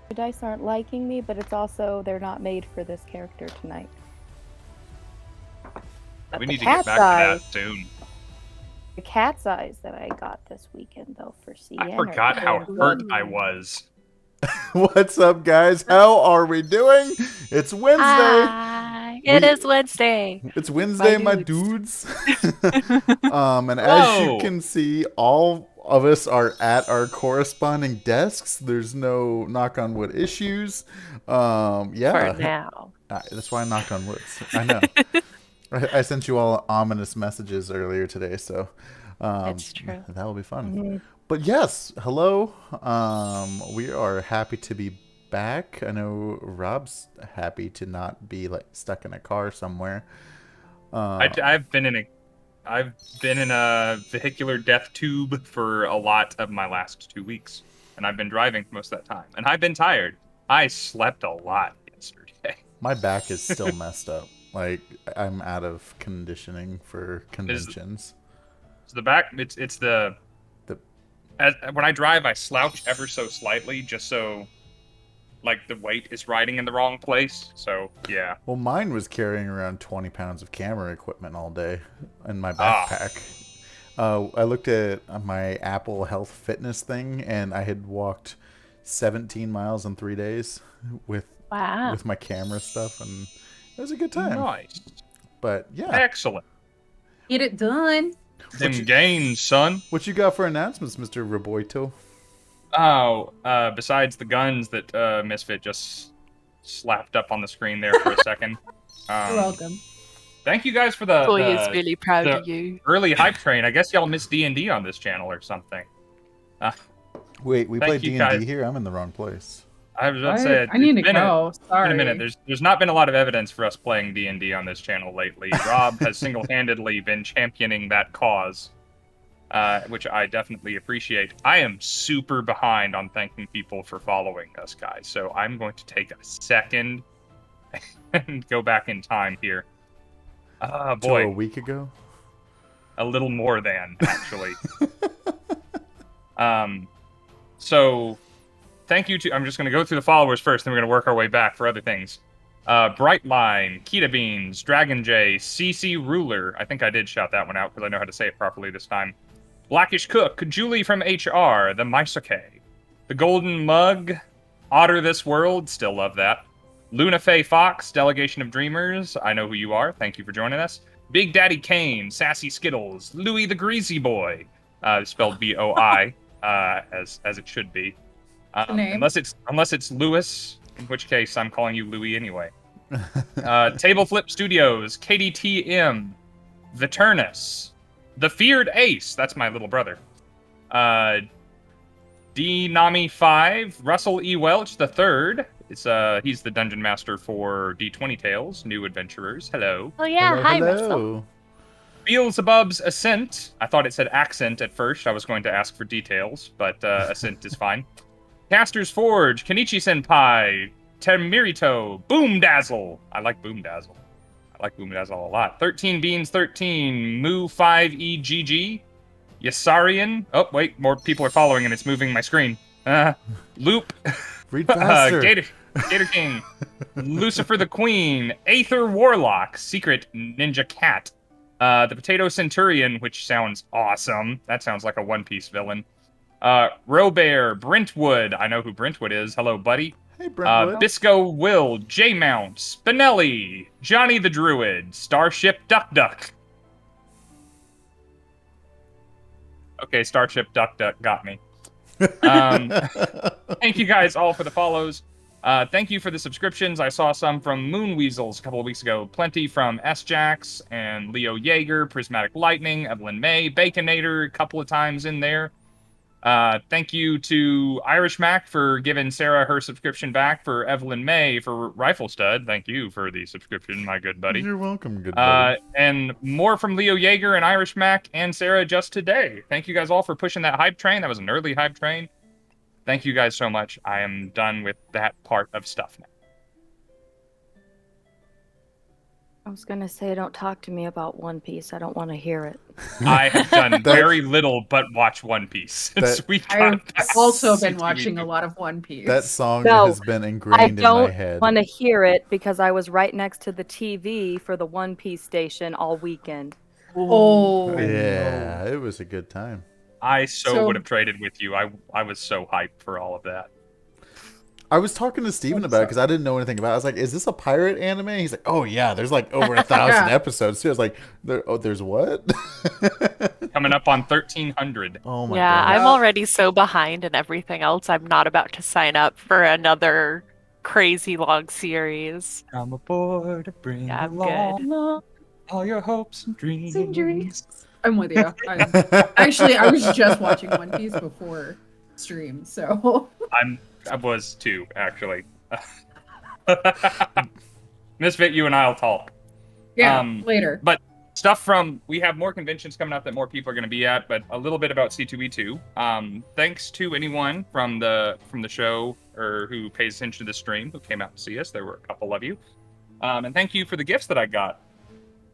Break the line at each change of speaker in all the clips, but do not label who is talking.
The dice aren't liking me, but it's also they're not made for this character tonight. But
We
the
need to get
cat's
back to that
eyes,
soon.
the cat's eyes that I got this weekend, though, for CN.
I forgot how hurt I was.
What's up, guys? How are we doing? It's Wednesday.
Hi, it is Wednesday.
It's Wednesday, my dudes. And as you can see, all of us are at our corresponding desks. There's no knock on wood issues. Yeah.
For now.
That's why I knocked on wood. I know. I sent you all ominous messages earlier today, so
It's true.
that will be fun. But yes, hello. We are happy to be back. I know Rob's happy to not be like stuck in a car somewhere.
I've been in a vehicular death tube for a lot of my last 2 weeks, and I've been driving most of that time, and I've been tired. I slept a lot yesterday.
My back is still messed up. Like I'm out of conditioning for conventions.
It's the back. It's the. When I drive, I slouch ever so slightly, just so, like, the weight is riding in the wrong place. So yeah.
Well, mine was carrying around 20 pounds of camera equipment all day in my backpack. I looked at my Apple Health Fitness thing, and I had walked 17 miles in 3 days with my camera stuff, and it was a good time.
Nice.
But yeah,
Excellent.
Get it done.
Them gains, son.
What you got for announcements, Mr. Roboito?
Oh, besides the guns that Misfit just slapped up on the screen there for a second.
You're welcome.
Thank you guys for the
Sawyer's really proud of you.
early hype train. I guess y'all missed D&D on this channel or something.
Wait, we play
you,
D&D
guys.
here? I'm in the wrong place.
I was about to say,
I need to go. Sorry.
In a minute. There's not been a lot of evidence for us playing D&D on this channel lately. Rob has single-handedly been championing that cause, which I definitely appreciate. I am super behind on thanking people for following us, guys. So I'm going to take a second and go back in time here. Boy.
To a week ago?
A little more than, actually. So, thank you to... I'm just going to go through the followers first, then we're going to work our way back for other things. Brightline, Kita Beans, Dragon J, CC Ruler. I think I did shout that one out because I know how to say it properly this time. Blackish Cook, Julie from HR, the Maisuke. The Golden Mug, Otter This World, still love that. Luna Faye Fox, Delegation of Dreamers, I know who you are, thank you for joining us. Big Daddy Kane, Sassy Skittles, Louie the Greasy Boy, spelled B-O-I, as it should be. Unless it's Lewis, in which case I'm calling you Louie anyway. Table Flip Studios, KDTM, Viternus, The Feared Ace, that's my little brother. D Nami 5, Russell E. Welch the third. He's the dungeon master for D20 Tales, New Adventurers. Hello.
Oh yeah,
Hello,
hi
hello.
Russell.
Beelzebub's Ascent. I thought it said accent at first. I was going to ask for details, but Ascent is fine. Caster's Forge, Kenichi Senpai, Temirito, Boomdazzle. I like Boomdazzle. I like Boomdazzle a lot. 13 Beans 13, Moo 5EGG, Yasarian. Oh, wait, more people are following and it's moving my screen. Loop.
Read faster.
Gator King, Lucifer the Queen, Aether Warlock, Secret Ninja Cat, the Potato Centurion, which sounds awesome. That sounds like a One Piece villain. Robear, Brentwood, I know who Brentwood is. Hello, buddy.
Hey, Brentwood.
Bisco Will, J-Mount, Spinelli, Johnny the Druid, Starship Duck Duck. Okay, Starship Duck Duck got me. Thank you guys all for the follows. Thank you for the subscriptions. I saw some from Moon Weasels a couple of weeks ago. Plenty from S-Jax and Leo Yeager, Prismatic Lightning, Evelyn May, Baconator a couple of times in there. Thank you to Irish Mac for giving Sarah her subscription back, for Evelyn May for Rifle Stud. Thank you for the subscription, my good buddy.
You're welcome, good buddy.
And more from Leo Yeager and Irish Mac and Sarah just today. Thank you guys all for pushing that hype train. That was an early hype train. Thank you guys so much. I am done with that part of stuff now.
I was gonna say, don't talk to me about One Piece. I don't want to hear it.
I have done very little but watch One Piece since we got
I've
back
also been
since
watching
we-
a lot of One Piece.
That song
No,
has been
I
ingrained in my
don't
head.
want to hear it because I was right next to the TV for the One Piece station all weekend.
Oh,
Yeah, it was a good time.
I
So-
would have traded with you. I was so hyped for all of that.
I was talking to Steven about it because I didn't know anything about it. I was like, is this a pirate anime? He's like, oh, yeah, there's like over 1,000 episodes. Too. I was like, there's what?
Coming up on 1,300.
Oh, my
Yeah,
God.
I'm already so behind in everything else. I'm not about to sign up for another crazy long series.
Come aboard to bring
Yeah, I'm good.
all your hopes and dreams.
I'm with you. Actually, I was just watching One Piece before stream, so
I was too, actually. Misfit, you and I'll talk.
yeah, later.
But we have more conventions coming up that more people are going to be at, but a little bit about C2E2. Thanks to anyone from the show or who pays attention to the stream who came out to see us. There were a couple of you. And thank you for the gifts that I got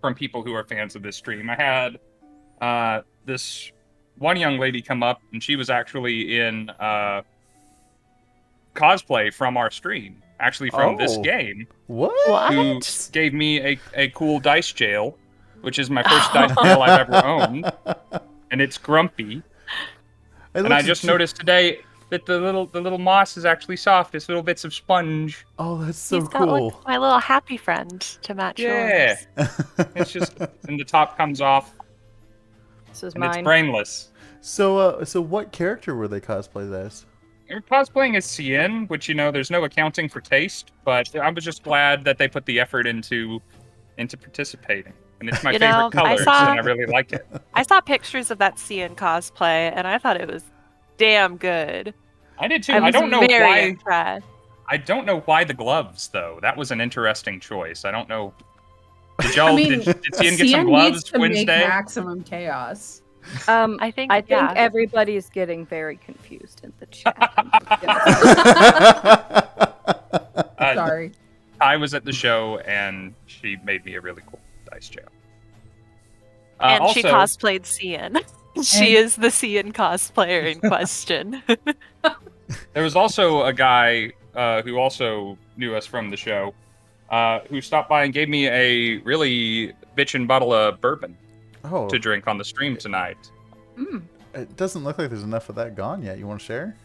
from people who are fans of this stream. I had this one young lady come up, and she was actually in cosplay from our stream, actually from this game,
What?
who gave me a cool dice jail, which is my first dice jail I've ever owned, and it's grumpy. And I just noticed today that the little moss is actually soft. It's little bits of sponge.
Oh, that's so
He's got
cool.
like, my little happy friend to match
Yeah.
yours.
It's just, and the top comes off,
This is
and it's
mine.
brainless.
So what character were they cosplayed as?
You're cosplaying as Scinn, which, there's no accounting for taste, but I was just glad that they put the effort into participating. And it's my favorite color, and I really like it.
I saw pictures of that Scinn cosplay, and I thought it was damn good.
I did too.
I
I don't know
very
why.
impressed.
I don't know why the gloves, though. That was an interesting choice. I don't know. Did y'all?
I mean,
did Scinn get some
Cian needs
gloves
to make
Wednesday?
maximum chaos.
I think
everybody's getting very confused in the chat.
Sorry.
I was at the show, and she made me a really cool dice jail.
And she
also,
cosplayed Scinn. She is the Scinn cosplayer in question.
there was also a guy who also knew us from the show, who stopped by and gave me a really bitchin' bottle of bourbon to drink on the stream tonight.
It doesn't look like there's enough of that gone yet. You want to share?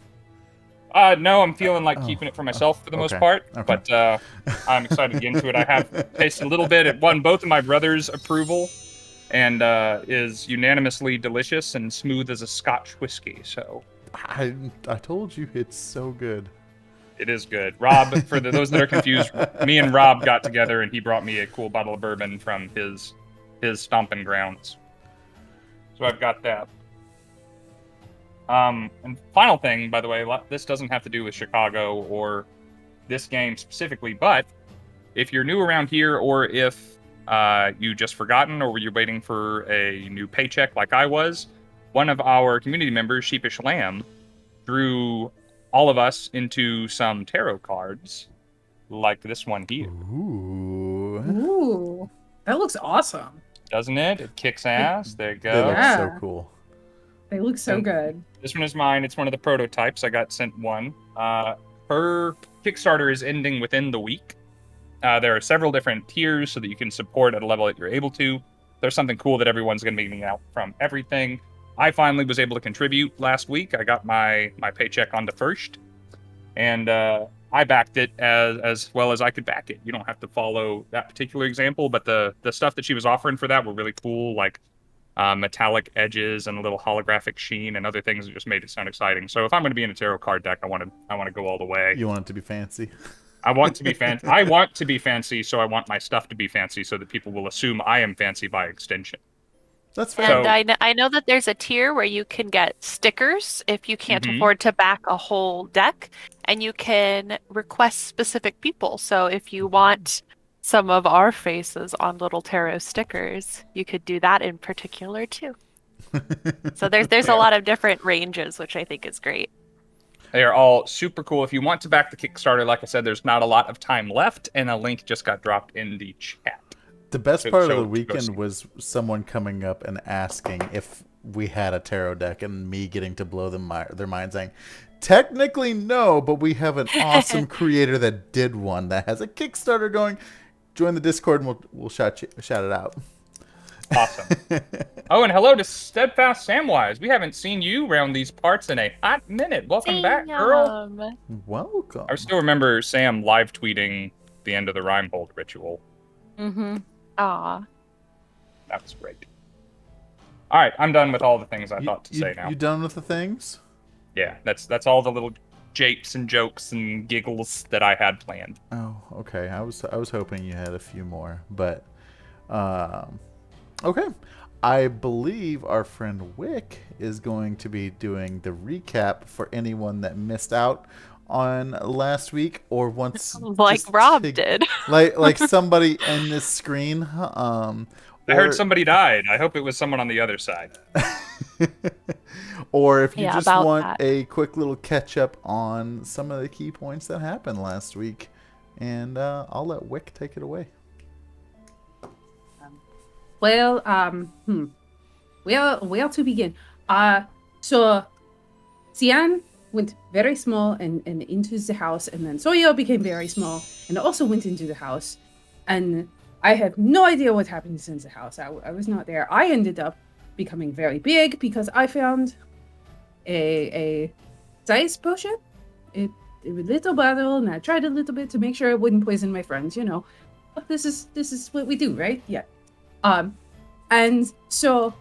No, I'm feeling like keeping it for myself for the most part, but I'm excited to get into it. I have tasted a little bit. It won both of my brothers' approval and is unanimously delicious and smooth as a Scotch whiskey. So
I told you it's so good.
It is good. Rob, for those that are confused, me and Rob got together and he brought me a cool bottle of bourbon from his stomping grounds. So I've got that. And final thing, by the way, this doesn't have to do with Chicago or this game specifically, but if you're new around here or if you just forgotten or you're waiting for a new paycheck like I was, one of our community members, Sheepish Lamb, drew all of us into some tarot cards like this one here.
Ooh, that looks awesome.
Doesn't it? It kicks ass. There you go.
They look
Yeah.
so cool.
They look so good.
This one is mine. It's one of the prototypes. I got sent one. Her Kickstarter is ending within the week. There are several different tiers so that you can support at a level that you're able to. There's something cool that everyone's going to be getting out from everything. I finally was able to contribute last week. I got my paycheck on the 1st, and I backed it as well as I could back it. You don't have to follow that particular example, but the stuff that she was offering for that were really cool, like metallic edges and a little holographic sheen and other things that just made it sound exciting. So if I'm going to be in a tarot card deck, I want to go all the way.
You want it to be fancy.
I want to be fancy. I want to be fancy, so I want my stuff to be fancy, so that people will assume I am fancy by extension.
That's fair.
And I know that there's a tier where you can get stickers if you can't afford to back a whole deck, and you can request specific people. So if you want some of our faces on little tarot stickers, you could do that in particular too. So there's a lot of different ranges, which I think is great.
They are all super cool. If you want to back the Kickstarter, like I said, there's not a lot of time left, and a link just got dropped in the chat.
The best part of the
to go
weekend
see.
was someone coming up and asking if we had a tarot deck, and me getting to blow their mind saying, technically no, but we have an awesome creator that did one that has a Kickstarter going. Join the Discord and we'll shout it out.
Awesome. Oh, and hello to Steadfast Samwise. We haven't seen you around these parts in a hot minute. Welcome back, girl.
Welcome.
I still remember Sam live tweeting the end of the Rhymehold ritual.
Mm-hmm.
Aw.
That was great. All right, I'm done with all the things I thought to say now.
You done with the things?
Yeah, that's all the little japes and jokes and giggles that I had planned.
Oh, okay. I was hoping you had a few more, but okay. I believe our friend Wick is going to be doing the recap for anyone that missed out on last week or wants
Like Rob did.
like somebody in this screen.
I heard somebody died. I hope it was someone on the other side.
Or if you
Yeah,
just
about
want
that.
a quick little catch up on some of the key points that happened last week. And I'll let Wick take it away.
Well, where to begin? So Scinn went very small and into the house, and then Sawyer became very small and also went into the house. And I have no idea what happened since the house. I was not there. I ended up becoming very big because I found a size potion. It was a little bottle, and I tried a little bit to make sure it wouldn't poison my friends. You know, this is what we do, right? Yeah. And so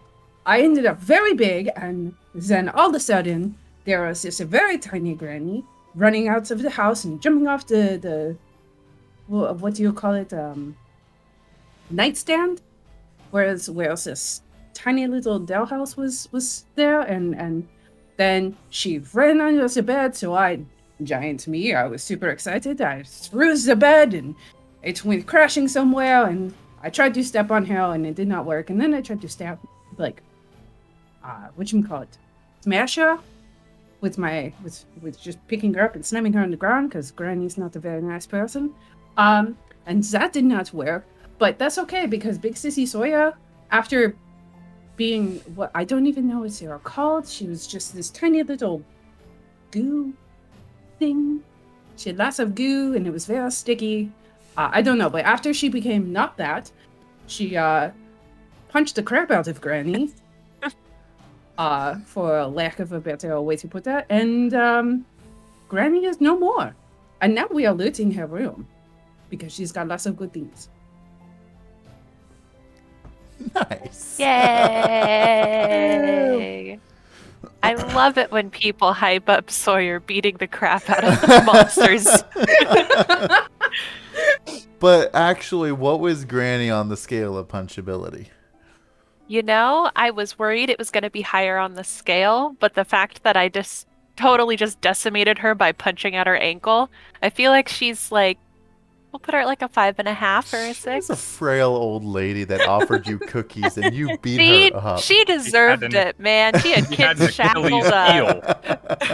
I ended up very big, and then all of a sudden there was this very tiny granny running out of the house and jumping off the what do you call it? Nightstand. Whereas this tiny little dollhouse was there, and then she ran under the bed. So I was super excited. I threw the bed and it went crashing somewhere, and I tried to step on her and it did not work. And then I tried to stab, smash her with just picking her up and slamming her on the ground, because Granny's not a very nice person. And that did not work, but that's okay, because Big Sissy Sawyer, after being what I don't even know what they are called, she was just this tiny little goo thing. She had lots of goo and it was very sticky. I don't know, but after she became not that, she punched the crap out of Granny, for lack of a better way to put that, and Granny is no more. And now we are looting her room because she's got lots of good things.
Nice.
Yay! I love it when people hype up Sawyer beating the crap out of the monsters.
But actually, what was Granny on the scale of punchability?
You know, I was worried it was going to be higher on the scale, but the fact that I just totally just decimated her by punching at her ankle, I feel like she's like, we'll put her at like a 5.5 or a 6.
She's a frail old lady that offered you cookies and you beat
See,
her up.
she deserved it, man. She had
You had
kids
an
shackled
Achilles
up.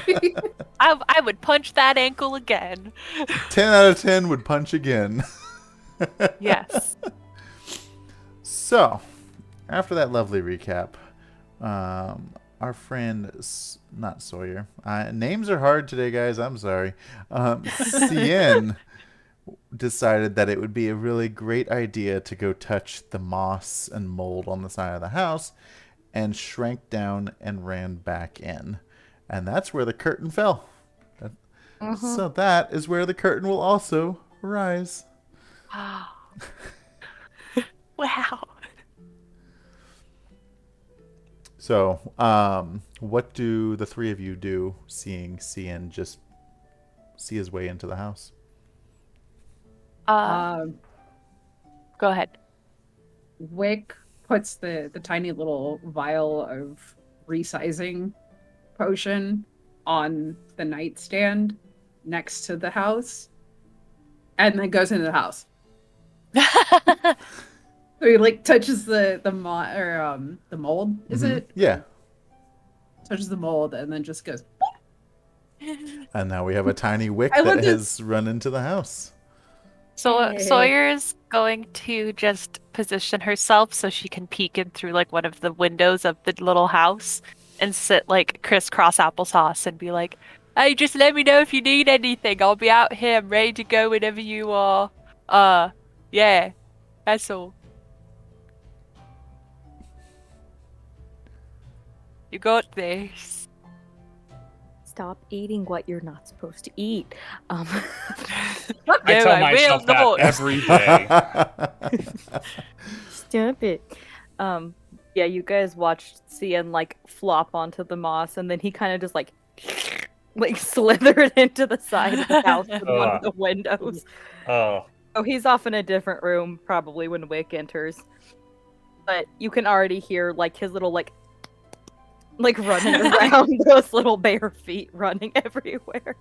heel.
I would punch that ankle again.
10 out of 10 would punch again.
Yes.
So, after that lovely recap, our friend, not Sawyer, names are hard today, guys, I'm sorry. Scinn decided that it would be a really great idea to go touch the moss and mold on the side of the house, and shrank down and ran back in. And that's where the curtain fell. So that is where the curtain will also rise.
Wow.
So, what do the three of you do seeing Scinn just see his way into the house?
Go ahead.
Wick puts the tiny little vial of resizing potion on the nightstand next to the house, and then goes into the house. So he touches the mold. Is it?
Yeah.
Touches the mold and then just goes.
And now we have a tiny Wick
I love
that
this.
has run into the house.
So
Hey.
Sawyer's going to just position herself so she can peek in through like one of the windows of the little house and sit like crisscross applesauce and be like, "Hey, just let me know if you need anything. I'll be out here. I'm ready to go whenever you are. Yeah, that's all. You got this."
Stop eating what you're not supposed to eat.
I
No,
tell
I
myself
will
that
not.
every day.
Stop it. Yeah, you guys watched Cian like flop onto the moss, and then he kind of just like slithered into the side of the house with one of the windows.
Oh,
Oh, he's off in a different room probably when Wick enters. But you can already hear like his little like running around, those little bare feet running everywhere.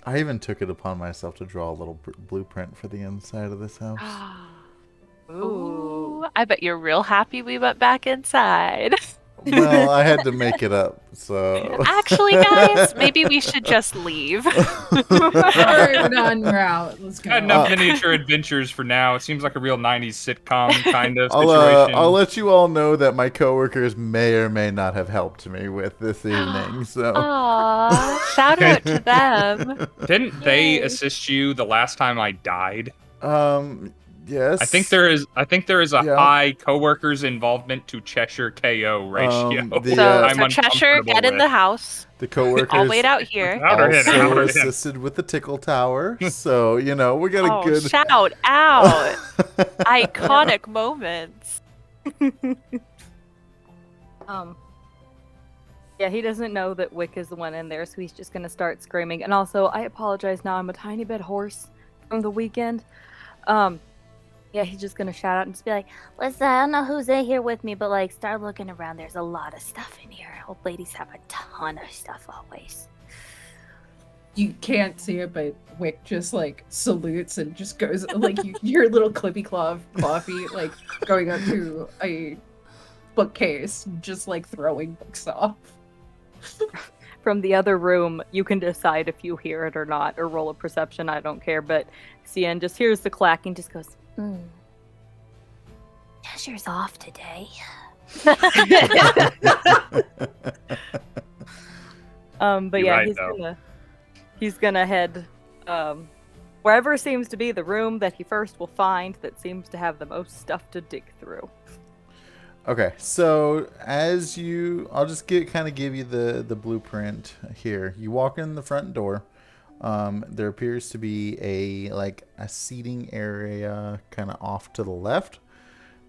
I even took it upon myself to draw a little blueprint for the inside of this house.
Ooh, I bet you're real happy we went back inside.
Well, I had to make it up, so.
Actually, guys, maybe we should just leave.
We're on route. Let's go.
got enough miniature adventures for now. It seems like a real '90s sitcom kind of situation.
I'll let you all know that my coworkers may or may not have helped me with this evening. So.
Aw, shout out to them.
Didn't they assist you the last time I died?
Yes.
I think there is a
Yeah.
high coworkers involvement to Cheshire KO ratio.
So Cheshire, get in the house.
The coworkers.
I'll wait out here.
Also assisted with the tickle tower. So, we got a good.
Shout out. Iconic moments.
Yeah, he doesn't know that Wick is the one in there, so he's just gonna start screaming. And also, I apologize now, I'm a tiny bit hoarse from the weekend. Yeah, he's just gonna shout out and just be like,
Listen, I don't know who's in here with me, but like, start looking around. There's a lot of stuff in here. Old ladies have a ton of stuff always.
You can't see it, but Wick just like salutes and just goes like you hear a little clippy coffee like going up to a bookcase, just like throwing books off.
from the other room, you can decide if you hear it or not, or roll a perception, I don't care, but Cian just hears the clacking, just goes,
Cheshire's off today.
But
You're
yeah,
right,
he's gonna head wherever seems to be the room that he first will find that seems to have the most stuff to dig through.
Okay, so I'll just give you the blueprint here. You walk in the front door. There appears to be a seating area kind of off to the left.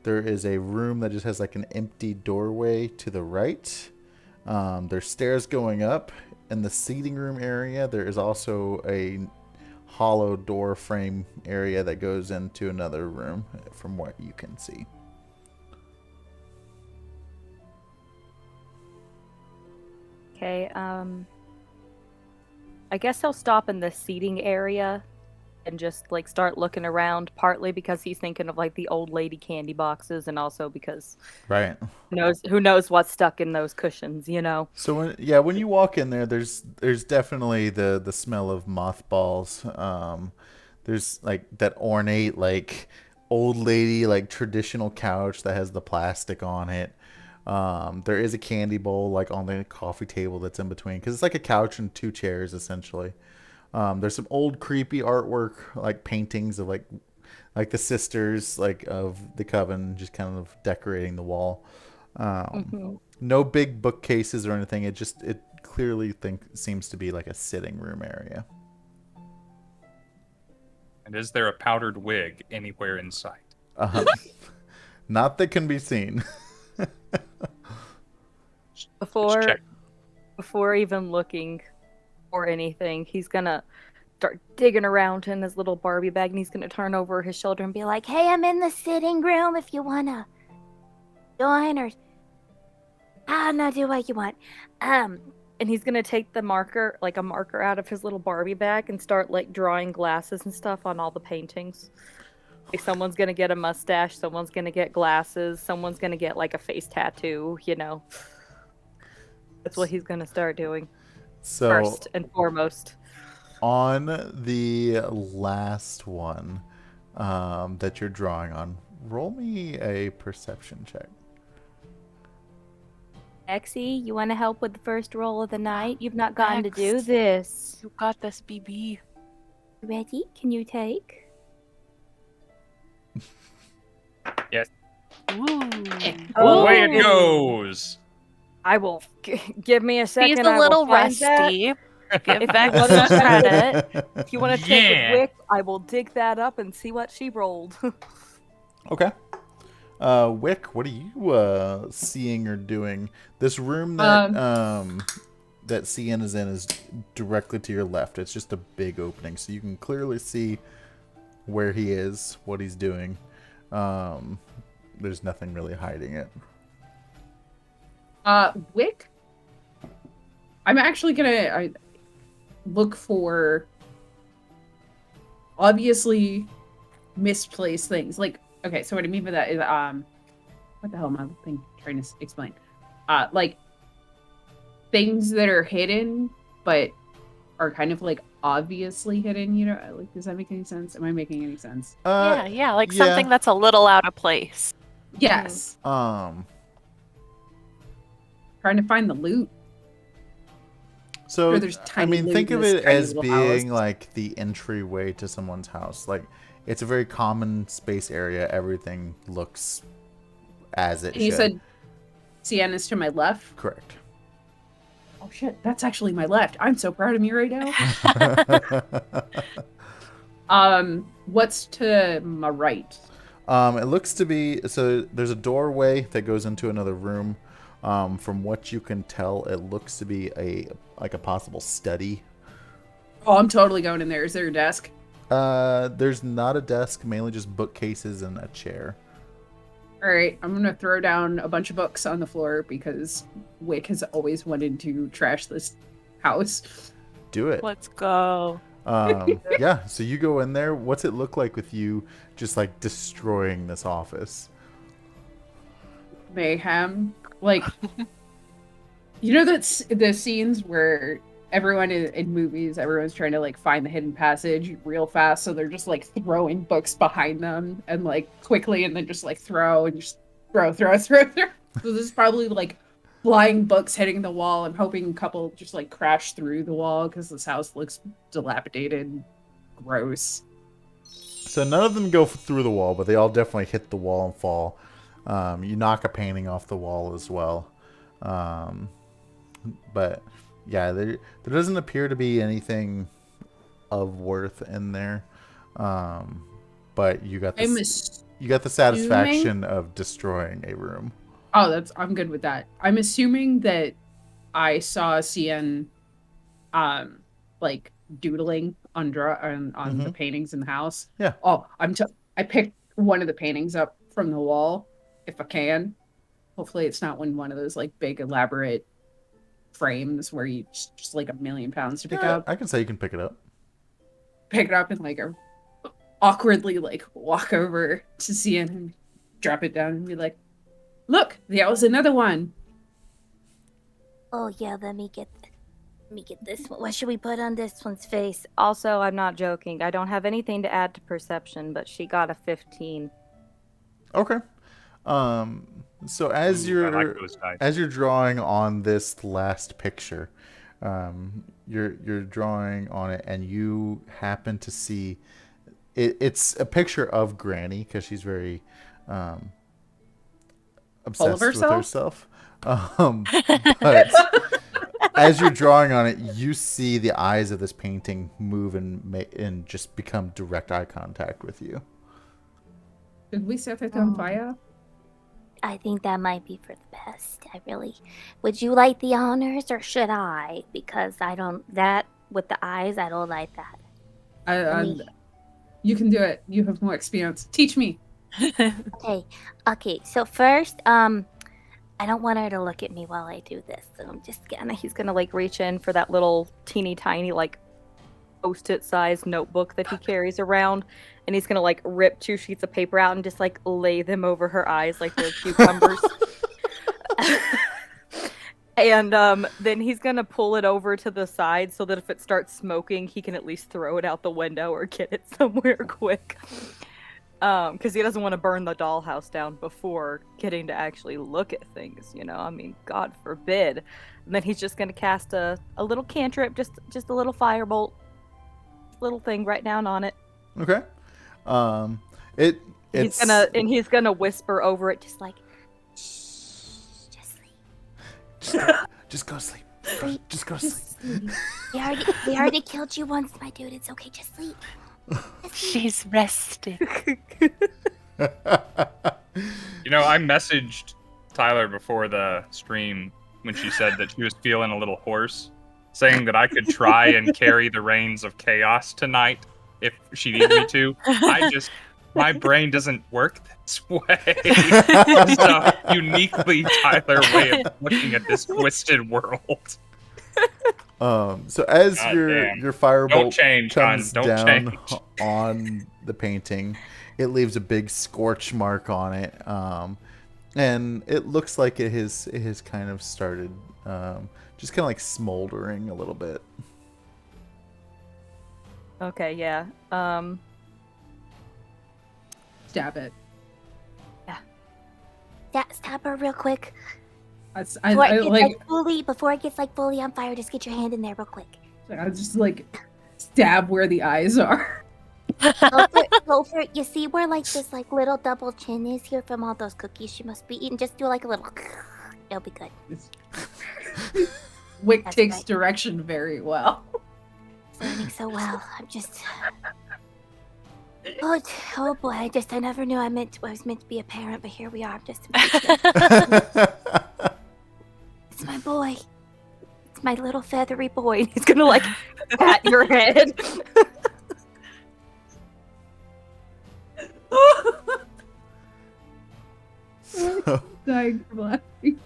There is a room that just has like an empty doorway to the right. There's stairs going up. In the seating room area, there is also a hollow door frame area that goes into another room from what you can see.
Okay, I guess he'll stop in the seating area and just start looking around, partly because he's thinking of the old lady candy boxes, and also because
right,
who knows what's stuck in those cushions,
So when you walk in there, there's definitely the smell of mothballs. There's that ornate old lady traditional couch that has the plastic on it. There is a candy bowl on the coffee table that's in between, because it's like a couch and two chairs essentially. There's some old creepy artwork, paintings of the sisters of the coven, just kind of decorating the wall. No big bookcases or anything. It clearly seems to be a sitting room area.
And is there a powdered wig anywhere in sight?
Not that can be seen.
Before even looking or anything, he's gonna start digging around in his little Barbie bag, and he's gonna turn over his shoulder and be like,
Hey, I'm in the sitting room if you wanna join, or I don't know, do what you want.
and he's gonna take the marker, a marker out of his little Barbie bag, and start drawing glasses and stuff on all the paintings. Someone's gonna get a mustache, someone's gonna get glasses, someone's gonna get a face tattoo, That's what he's gonna start doing.
So
First and foremost.
On the last one that you're drawing on, roll me a perception check.
Exy, you want to help with the first roll of the night? You've not gotten to do
Next.
this.
You got this, BB.
Ready? Can you take?
Yes.
Ooh.
Away
Ooh.
it goes.
I will give me a second.
He's
I
a
will
little
find that.
rusty. Give
If
Vex
you wanna-
credit.
If you want to check
Yeah.
with Wick, I will dig that up and see what she rolled.
Okay. Wick, what are you seeing or doing? This room that that Scinn is in is directly to your left. It's just a big opening, so you can clearly see where he is, what he's doing. There's nothing really hiding it.
Wick? I'm actually gonna look for obviously misplaced things. Like, okay, so what I mean by that is, what the hell am I trying to explain? Like, things that are hidden, but are kind of like obviously hidden, you know? Like, does that make any sense? Am I making any sense?
Yeah, like
yeah.
something that's a little out of place.
Yes.
Um,
Trying to find the loot.
so
Or there's
I
tiny
mean,
loot
think
in
of
this
it
tiny
as
little
being
house.
like the entryway to someone's house. Like, it's a very common space area. Everything looks as it
And you
should.
said Sienna's to my left?
Correct.
Oh shit, that's actually my left. I'm so proud of me right now. What's to my right?
It looks to be, so there's a doorway that goes into another room. From what you can tell, it looks to be a possible study.
Oh, I'm totally going in there. Is there a desk?
There's not a desk, mainly just bookcases and a chair.
All right, I'm gonna throw down a bunch of books on the floor because Wick has always wanted to trash this house.
Do it.
Let's go.
Yeah, so you go in there. What's it look like with you just like destroying this office?
Mayhem, like you know that's the scenes where everyone in movies, everyone's trying to like find the hidden passage real fast, so they're just like throwing books behind them and like quickly, and then just like throw and just throw. So this is probably like flying books hitting the wall. I'm hoping a couple just like crash through the wall because this house looks dilapidated, and gross.
So none of them go through the wall, but they all definitely hit the wall and fall. You knock a painting off the wall as well. But yeah, there doesn't appear to be anything of worth in there. But you got the satisfaction of destroying a room.
Oh, I'm good with that. I'm assuming that I saw Scinn like doodling on the paintings in the house.
Yeah.
Oh, I picked one of the paintings up from the wall if I can. Hopefully it's not one of those like big elaborate frames where you just like £1 million to pick up.
I can say you can pick it up.
Pick it up and like awkwardly like walk over to Scinn and drop it down and be like, "Look, that was another one."
Oh yeah, let me get this one. What should we put on this one's face?
Also, I'm not joking. I don't have anything to add to perception, but she got a 15.
Okay. So as
Ooh, I like those dice.
you're drawing on this last picture, you're drawing on it, and you happen to see it's a picture of Granny because she's very obsessed with herself. But as you're drawing on it, you see the eyes of this painting move and just become direct eye contact with you.
Did we set it on fire?
I think that might be for the best. Would you like the honors or should I? Because that with the eyes, I don't like that.
You can do it. You have more experience. Teach me.
Okay. So first, I don't want her to look at me while I do this. So
He's gonna like reach in for that little teeny tiny like Post-it sized notebook that he carries around, and he's gonna like rip 2 sheets of paper out and just like lay them over her eyes like they're cucumbers. And then he's gonna pull it over to the side so that if it starts smoking, he can at least throw it out the window or get it somewhere quick. Because he doesn't want to burn the dollhouse down before getting to actually look at things, you know? I mean, God forbid. And then he's just gonna cast a little cantrip, just a little firebolt, little thing right down on it.
Okay.
He's gonna whisper over it, just like, shh, just sleep.
Just go to sleep. Just go to
Just
sleep.
sleep. We already killed you once, my dude. It's okay. Just sleep.
She's resting.
You know, I messaged Tyler before the stream when she said that she was feeling a little hoarse, saying that I could try and carry the reins of chaos tonight if she needed me to. My brain doesn't work this way. It's a uniquely Tyler way of looking at this twisted world.
So as
God
your
damn.
firebolt comes
Don't
down
change.
on the painting, it leaves a big scorch mark on it, and it looks like it has kind of started just kind of like smoldering a little bit.
Okay, yeah.
Stab it.
Stab her real quick.
I
Before it gets fully on fire, just get your hand in there real quick.
just like stab where the eyes are.
Go for it. You see where this little double chin is here from all those cookies she must be eating? Just do a little. It'll be good.
Wick
That's
takes
right.
direction very well.
It's learning so well. I'm just. Oh boy! I never knew I was meant to be a parent, but here we are. I'm just. It's my boy. It's my little feathery boy.
He's gonna pat your head.
Dying from laughing.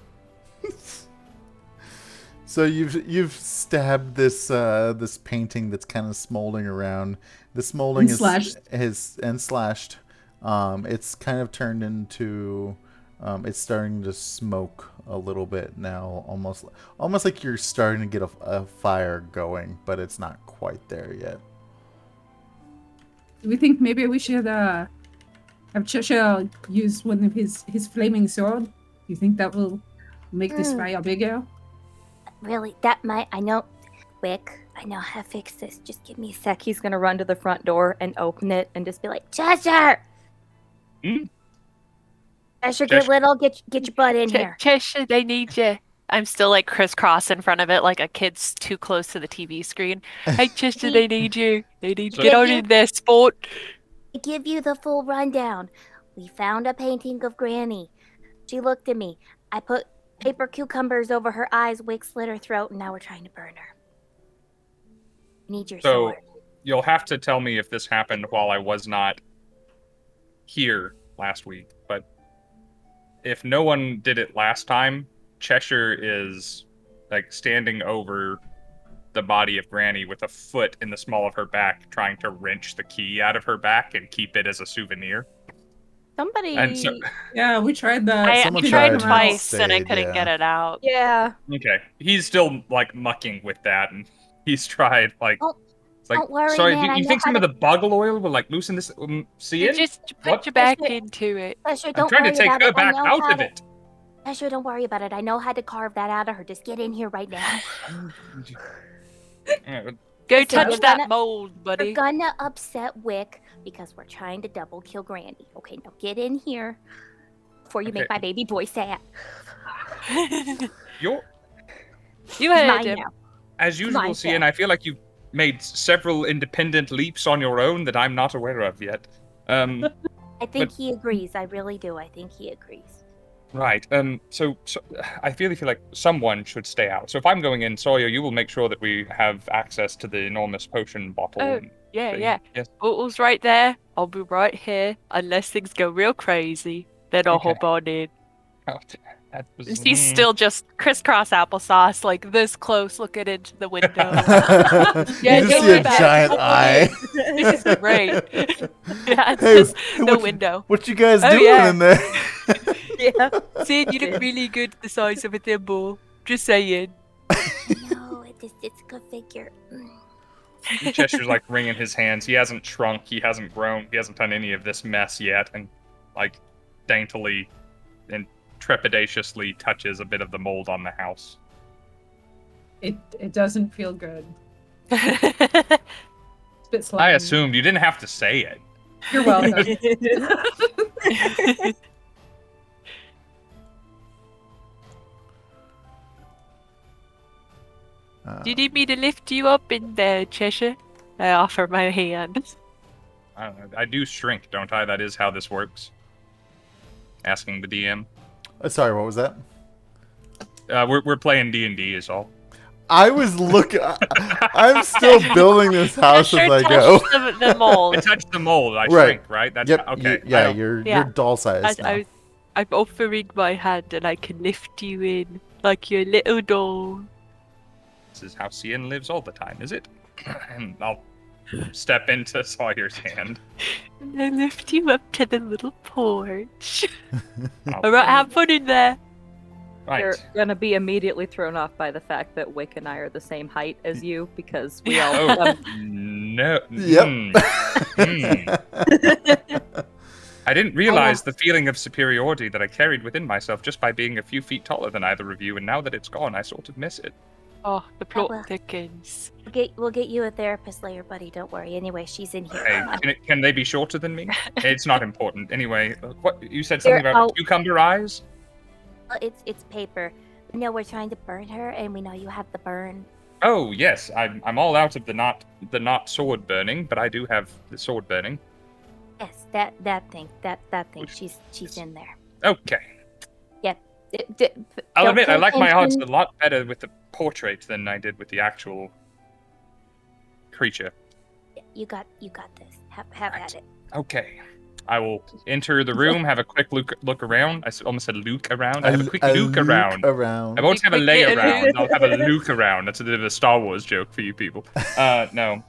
So you've stabbed this this painting that's kind of smoldering around. This molding
And slashed.
is slashed. It's kind of turned into. It's starting to smoke a little bit now, almost like you're starting to get a fire going, but it's not quite there yet.
Do we think maybe we should have Cheshire use one of his flaming sword? Do you think that will make this fire bigger?
Really, that might. I know, Wick. I know how to fix this. Just give me a sec.
He's gonna run to the front door and open it and just be like, Cheshire! Cheshire, get your butt in here.
Cheshire, they need you. I'm still crisscross in front of it like a kid's too close to the TV screen. Hey, Cheshire, they need you. They need to get on in there, sport.
To give you the full rundown, we found a painting of Granny. She looked at me. I put paper cucumbers over her eyes, Wick slit her throat, and now we're trying to burn her. We need your sword.
You'll have to tell me if this happened while I was not here last week, but if no one did it last time, Cheshire is standing over the body of Granny with a foot in the small of her back, trying to wrench the key out of her back and keep it as a souvenir.
Somebody.
And so,
Yeah, we tried that.
I
Someone
tried
tried
twice
and
and I
stayed,
couldn't
yeah.
get it out.
Yeah.
okay, he's still mucking with that, and he's tried it's
Don't worry,
sorry,
man,
do
I
you
know
think some
how
of the buggle oil will loosen this? See
You
it?
just put
What?
your back
Cheshire-
into it.
Cheshire,
I'm
don't
trying
worry
to take
about
her
it. I
back
know
out
how
of
to-
it.
Cheshire, don't worry about it. I know how to carve that out of her. Just get in here right now.
Go
Listen,
touch
we're
that
gonna-
mold,
We're
buddy.
gonna upset Wick because we're trying to double kill Granny. Okay, now get in here before you make
Okay.
my baby boy sad.
You're,
You
He's
heard
mine
him.
now.
as usual,
Mine,
Cian, I feel like you've made several independent leaps on your own that I'm not aware of yet.
I think
But-
he agrees. I really do. I think he agrees.
Right. So I really feel like someone should stay out. So if I'm going in, Sawyer, you will make sure that we have access to the enormous potion bottle.
Oh,
and
Yeah,
thing.
yeah.
Yes.
Bottle's right there. I'll be right here. Unless things go real crazy, then I'll
Okay.
hop on in.
Oh, that was,
He's still just crisscross applesauce, this close, looking into the window.
You just
don't
see
worry
a
about it.
giant
I'll
eye.
This is great. Yeah, it's
Hey,
just
hey,
the window.
What you guys
Oh,
doing
yeah.
in there?
Yeah.
Sid, you look really good the size of a thimble. Just saying.
No, it's a good figure.
Cheshire's like wringing his hands. He hasn't shrunk. He hasn't grown. He hasn't done any of this mess yet. And like daintily and trepidatiously touches a bit of the mold on the house.
It doesn't feel good. It's a bit slimy.
I assumed you didn't have to say it.
You're welcome.
Do you need me to lift you up in there, Cheshire? I offer my hand.
I don't know. I do shrink, don't I? That is how this works. Asking the DM.
Sorry, what was that?
We're playing D&D is all.
I was looking. I'm still building this house as I go.
The mold.
I touched the mold. I
Right.
shrink, right? That's
Yep.
okay.
Yeah, you're doll sized now.
I'm offering my hand and I can lift you in like your little doll.
This is how Scinn lives all the time, is it? And I'll step into Sawyer's hand.
And I lift you up to the little porch.
Oh,
Alright, have fun in there.
right.
You're gonna be immediately thrown off by the fact that Wick and I are the same height as you because we all.
Oh, no.
Yep.
I didn't realize the feeling of superiority that I carried within myself just by being a few feet taller than either of you, and now that it's gone, I sort of miss it.
Oh, the plot
well.
thickens.
We'll get you a therapist later, buddy. Don't worry. Anyway, she's in here.
Hey, can they be shorter than me? It's not important. Anyway, what you said something
Here,
about cucumber eyes?
It's paper. We know we're trying to burn her, and we know you have the burn.
Oh yes, I'm all out of the not sword burning, but I do have the sword burning.
Yes, that thing. She's in there.
Okay.
Yep.
I'll
Don't
admit, I
pay
like my odds a
attention.
lot better with the portrait than I did with the actual creature.
You got this. Have
Right.
at it.
Okay. I will enter the room, have a quick look around. I almost said Luke around. I have a quick Luke around. I won't have a lay around. I'll have a Luke around. That's a bit of a Star Wars joke for you people. No.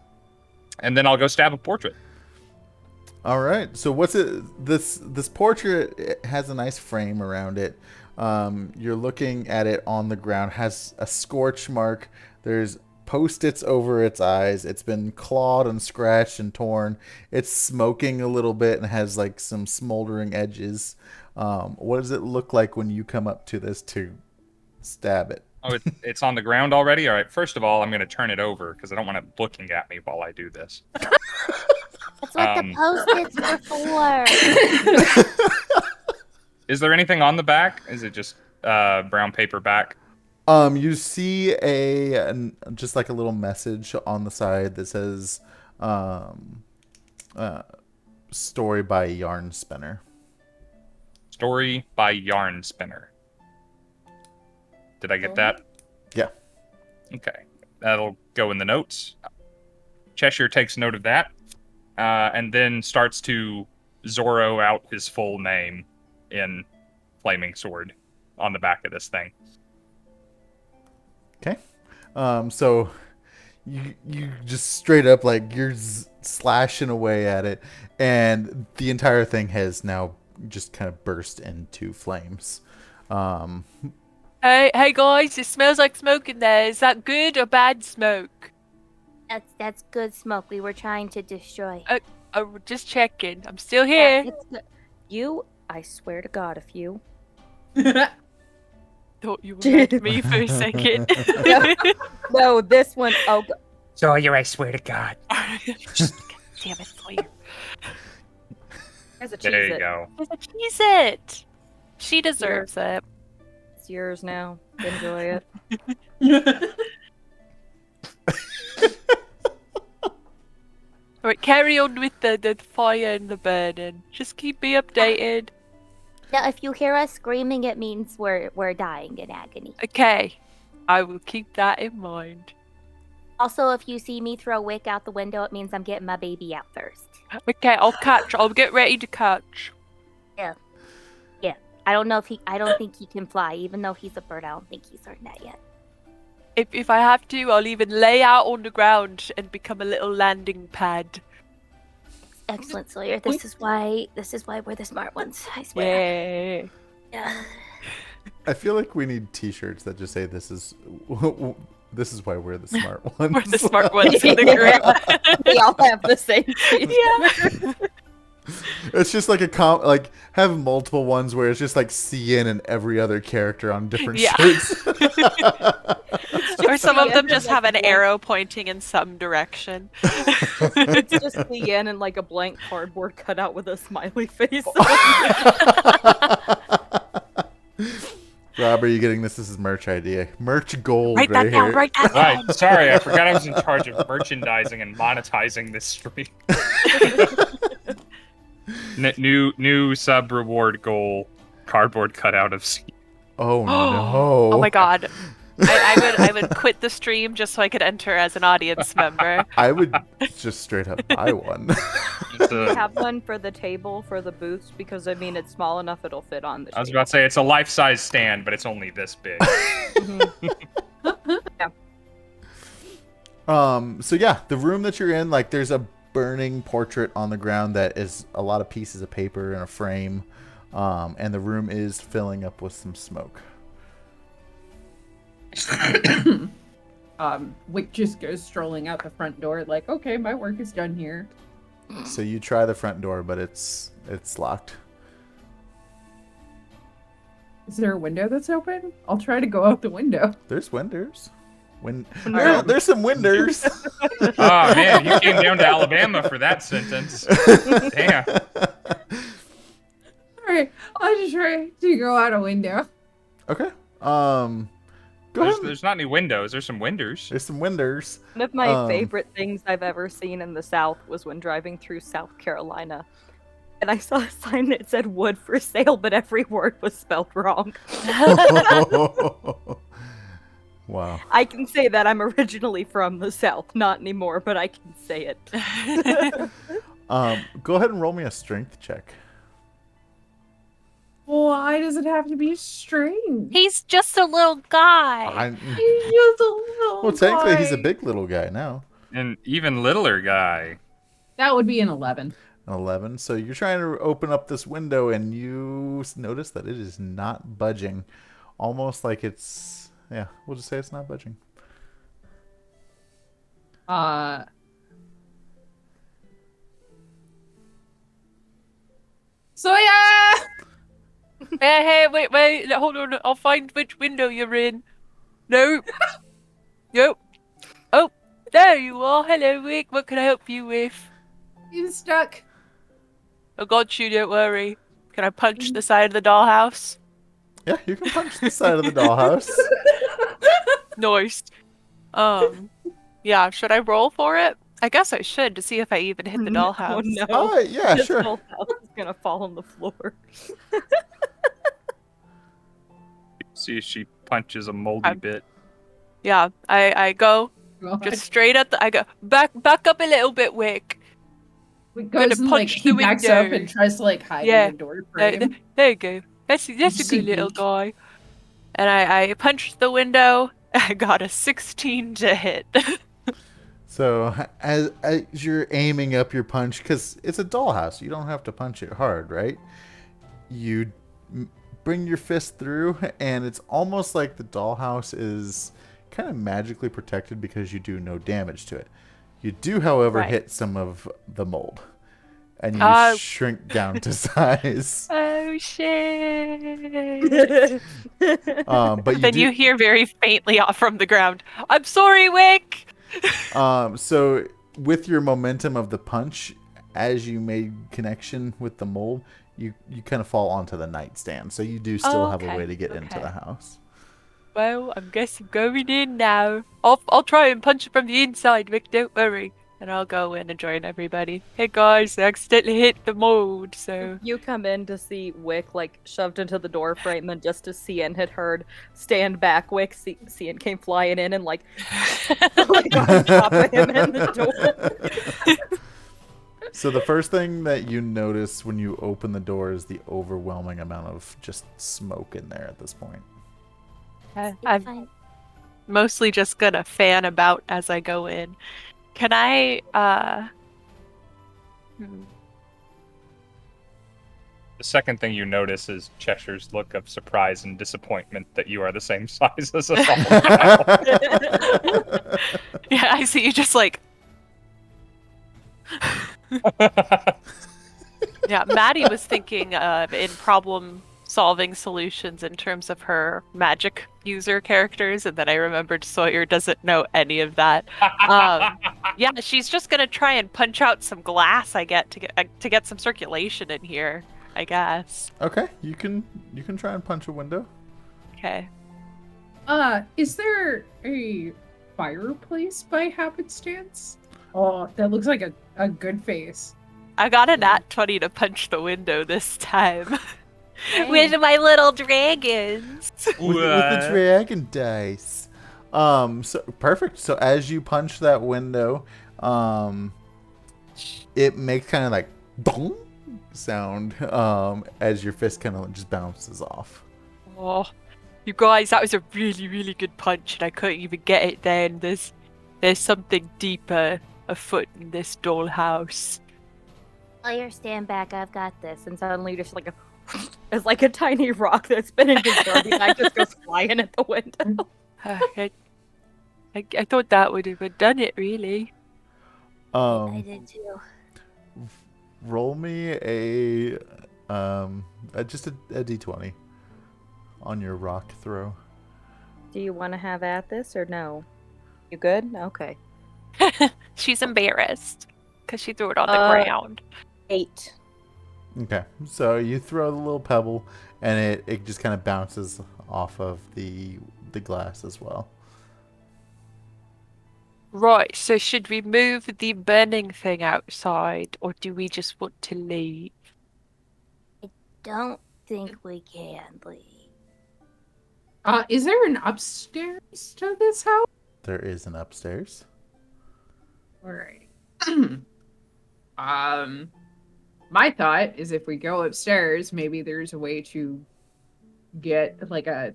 And then I'll go stab a portrait.
All right. So what's it? This portrait, it has a nice frame around it. You're looking at it on the ground. Has a scorch mark. There's Post-its over its eyes. It's been clawed and scratched and torn. It's smoking a little bit and has like some smoldering edges. What does it look like when you come up to this to stab it?
Oh, it's on the ground already? All right. First of all, I'm going to turn it over because I don't want it looking at me while I do this.
That's what the Post-its were for.
Is there anything on the back? Is it just brown paper back?
You see just like a little message on the side that says story by Yarn Spinner.
Story by Yarn Spinner. Did I get that?
Yeah.
Okay. That'll go in the notes. Cheshire takes note of that, and then starts to Zorro out his full name in Flaming Sword on the back of this thing.
Okay. So you just straight up like you're slashing away at it, and the entire thing has now just kind of burst into flames.
Hey guys, it smells like smoke in there. Is that good or bad smoke?
That's good smoke. We were trying to destroy.
Oh, just checking. I'm still here.
It's good.
I swear to God, if you.
Thought you were with me for a second.
No, this one. Oh,
Sawyer, I swear to God.
Damn it, Sawyer.
there's a cheese.
There you go.
There's a cheese it. She deserves it.
It's yours now. Enjoy it.
Alright, carry on with the fire and the burning. Just keep me updated.
Now, if you hear us screaming, it means we're dying in agony.
Okay. I will keep that in mind.
Also, if you see me throw Wick out the window, it means I'm getting my baby out first.
Okay, I'll get ready to catch.
Yeah. I don't think he can fly, even though he's a bird. I don't think he's learned that yet.
If I have to, I'll even lay out on the ground and become a little landing pad.
Excellent, Sawyer. This is why we're the smart ones. I swear.
Yeah.
Yeah.
I feel like we need T-shirts that just say this is why we're the smart ones.
We're the smart ones in the group.
We all have the same teeth.
Yeah.
It's just like like have multiple ones where it's just like CN and every other character on different shirts.
Or some of them just have an arrow pointing in some direction.
It's just the end and like a blank cardboard cutout with a smiley face.
Rob, are you getting this? This is merch idea. Merch gold
Write that down.
here.
Write that down.
Right. Sorry, I forgot I was in charge of merchandising and monetizing this stream. New sub reward goal: cardboard cutout of C.
Oh no!
Oh my god. I would quit the stream just so I could enter as an audience member.
I would just straight up buy one.
I have one for the table for the booths because I mean it's small enough it'll fit on the.
I was about to say it's a life-size stand, but it's only this big.
Yeah.
So yeah, the room that you're in, like, there's a burning portrait on the ground that is a lot of pieces of paper in a frame, and the room is filling up with some smoke.
Wick just goes strolling out the front door, like, okay, my work is done here.
So you try the front door, but it's locked.
Is there a window that's open? I'll try to go out the window.
There's windows. There's some windows.
Oh man, you came down to Alabama for that sentence. Damn.
Alright, I'll just try to go out a window.
Okay. Go ahead.
There's not any windows. There's some windows.
There's some windows.
One of my favorite things I've ever seen in the South was when driving through South Carolina. And I saw a sign that said wood for sale, but every word was spelled wrong.
Wow.
I can say that I'm originally from the South. Not anymore, but I can say it.
Go ahead and roll me a strength check.
Why does it have to be string?
He's just a little guy.
He's just a little
Well, technically,
guy.
he's a big little guy now.
An even littler guy.
That would be an 11.
11. So you're trying to open up this window, and you notice that it is not budging. Almost like it's... Yeah, we'll just say it's not budging.
Sawyer!
Hey, wait, hold on. I'll find which window you're in. No. Nope. Oh, there you are. Hello, Wick. What can I help you with?
He's stuck.
I got you, don't worry. Can I punch the side of the dollhouse?
Yeah, you can punch the side of the dollhouse.
Nice. Yeah, should I roll for it? I guess I should to see if I even hit the dollhouse.
Oh no.
Oh, yeah,
This
sure.
whole house is gonna fall on the floor.
See if she punches a moldy bit.
Yeah, I go just straight at the. I go back up a little bit, Wick.
Wick
gonna
goes and, like,
punch
he
the
backs
window.
up and tries to, like, hide
Yeah.
in the door frame.
There you go. That's a
see
good little
Wick.
guy. And I punched the window. I got a 16 to hit.
So as you're aiming up your punch, because it's a dollhouse, you don't have to punch it hard, right? You bring your fist through, and it's almost like the dollhouse is kind of magically protected because you do no damage to it. You do, however,
Right.
hit some of the mold, and you shrink down to size.
Oh shit!
But
Then you hear very faintly off from the ground. I'm sorry, Wick.
So with your momentum of the punch, as you made connection with the mold, you kind of fall onto the nightstand. So you do still have a
okay,
way to get into
okay.
the house.
Well, I guess I'm going in now. I'll try and punch it from the inside, Wick. Don't worry. And I'll go in and join everybody. Hey guys, I accidentally hit the mold, so.
You come in to see Wick like shoved into the door frame, and just as Cian had heard stand back, Wick, Cian came flying in and like on top of him in the door.
So the first thing that you notice when you open the door is the overwhelming amount of just smoke in there at this point.
I'm
Fine.
mostly just gonna fan about as I go in. Can I,
The second thing you notice is Cheshire's look of surprise and disappointment that you are the same size as us all now.
Yeah, I see you just like. Yeah, Maddie was thinking in problem-solving solutions in terms of her magic user characters, and then I remembered Sawyer doesn't know any of that. Yeah, she's just gonna try and punch out some glass. To get some circulation in here, I guess.
Okay, you can try and punch a window.
Okay.
Is there a fireplace by happenstance? Oh, that looks like a good face.
I got a nat 20 to punch the window this time. With my little dragons.
With the dragon dice. So perfect. So as you punch that window, it makes kind of like dong sound as your fist kind of just bounces off.
Oh, you guys, that was a really, really good punch, and I couldn't even get it then. There's something deeper afoot in this dollhouse.
Sawyer, stand back. I've got this.
And suddenly, just like it's like a tiny rock that's been in his body bag just goes flying at the window.
I thought that would have done it, really.
I did too.
Roll me a just a d20 on your rock throw.
Do you want to have at this or no? You good? Okay.
She's embarrassed because she threw it on the ground.
8.
Okay, so you throw the little pebble, and it just kind of bounces off of the glass as well.
Right, so should we move the burning thing outside, or do we just want to leave?
Don't think we can leave.
Is there an upstairs to this house?
There is an upstairs.
All right. My thought is if we go upstairs, maybe there's a way to get like a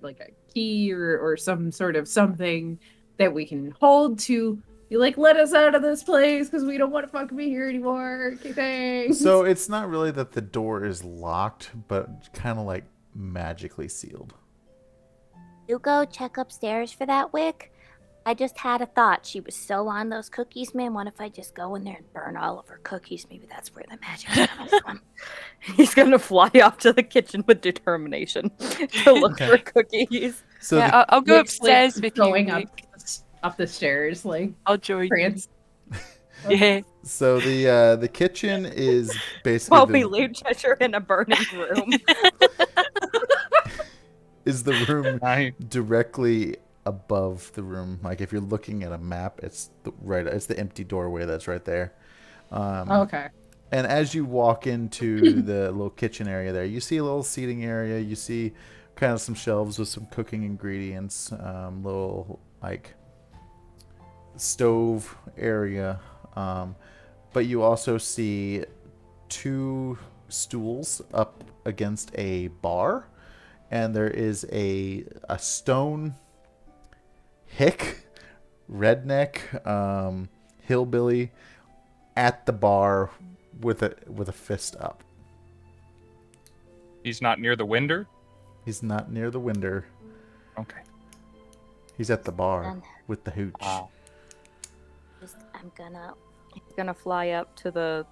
key or some sort of something that we can hold to be like, let us out of this place because we don't want to fucking be here anymore. Okay, thanks.
So it's not really that the door is locked, but kind of like magically sealed.
You go check upstairs for that, Wick. I just had a thought. She was so on those cookies, man. What if I just go in there and burn all of her cookies? Maybe that's where the magic's coming from.
He's gonna fly off to the kitchen with determination to look for cookies.
So
Yeah, I'll go
Wick's, like,
upstairs with
going
you.
up the stairs, like
I'll join you.
prance.
Yeah.
So the kitchen is basically
While we leave Cheshire in a burning room.
is the room
I-
directly above the room. Like if you're looking at a map, it's the empty doorway that's right there.
Okay.
And as you walk into the little kitchen area there, you see a little seating area. You see kind of some shelves with some cooking ingredients, little like stove area. But you also see 2 stools up against a bar, and there is a stone hick, redneck, hillbilly at the bar with a fist up.
He's not near the window?
He's not near the window.
Okay.
He's at the bar with the hooch.
He's
gonna fly up to the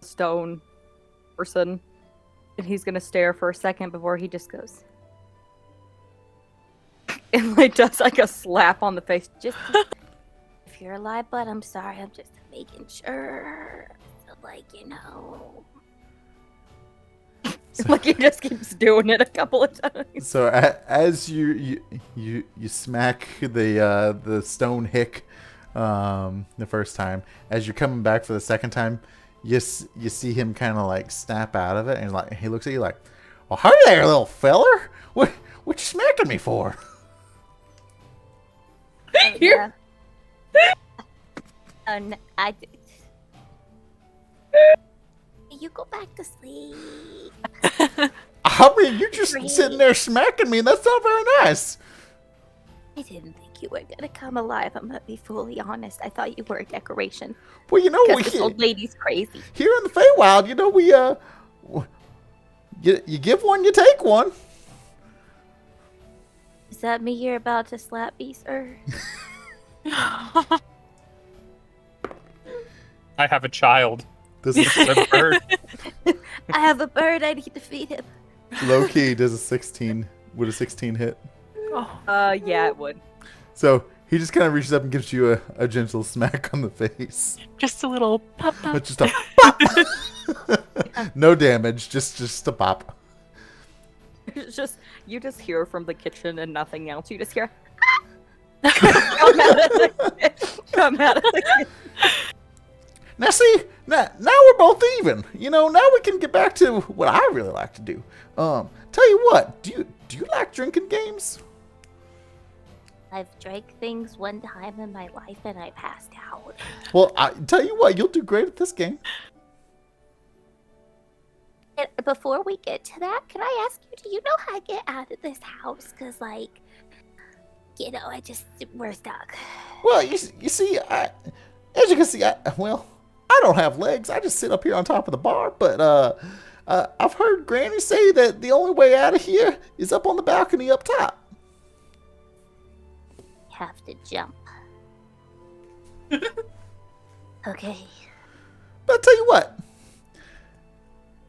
stone person, and he's gonna stare for a second before he just goes and like does like a slap on the face.
Just if you're alive, bud, I'm sorry. I'm just making sure. So, like, you know.
Like he just keeps doing it a couple of times.
So as you smack the stone hick the first time, as you're coming back for the second time, you see him kind of like snap out of it, and like he looks at you like, "Well, hi there, little feller. What you smacking me for?"
Yeah. You go back to sleep.
I mean, you're just sitting there smacking me, and that's not very nice.
I didn't think you were gonna come alive. I'm gonna be fully honest. I thought you were a decoration.
Well, you know,
Because this old lady's crazy.
here in the Feywild, you know, you give one, you take one.
Does that mean you're about to slap me, sir?
I have a child.
This is
A bird.
I have a bird. I need to feed him.
low key. Does a 16? Would a 16 hit?
Yeah, it would.
So he just kind of reaches up and gives you a gentle smack on the face.
Just a little pop pop.
But just a pop. No damage, just a pop.
It's just you just hear from the kitchen and nothing else. You just hear come out of the kitchen.
Now see, now we're both even. You know, now we can get back to what I really like to do. Tell you what, do you like drinking games?
I've drank things one time in my life and I passed out.
Well, I tell you what, you'll do great at this game.
And before we get to that, can I ask you, do you know how to get out of this house? Because, like, you know, we're stuck.
Well, you see, as you can see, I don't have legs. I just sit up here on top of the bar. But I've heard Granny say that the only way out of here is up on the balcony up top.
Have to jump. Okay.
But I tell you what,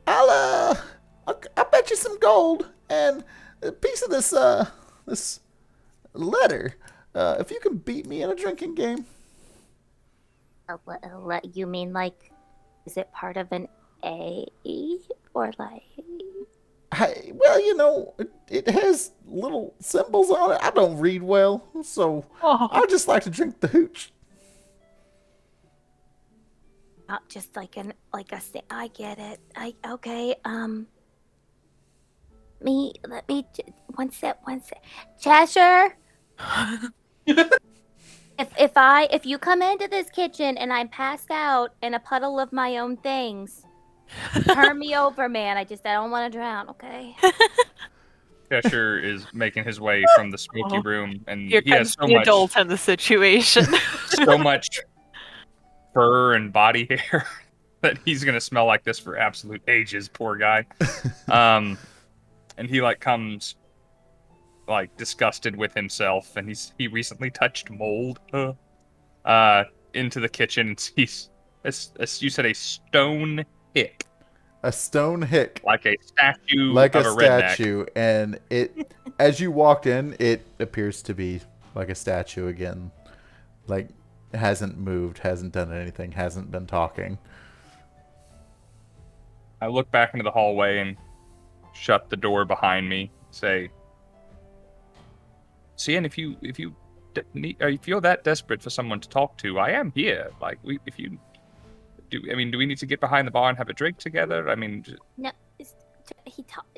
I'll bet you some gold and a piece of this letter if you can beat me in a drinking game.
You mean, like, is it part of an A or like?
Well, you know, it has little symbols on it. I don't read well, so I just like to drink the hooch.
Not just like I get it. Okay. Let me one sec. Cheshire. If you come into this kitchen and I'm passed out in a puddle of my own things, turn me over, man. I don't want to drown. Okay.
Cheshire is making his way from the smoky room, and
Here
he has
comes
so
the
much,
adult in the situation.
so much fur and body hair that he's gonna smell like this for absolute ages. Poor guy. And he comes disgusted with himself, and he recently touched mold into the kitchen and sees, as you said, a stone hick.
A stone hick.
Like a statue
like
of
a
a redneck.
statue, and it as you walked in, it appears to be like a statue again. Like, it hasn't moved, hasn't done anything, hasn't been talking.
I look back into the hallway and shut the door behind me. Say, Scinn, if you feel that desperate for someone to talk to, I am here. Do we need to get behind the bar and have a drink together? I mean,
No,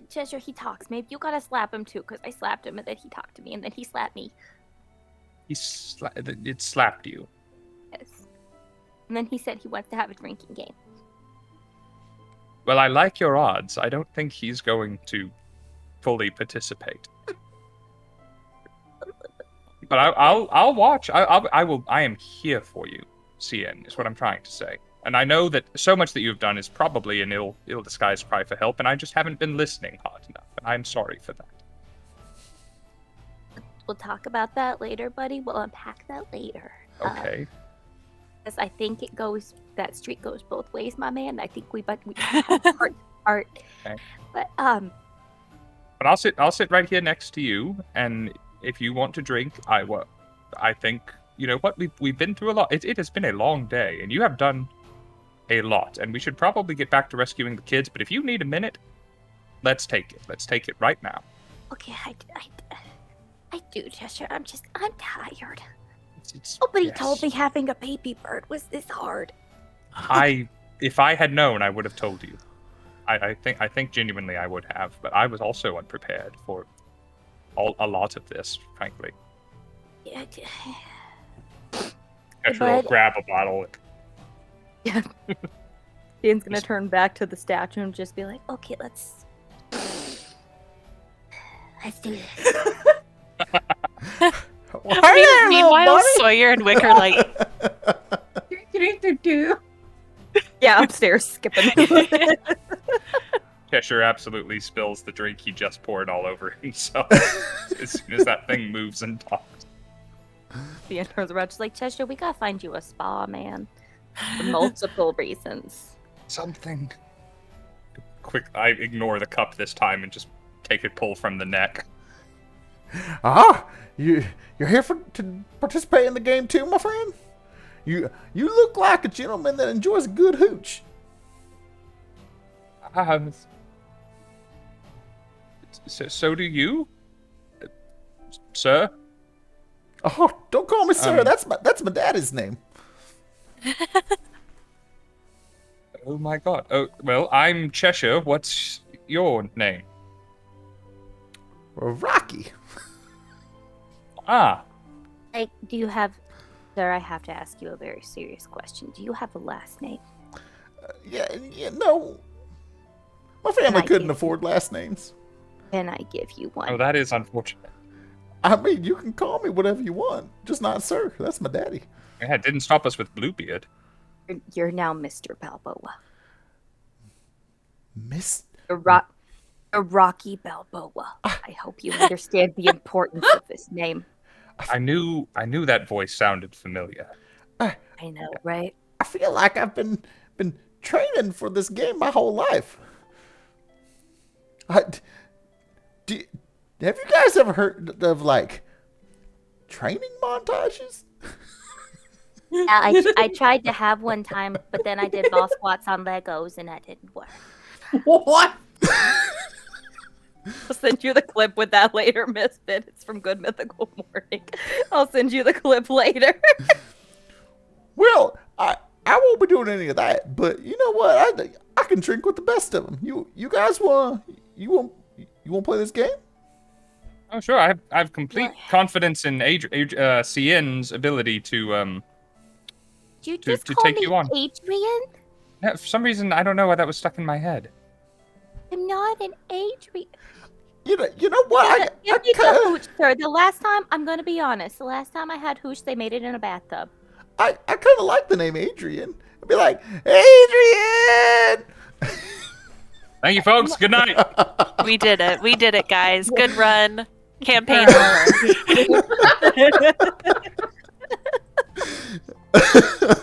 Cheshire, he talks. Maybe you gotta slap him too, because I slapped him and then he talked to me and then he slapped me.
it slapped you.
Yes. And then he said he wants to have a drinking game.
Well, I like your odds. I don't think he's going to fully participate. But I'll watch. I am here for you, Scinn, is what I'm trying to say. And I know that so much that you've done is probably an ill-disguised cry for help, and I just haven't been listening hard enough. And I'm sorry for that.
We'll talk about that later, buddy. We'll unpack that later.
Okay.
Because I think that street goes both ways, my man. I think we heart.
Okay.
But
But I'll sit right here next to you, and if you want to drink, I think, you know what, we've been through a lot. It has been a long day, and you have done a lot, and we should probably get back to rescuing the kids, but if you need a minute, let's take it. Let's take it right now.
okay, I do, Cheshire. I'm tired.
It's
Nobody
yes.
told me having a baby bird was this hard.
If I had known, I would have told you. I think genuinely I would have, but I was also unprepared for a lot of this, frankly.
Yeah.
Cheshire will grab a bottle.
Yeah. Scinn's gonna turn back to the statue and just be like, okay, let's
do this.
Meanwhile, Sawyer and Wick are like,
yeah, upstairs skipping.
Cheshire Cheshire absolutely spills the drink he just poured all over himself as soon as that thing moves and talks.
The turns around, she's like, Cheshire, we gotta find you a spa, man. For multiple reasons.
Something. Quick, I ignore the cup this time and just take a pull from the neck.
You're here to participate in the game too, my friend? You look like a gentleman that enjoys a good hooch.
So do you, sir?
Oh, don't call me sir. That's my daddy's name.
Oh my god. Oh, well, I'm Cheshire. What's your name?
Rocky.
Ah.
Like, do you have... Sir, I have to ask you a very serious question. Do you have a last name?
Yeah, no. My family couldn't afford last names.
Can I give you one?
Oh, that is unfortunate.
I mean, you can call me whatever you want, just not sir. That's my daddy.
Yeah, it didn't stop us with Bluebeard.
You're now Mr. Balboa. Rocky Balboa. I hope you understand the importance of this name.
I knew that voice sounded familiar.
I know, right?
I feel like I've been training for this game my whole life. Have you guys ever heard of, like, training montages?
Yeah, I tried to have one time, but then I did ball squats on Legos, and that didn't work.
What?
I'll send you the clip with that later, Misfit. It's from Good Mythical Morning. I'll send you the clip later.
Well, I won't be doing any of that, but you know what? I can drink with the best of them. You guys want play this game?
Oh, sure. I have complete confidence in Cien's ability to
Did you just
to
call
take
me
you on.
Adrian?
Yeah, for some reason, I don't know why that was stuck in my head.
I'm not an Adrian.
You know what?
Give me the hooch, sir. The last time, I'm going to be honest, the last time I had hooch, they made it in a bathtub.
I kind of like the name Adrian. I'd be like, Adrian!
Thank you, folks. Good night.
We did it. We did it, guys. Good run. Campaign over.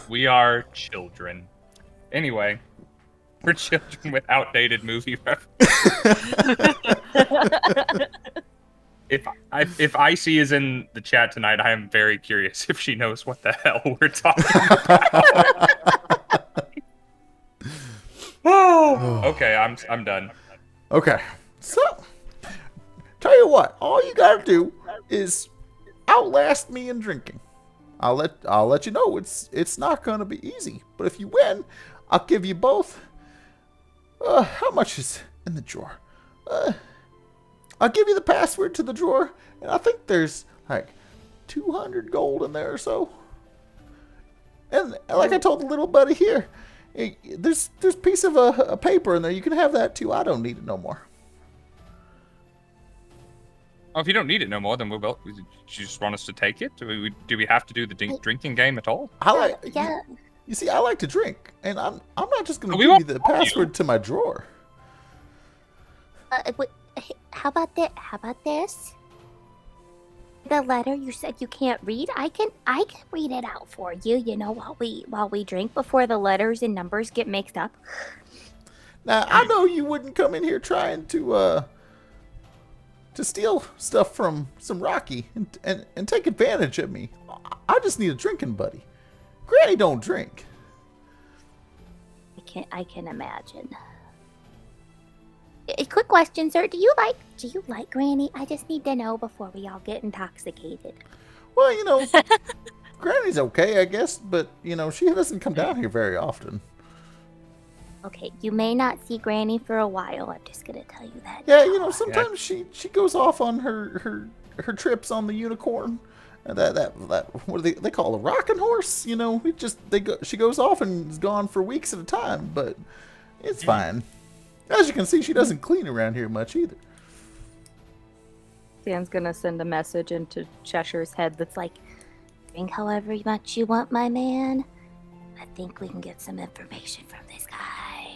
We are children. Anyway, we're children with outdated movie references. If Icy is in the chat tonight, I am very curious if she knows what the hell we're talking about. Okay, I'm done.
Okay, so tell you what, all you gotta do is outlast me in drinking. I'll let you know it's not gonna be easy, but if you win, I'll give you both. How much is in the drawer? I'll give you the password to the drawer, and I think there's like 200 gold in there or so. And like I told the little buddy here, there's a piece of a paper in there. You can have that too. I don't need it no more.
Oh, if you don't need it no more, then we'll. You just want us to take it? Do we have to do the drinking game at all?
Yeah.
You see, I like to drink, and I'm not just going to
We
give
won't
you the
tell you.
password to my drawer.
How about that? How about this? The letter you said you can't read. I can read it out for you. You know, while we drink before the letters and numbers get mixed up.
Now I know you wouldn't come in here trying to steal stuff from some Rocky and take advantage of me. I just need a drinking buddy. Granny don't drink.
I can imagine. A quick question, sir. Do you like Granny? I just need to know before we all get intoxicated.
Well, you know, Granny's okay, I guess, but you know, she doesn't come down here very often.
Okay, you may not see Granny for a while. I'm just gonna tell you that.
Yeah, you know, sometimes she goes off on her trips on the unicorn. That what do they call a rocking horse? You know, she goes off and is gone for weeks at a time, but it's fine. As you can see, she doesn't clean around here much either.
Dan's gonna send a message into Cheshire's head that's like,
Drink however much you want, my man. I think we can get some information from this guy.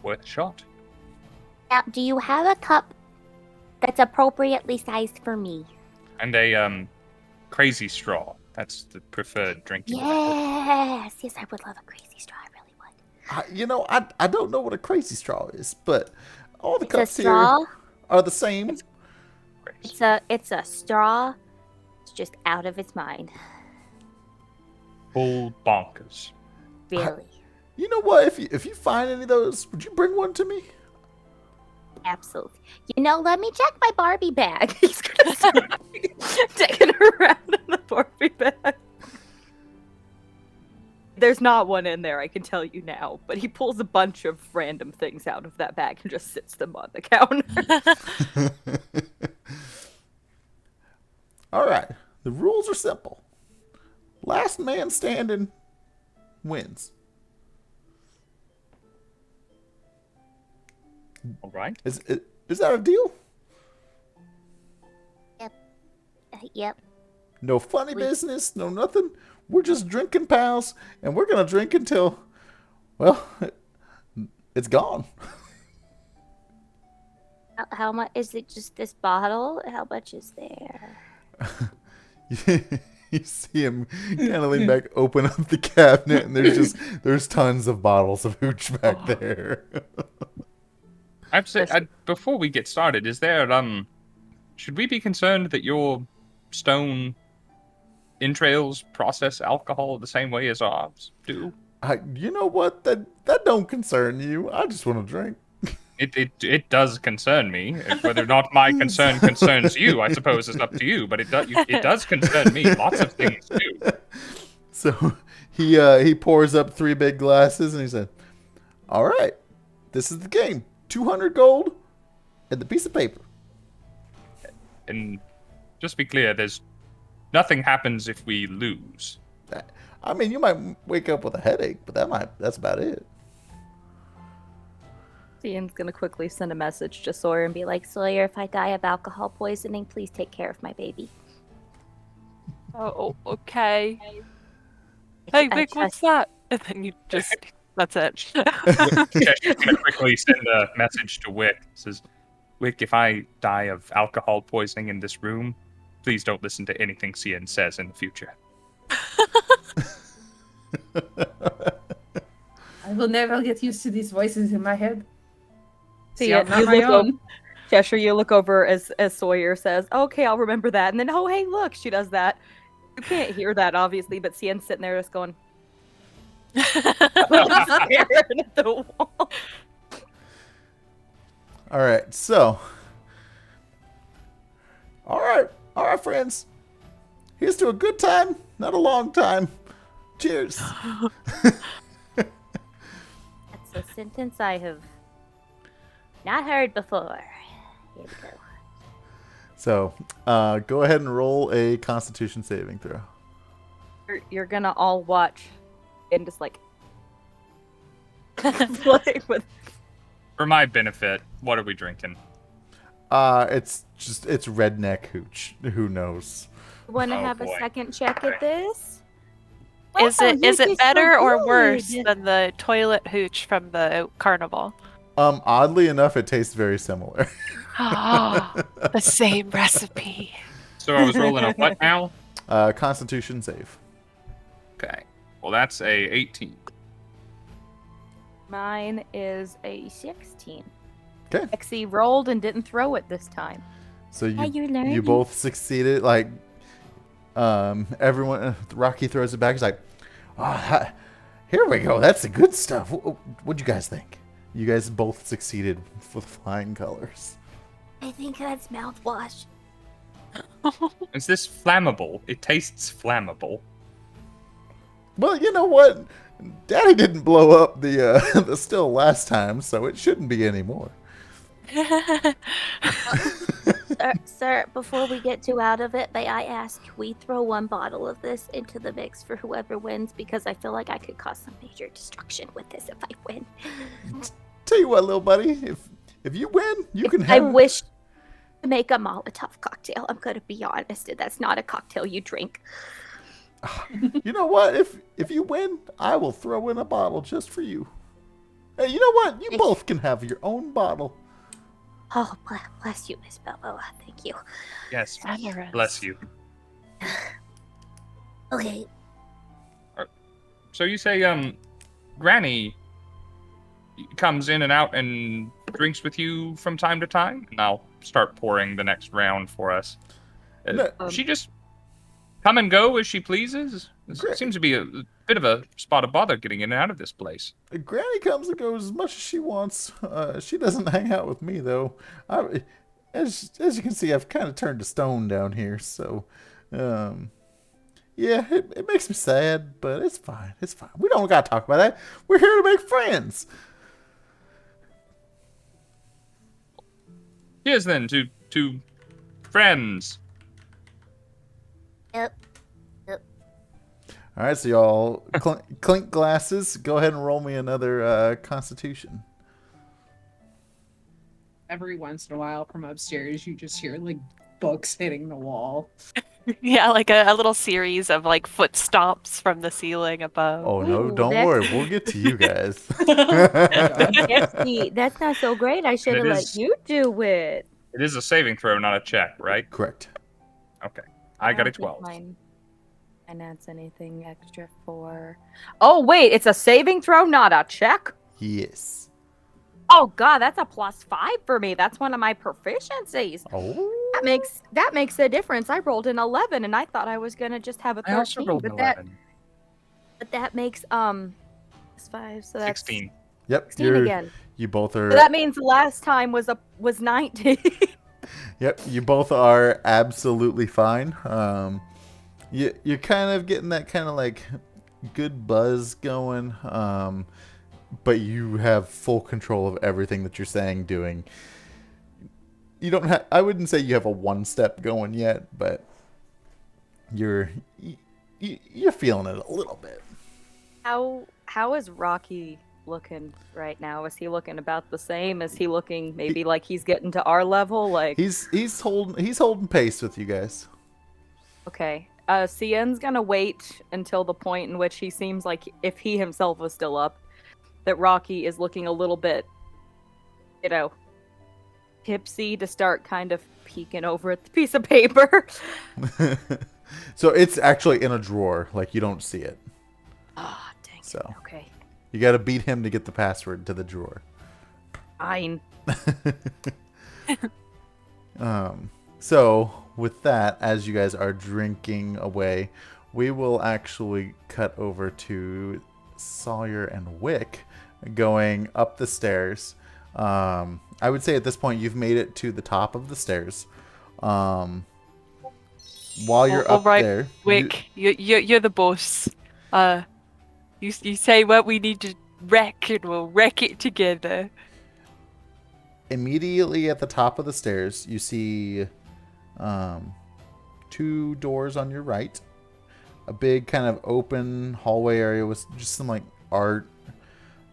worth a shot.
Now, do you have a cup that's appropriately sized for me?
And a crazy straw. That's the preferred drinking method.
Yes, I would love a crazy straw. I really would.
I don't know what a crazy straw is, but all the
It's a
cups here
straw.
are the same.
It's a straw. It's just out of its mind.
Full bonkers.
Really.
You know what? If you find any of those, would you bring one to me?
Absolutely. Let me check my Barbie bag. He's gonna start taking her around in the Barbie bag. There's not one in there, I can tell you now. But he pulls a bunch of random things out of that bag and just sits them on the counter.
All right. The rules are simple. Last man standing wins.
All right.
Is that a deal?
Yep.
No funny business, no nothing. We're just drinking pals, and we're gonna drink until, well, it's gone.
How much is it? Just this bottle? How much is there?
You see him kind of lean back, open up the cabinet, and there's tons of bottles of hooch back there.
I'd say, before we get started, is there should we be concerned that your stone entrails process alcohol the same way as ours do?
You know what? That don't concern you. I just want to drink.
It does concern me. Whether or not my concern concerns you, I suppose, is up to you. But it does concern me. Lots of things do.
So he pours up 3 big glasses and he said, "All right, this is the game. 200 gold and the piece of paper."
And just be clear, there's nothing happens if we lose.
I mean, you might wake up with a headache, but that's about it.
Ian's gonna quickly send a message to Sawyer and be like,
Sawyer, if I die of alcohol poisoning, please take care of my baby.
Oh, okay. Hey, Vic, what's that? And then you just, that's it.
Cheshire's gonna quickly send a message to Wick. It says, "Wick, if I die of alcohol poisoning in this room, please don't listen to anything Scinn says in the future."
I will never get used to these voices in my head.
See,
Yeah, not my own.
Cheshire, you look over as Sawyer says, "Okay, I'll remember that." And then, oh, hey, look, she does that. You can't hear that, obviously, but Cien's sitting there just going, staring at the wall.
All right, so. All right, friends. Here's to a good time, not a long time. Cheers.
That's a sentence I have not heard before. Here we go.
So, go ahead and roll a Constitution saving throw.
You're gonna all watch and just like play with.
For my benefit, what are we drinking?
It's redneck hooch. Who knows?
Want to
Oh,
have
boy.
a second check at this?
Is
Wow,
it
you did
better
so
or worse
good.
than the toilet hooch from the carnival?
Oddly enough, it tastes very similar.
Ah, the same recipe.
So I was rolling a what now?
Constitution save.
Okay. Well, that's a 18.
Mine is a 16.
Okay.
Lexi rolled and didn't throw it this time.
So
Yeah, you're learning.
you both succeeded. Like, everyone, Rocky throws it back. He's like, "Oh, here we go. That's the good stuff." What'd you guys think? You guys both succeeded with flying colors.
I think that's mouthwash.
Is this flammable? It tastes flammable.
Well, you know what? Daddy didn't blow up the the still last time, so it shouldn't be anymore.
Sir, before we get too out of it, may I ask, we throw one bottle of this into the mix for whoever wins? Because I feel like I could cause some major destruction with this if I win.
Tell you what, little buddy, if you win, you can
I
have.
wish to make a Molotov cocktail. I'm gonna be honest, that's not a cocktail you drink.
You know what? If you win, I will throw in a bottle just for you. Hey, you know what? You both can have your own bottle.
Oh, bless you, Miss Balboa. Thank you.
Yes.
Generous.
Bless you.
Okay.
So you say, Granny comes in and out and drinks with you from time to time? And I'll start pouring the next round for us.
No.
She just come and go as she pleases?
Great.
It seems to be a bit of a spot of bother getting in and out of this place.
Granny comes and goes as much as she wants. She doesn't hang out with me, though. As you can see, I've kind of turned to stone down here, so... yeah, it makes me sad, but it's fine. It's fine. We don't gotta talk about that. We're here to make friends.
Here's then to friends.
Yep.
All right, so y'all clink glasses. Go ahead and roll me another Constitution.
Every once in a while from upstairs, you just hear like books hitting the wall.
Yeah, like a little series of like foot stomps from the ceiling above.
Oh no,
Ooh,
don't
that's-
worry. We'll get to you guys.
That's not so great. I should have
it
let
is-
you do it.
It is a saving throw, not a check, right?
Correct.
Okay. I got a
don't think
12.
Mine adds anything extra for. Oh wait, it's a saving throw, not a check.
Yes.
Oh god, that's a +5 for me. That's one of my proficiencies.
Oh.
That makes a difference. I rolled an 11, and I thought I was gonna just have a 13.
I also rolled an
but
11.
that makes +5, so that's
16.
Yep.
16 again.
You both are.
So that means the last time was 19.
Yep. You both are absolutely fine. You're kind of getting that kind of like good buzz going. But you have full control of everything that you're saying, doing. You don't have. I wouldn't say you have a one step going yet, but you're feeling it a little bit.
How is Rocky looking right now? Is he looking about the same? Is he looking maybe like he's getting to our level? Like
He's holding pace with you guys.
okay. Cien's gonna wait until the point in which he seems like if he himself was still up, that Rocky is looking a little bit, tipsy, to start kind of peeking over at the piece of paper.
So it's actually in a drawer, like you don't see it.
Ah, dang it.
So.
Okay.
You got to beat him to get the password to the drawer.
Fine.
So with that, as you guys are drinking away, we will actually cut over to Sawyer and Wick going up the stairs. I would say at this point you've made it to the top of the stairs. While you're
All
up
right,
there,
Wick, you're the boss. You say what we need to wreck, and we'll wreck it together.
immediately at the top of the stairs, you see 2 doors on your right. A big kind of open hallway area with just some like art.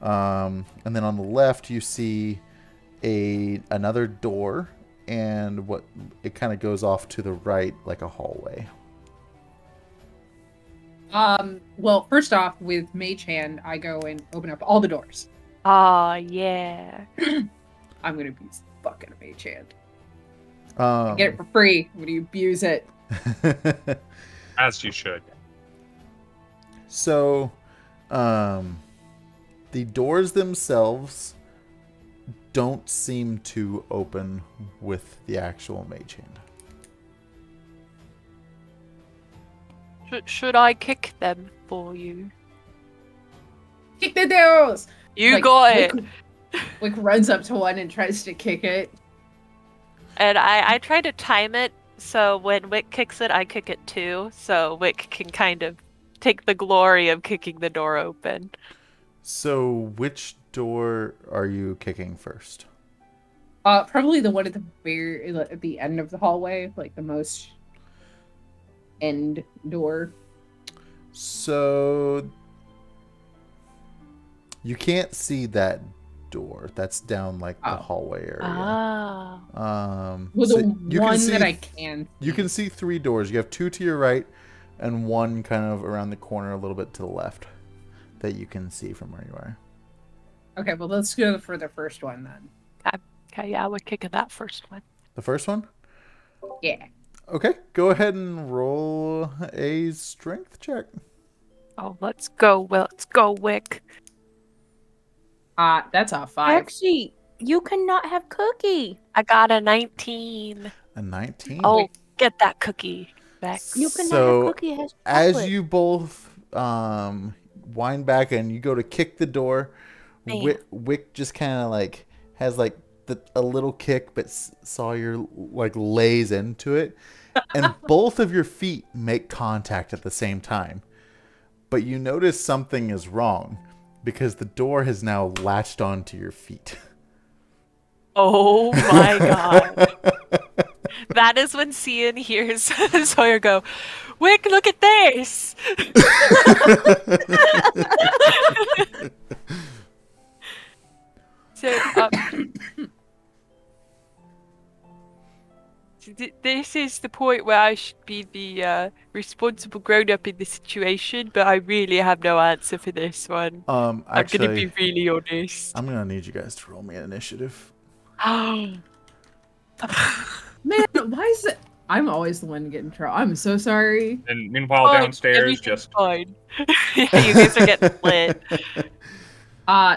And then on the left, you see another door, and what it kind of goes off to the right like a hallway.
Well, first off, with Mage Hand, I go and open up all the doors.
Ah, yeah.
I'm gonna abuse the fucking Mage Hand.
Um,
Get it for free. I'm gonna abuse it.
As you should.
So, the doors themselves don't seem to open with the actual Mage Hand.
Should I kick them for you?
Kick the doors!
You
Like,
got it.
Wick runs up to one and tries to kick it.
And I try to time it so when Wick kicks it, I kick it too. So Wick can kind of take the glory of kicking the door open.
So, which door are you kicking first?
Probably the one at the end of the hallway, like the most end door.
So, you can't see that door. That's down like the
Oh.
hallway area.
Ah.
Well,
So
the
you can
one
see
that I can.
You can see 3 doors. You have 2 to your right and 1 kind of around the corner a little bit to the left that you can see from where you are.
Okay, well, let's go for the first one then.
Okay, yeah, we're kicking that first one.
The first one?
Yeah.
Okay, go ahead and roll a strength check.
Oh, let's go, Wick.
That's a 5.
Actually, you cannot have Cookie.
I got a 19.
A 19.
Oh, get that cookie back.
You cannot
So,
have Cookie has
as
chocolate.
you both wind back and you go to kick the door,
Man.
Wick just kind of like has like a little kick, but Sawyer like lays into it, and both of your feet make contact at the same time. But you notice something is wrong because the door has now latched onto your feet.
Oh my god. That is when Scinn hears Sawyer go, Wick, look at this! So, this is the point where I should be the responsible grown-up in the situation, but I really have no answer for this one.
Actually,
I'm gonna be really honest.
I'm gonna need you guys to roll me an initiative.
Man, why is it? I'm always the one to get in trouble. I'm so sorry.
And meanwhile, downstairs,
everything's
just
fine. Yeah, you guys are getting lit.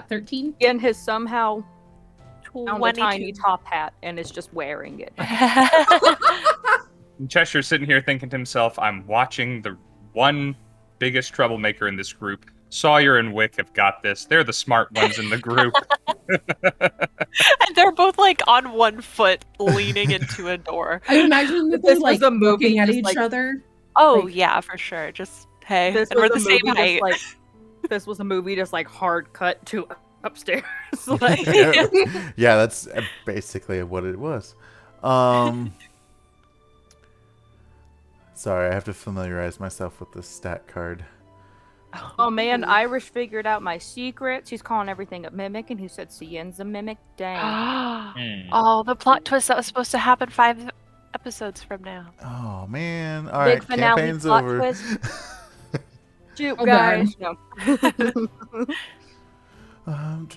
13.
Ian has somehow found a
22.
tiny top hat and is just wearing it.
Cheshire's sitting here thinking to himself, I'm watching the one biggest troublemaker in this group. Sawyer and Wick have got this. They're the smart ones in the group.
And they're both like on one foot leaning into a door.
I imagine that
This
they're
was
like
a movie,
looking at
just,
each
like-
other.
Oh
Like-
yeah, for sure. Just hey,
This
and we're
was
the
a
same
movie
height.
just like this was a movie just like hard cut to upstairs. Like,
Yeah, that's basically what it was. Sorry, I have to familiarize myself with the stat card.
oh man, Irish figured out my secret. She's calling everything a mimic, and he said Cien's a mimic. Dang.
Oh, the plot twist that was supposed to happen 5 episodes from now.
Oh man! All
Big
right,
finale
campaign's
plot
over.
twist. Shoot,
Oh,
guys. No.
Um,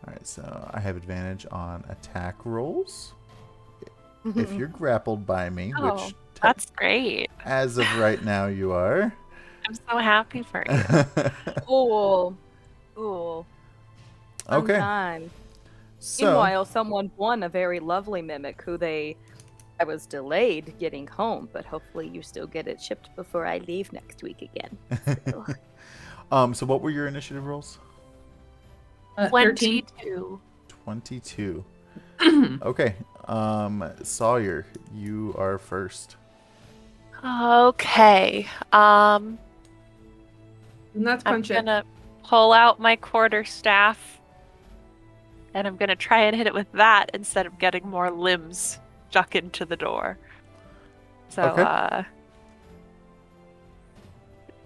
All right, so I have advantage on attack rolls if you're grappled by me,
Oh,
which
that's great.
as of right now you are.
I'm so happy for you.
Cool. Cool. Fun
Okay,
time.
so
Meanwhile, someone won a very lovely mimic who I was delayed getting home, but hopefully you still get it shipped before I leave next week again.
so what were your initiative rolls?
13.
22.
22. Okay, Sawyer, you are first.
Okay.
And that's
I'm
punch it.
gonna pull out my quarterstaff, and I'm gonna try and hit it with that instead of getting more limbs stuck into the door. So,
Okay.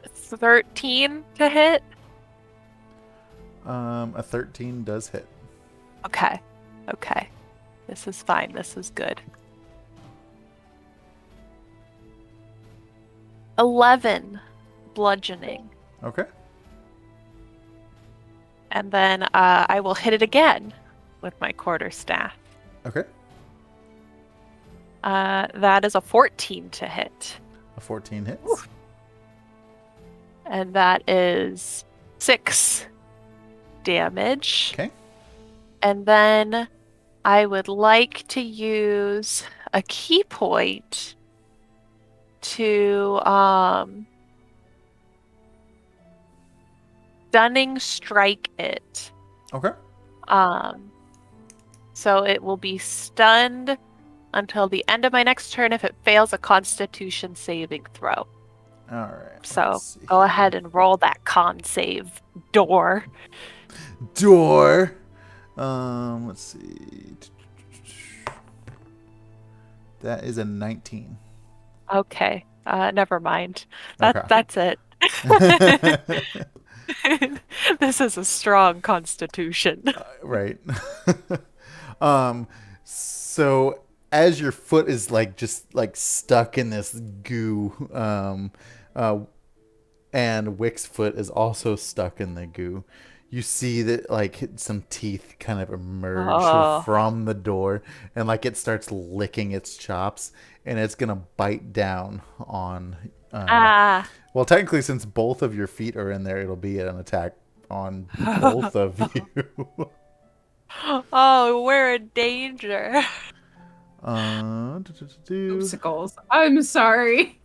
13 to hit.
A 13 does hit.
Okay. Okay. This is fine. This is good. 11 bludgeoning.
Okay.
And then I will hit it again with my quarterstaff.
Okay.
That is a 14 to hit.
A 14 hits.
Woo. And that is 6 damage.
Okay.
And then I would like to use a key point to stunning strike it.
Okay.
So it will be stunned until the end of my next turn if it fails a Constitution saving throw.
All right.
So
let's see
go
here.
ahead and roll that con save door.
Door. Let's see. That is a 19.
Okay. Never mind.
Okay.
That's it. This is a strong constitution.
Right. So as your foot is like just like stuck in this goo, and Wick's foot is also stuck in the goo. You see that like some teeth kind of emerge
Oh.
from the door, and like it starts licking its chops, and it's gonna bite down on.
Ah.
Well, technically, since both of your feet are in there, it'll be an attack on both of you.
Oh, we're in danger.
Do.
Oopsicles. I'm sorry.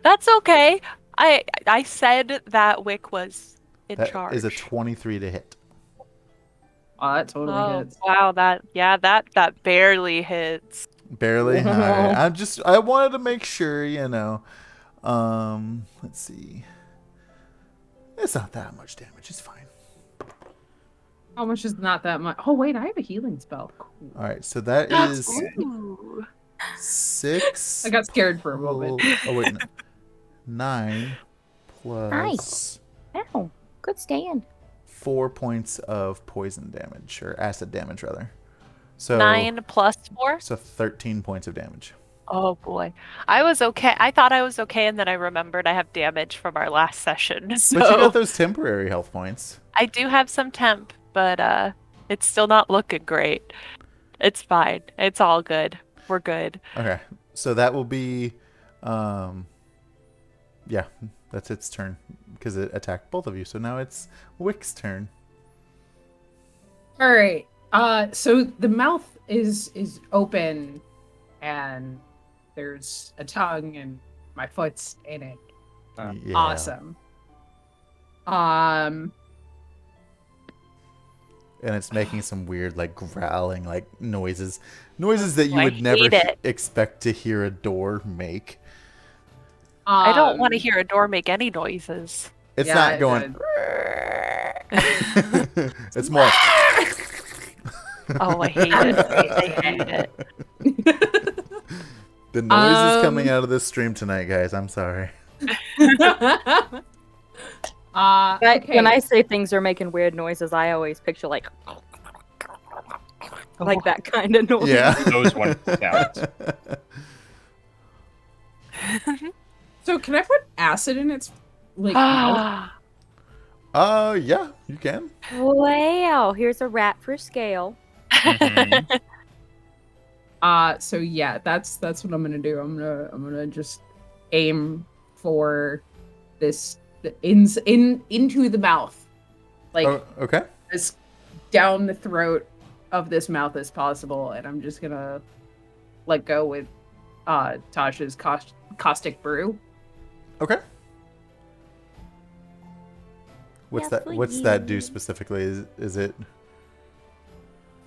That's okay. I said that Wick was in
That
charge.
is a 23 to hit.
Oh, that totally
Oh,
hits.
wow, that barely hits.
Barely. All right. I wanted to make sure, let's see. It's not that much damage. It's fine.
How much is not that much? Oh wait, I have a healing spell. Cool.
All right. So that is
Ooh.
6.
I got scared for a moment.
Oh wait, no. 9 plus
Nice. Ow. Good stand.
4 points of poison damage, or acid damage rather. So
9 plus 4?
So 13 points of damage.
Oh boy. I was okay. I thought I was okay, and then I remembered I have damage from our last session. So
But you got those temporary health points.
I do have some temp, but it's still not looking great. It's fine. It's all good. We're good.
Okay. So that will be yeah, that's its turn because it attacked both of you. So now it's Wick's turn.
All right. So the mouth is open, and there's a tongue, and my foot's in it.
Yeah.
Awesome.
And it's making some weird, like, growling, like, noises that you
I
would never
hate it.
expect to hear a door make.
I don't want to hear a door make any noises.
It's
Yeah,
not going. It's more.
Oh, I hate it. I hate it.
The noise is coming out of this stream tonight, guys. I'm sorry.
Okay.
When I say things are making weird noises, I always picture like that kind of noise.
Yeah.
Those one sounds.
So can I put acid in its mouth?
Yeah, you can.
Wow, here's a rat for scale.
Mhm.
So yeah, that's what I'm gonna do. I'm gonna just aim for this into the mouth, like
Okay.
as down the throat of this mouth as possible, and I'm just gonna let go with Tasha's caustic brew.
Okay. What's
Yeah,
What's that do
please.
specifically? Is it?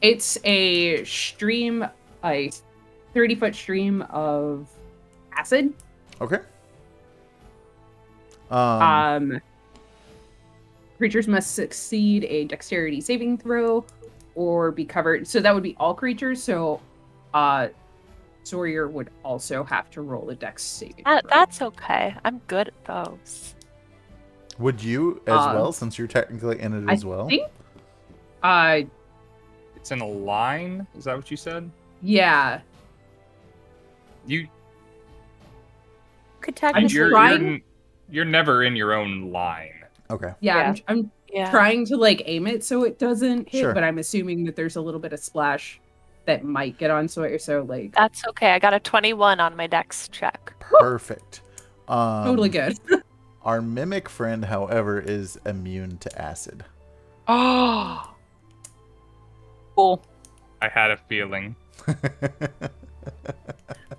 It's a stream, a 30-foot stream of acid.
Okay.
Creatures must succeed a dexterity saving throw or be covered. So that would be all creatures. So Sawyer would also have to roll a dex saving throw.
That's okay. I'm good at those.
Would you as well, since you're technically in it as well?
I think,
It's in a line. Is that what you said?
yeah.
You
Could
I'm
technically
trying-
you're never in your own line.
Okay.
Yeah, I'm
Yeah.
trying to aim it so it doesn't hit,
Sure.
but I'm assuming that there's a little bit of splash that might get on Sawyer. So
That's okay. I got a 21 on my dex check.
Perfect.
totally good.
Our mimic friend, however, is immune to acid.
Oh.
cool.
I had a feeling.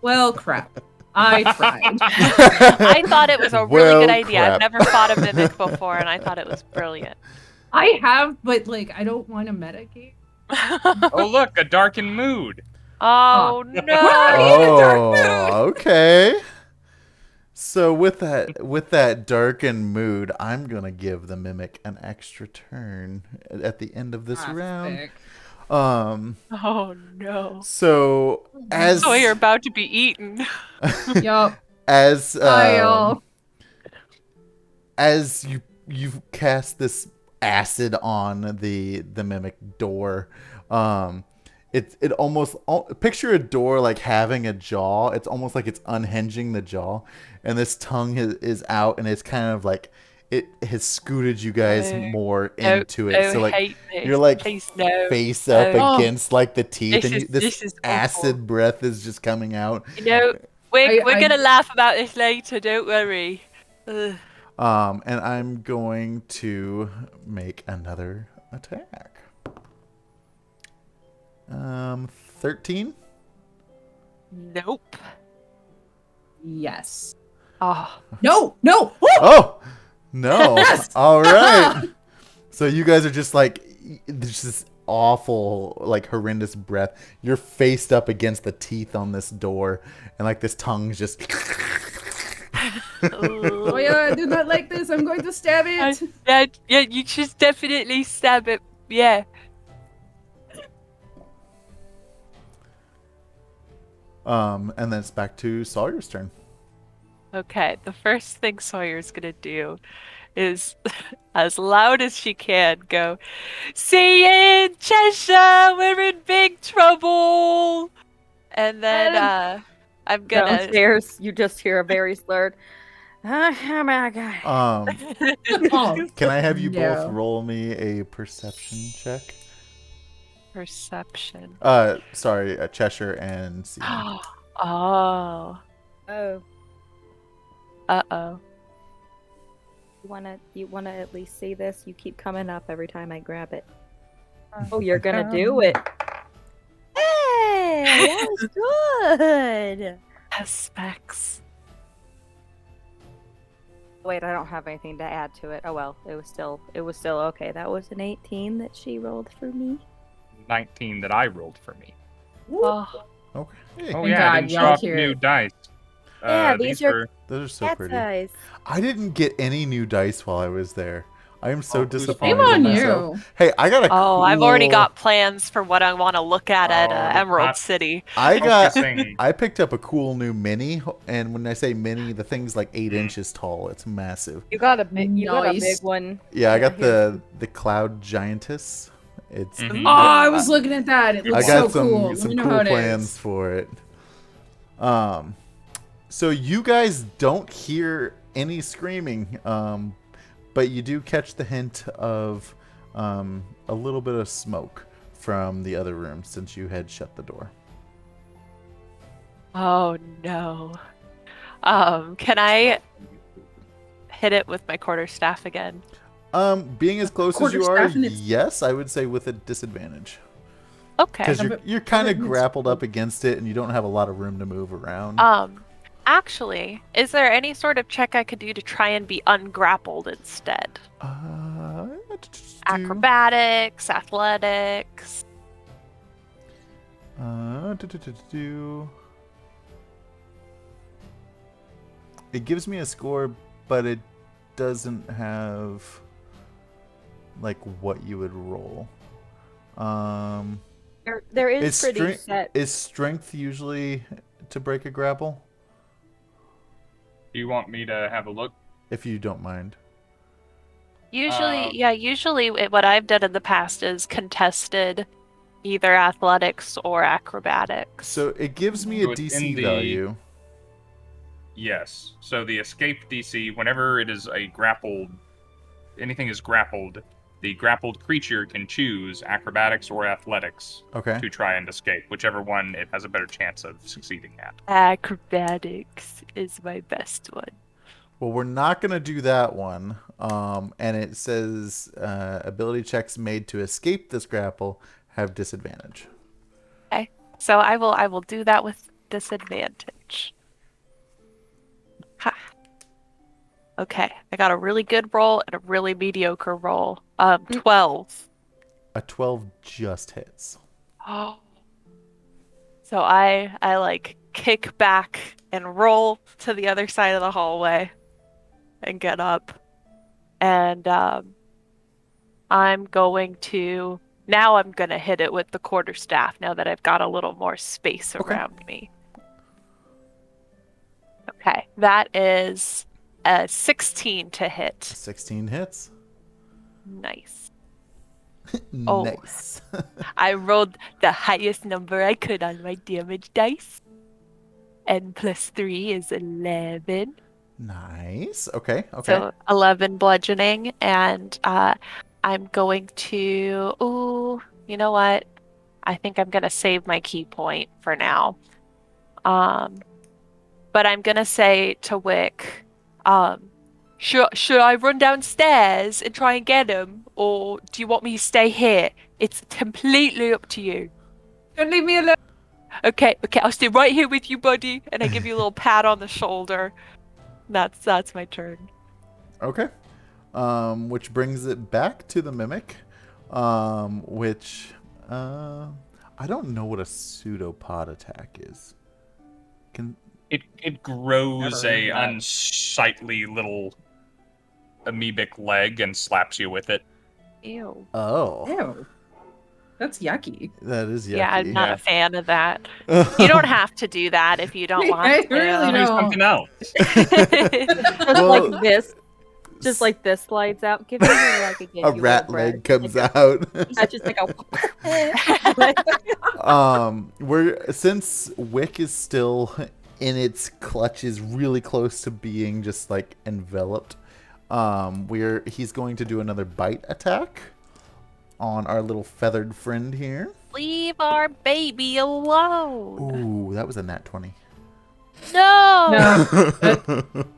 Well, crap. I tried.
I thought it was a really
Well,
good idea.
crap.
I've never fought a mimic before, and I thought it was brilliant.
I have, but I don't want to medicate.
Oh look, a darkened mood.
Oh no!
Oh, okay. So with that darkened mood, I'm gonna give the mimic an extra turn at the end of this round.
Sick.
Oh no!
So as
So you're about to be eaten.
Yup.
as
Kyle.
as you cast this acid on the mimic door, it almost picture a door like having a jaw. It's almost like it's unhinging the jaw, and this tongue is out, and it's kind of like it has scooted you guys more into it. So like
hate this.
you're like
Please no.
face up
Oh.
against like the teeth,
This
and
is-
this
this is
acid
awful.
breath is just coming out.
You know, we're
I-
gonna laugh about this later. Don't worry. Ugh.
And I'm going to make another attack. 13.
Nope.
Yes.
Oh.
No. No.
Oh no!
Yes!
All right. So you guys are just like there's this awful, like horrendous breath. You're faced up against the teeth on this door, and like this tongue's just.
Oh yeah, I do not like this. I'm going to stab it.
Yeah, you should definitely stab it. Yeah.
And then it's back to Sawyer's turn.
Okay, the first thing Sawyer's gonna do is, as loud as she can, go, "See you in Cheshire, we're in big trouble!" And then, I'm gonna...
Downstairs, you just hear a very slurred, "Oh my god."
Oh,
Can I have you both
no.
roll me a perception check?
Perception.
Sorry, Cheshire and C.
Oh.
Oh.
Uh-oh.
You wanna at least see this? You keep coming up every time I grab it. Oh, you're gonna do it. Hey, that was good.
Specs.
Wait, I don't have anything to add to it. Oh well, it was still okay. That was an 18 that she rolled for me.
19 that I rolled for me.
Oh.
Okay.
Oh
Thank
yeah, I
God,
didn't
y'all
show off
hear
new
it.
dice.
Yeah, these are
Those are so
cat
pretty.
size.
I didn't get any new dice while I was there. I am so
Oh, who's
disappointed
Shame
in
on
myself.
you.
Hey, I got a
Oh, I've already
cool-
got plans for what I want to look at
Oh,
Emerald
not-
City.
Focusing.
I picked up a cool new mini, and when I say mini, the thing's like 8 inches tall. It's massive.
You got a big
Nice.
one.
Yeah, I got
here's-
the Cloud Giantess. It's
Mhm.
Oh, I was looking at that. It
I
looks
got
so cool. Let
some
me know
cool
how it
plans
is.
for it. So you guys don't hear any screaming, but you do catch the hint of a little bit of smoke from the other room since you had shut the door.
Oh no. Can I hit it with my quarterstaff again?
Being as close as you are,
Quarterstaff and it's-
yes, I would say with a disadvantage.
Okay.
Because
Yeah,
you're
but-
kind of
but it's-
grappled up against it, and you don't have a lot of room to move around.
Actually, is there any sort of check I could do to try and be ungrappled instead? Acrobatics, athletics.
It gives me a score, but it doesn't have like what you would roll.
There is pretty set.
Is strength usually to break a grapple?
Do you want me to have a look?
If you don't mind.
Usually what I've done in the past is contested either athletics or acrobatics.
So it gives me a
So it's in
DC
the-
value.
Yes. So the escape DC, whenever it is a grappled, anything is grappled, the grappled creature can choose acrobatics or athletics
Okay.
to try and escape, whichever one it has a better chance of succeeding at.
Acrobatics is my best one.
Well, we're not going to do that one. And it says ability checks made to escape this grapple have disadvantage.
Okay. So I will do that with disadvantage. Ha. Okay. I got a really good roll and a really mediocre roll. 12.
A 12 just hits.
Oh. So I like kick back and roll to the other side of the hallway and get up. And I'm going to hit it with the quarterstaff now that I've got a little more space
Okay.
around me. Okay, that is a 16 to hit.
16 hits.
Nice. Oh.
Nice.
I rolled the highest number I could on my damage dice. And +3 is 11.
Nice. Okay.
So 11 bludgeoning. And I'm going to. Ooh, you know what? I think I'm going to save my key point for now. But I'm going to say to Wick, should I run downstairs and try and get him? Or do you want me to stay here? It's completely up to you.
Don't leave me alone.
Okay, I'll stay right here with you, buddy. And I give you a little pat on the shoulder. That's my turn.
Okay. Which brings it back to the mimic. Which I don't know what a pseudopod attack is.
It grows
Never
a
heard of that.
unsightly little amoebic leg and slaps you with it.
Ew.
Oh,
Ew. That's yucky.
that is yucky.
Yeah, I'm not
Yeah.
a fan of that. You don't have to do that if you don't want
I
to.
really
Do
don't.
something else.
Just
Well,
like this. Just like this slides out. Give me your leg again.
a
you
rat
little brat.
leg comes
Like
out.
I just like
Since Wick is still in its clutches, really close to being just like enveloped, he's going to do another bite attack on our little feathered friend here.
Leave our baby alone.
Ooh, that was a nat 20.
No.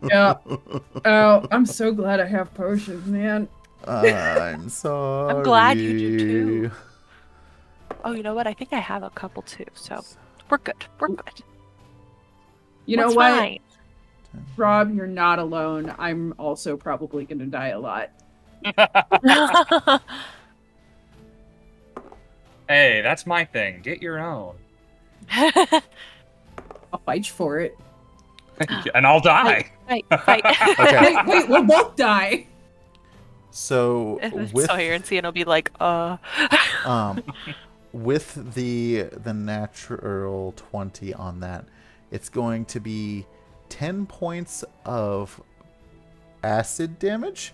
Yeah. Oh, I'm so glad I have potions, man.
I'm sorry.
I'm glad you do too. Oh, you know what? I think I have a couple too. So we're good. We're good.
You know
What's
what,
fine?
Rob? You're not alone. I'm also probably gonna die a lot.
Hey, that's my thing. Get your own.
I'll fight for it.
And I'll die.
Fight.
Okay.
Wait, we'll both die.
So
And then
with
Sawyer and Cian will be like,
with the natural 20 on that, it's going to be 10 points of acid damage,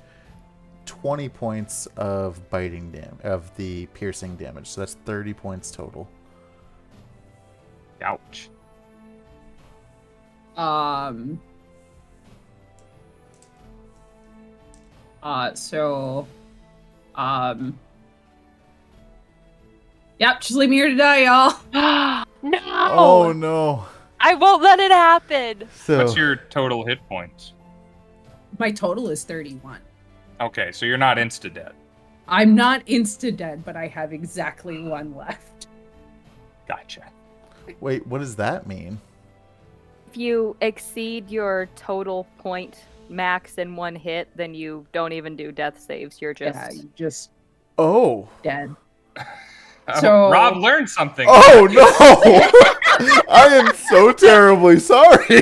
20 points of biting of the piercing damage. So that's 30 points total.
Ouch.
Yep, just leave me here to die, y'all.
no.
Oh no.
I won't let it happen.
So
What's your total hit points?
My total is 31.
Okay, so you're not insta-dead.
I'm not insta-dead, but I have exactly one left.
Gotcha.
wait, what does that mean?
if you exceed your total point max in one hit, then you don't even do death saves. You're just
Yeah, you just
Oh.
dead.
Oh,
So-
Rob learned something.
Oh no! I am so terribly sorry.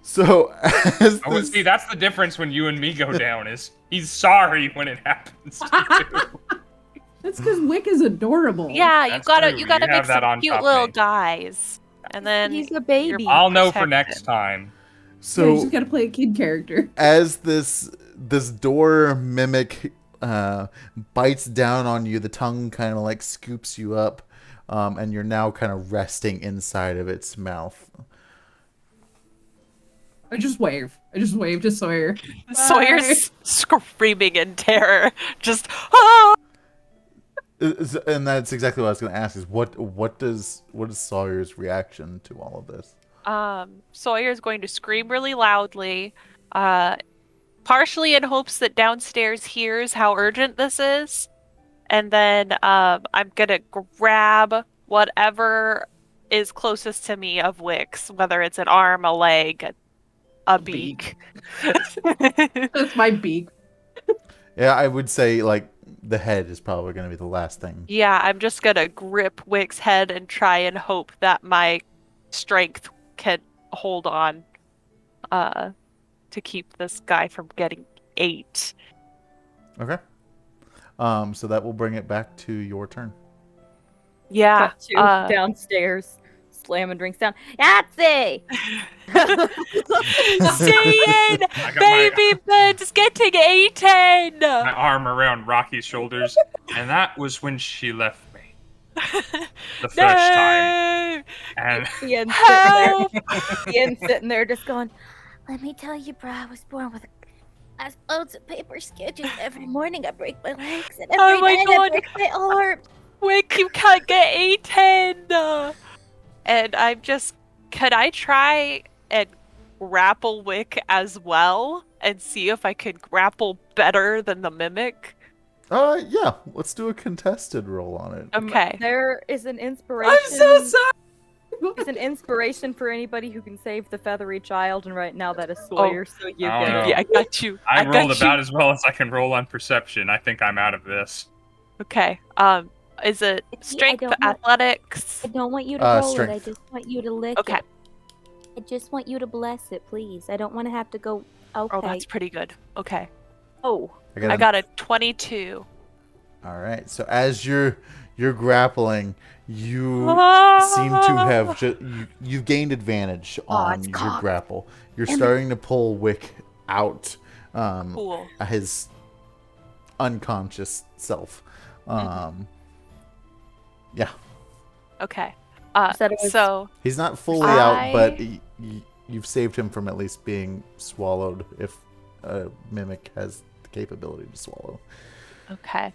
So as
Oh,
this,
see, that's the difference when you and me go down. Is he's sorry when it happens to you.
That's because Wick is adorable.
Yeah,
That's
you
true.
gotta
You
make
have that
some
on
cute
top,
little
mate.
guys, and then
he's a
you're
baby.
I'll know for
protected.
next time.
Yeah, you
so
just gotta play a kid character.
as this door mimic bites down on you, the tongue kind of like scoops you up, and you're now kind of resting inside of its mouth.
I just wave. I just wave to Sawyer. Bye.
Sawyer's screaming in terror, just ah!
And that's exactly what I was going to ask: is what is Sawyer's reaction to all of this?
Sawyer's going to scream really loudly, partially in hopes that downstairs hears how urgent this is, and then I'm gonna grab whatever is closest to me of Wick's, whether it's an arm, a leg, a beak.
That's my beak.
Yeah, I would say like the head is probably going to be the last thing.
Yeah, I'm just gonna grip Wick's head and try and hope that my strength can hold on to keep this guy from getting ate.
Okay. So that will bring it back to your turn.
Yeah.
Got you downstairs, slamming drinks down. Yahtzee!
Seeing
got
baby birds getting eaten.
my arm around Rocky's shoulders, and that was when she left me. The first time. And
Ian's sitting there just going,
Let me tell you, bro, I was born with loads of paper sketches. Every morning I break my legs, and
Oh
every
my
night
God.
I break my arms.
Wick, you can't get eaten. And I'm just, could I try and grapple Wick as well and see if I could grapple better than the mimic?
Yeah. Let's do a contested roll on it.
Okay.
there is an inspiration.
I'm so sorry.
There's an inspiration for anybody who can save the feathery child, and right now that is Sawyer, so you
I
get
don't
it.
know.
Yeah, I got you.
I
got
rolled
you.
about as well as I can roll on perception. I think I'm out of this.
Okay. Is it
I
strength,
don't want-
athletics?
I don't want you to roll
strength.
it. I just want you to lick
Okay.
it. I just want you to bless it, please. I don't want to have to go. Okay.
Oh, that's pretty good. Okay.
Oh,
I got a 22.
All right. So as you're grappling, you seem to have you've gained advantage on
it's
your
cocked.
grapple. You're starting to pull Wick out,
Cool.
his unconscious self. Yeah,
Okay.
said it was-
So
he's not fully out, but
I-
you've saved him from at least being swallowed if a mimic has the capability to swallow.
okay.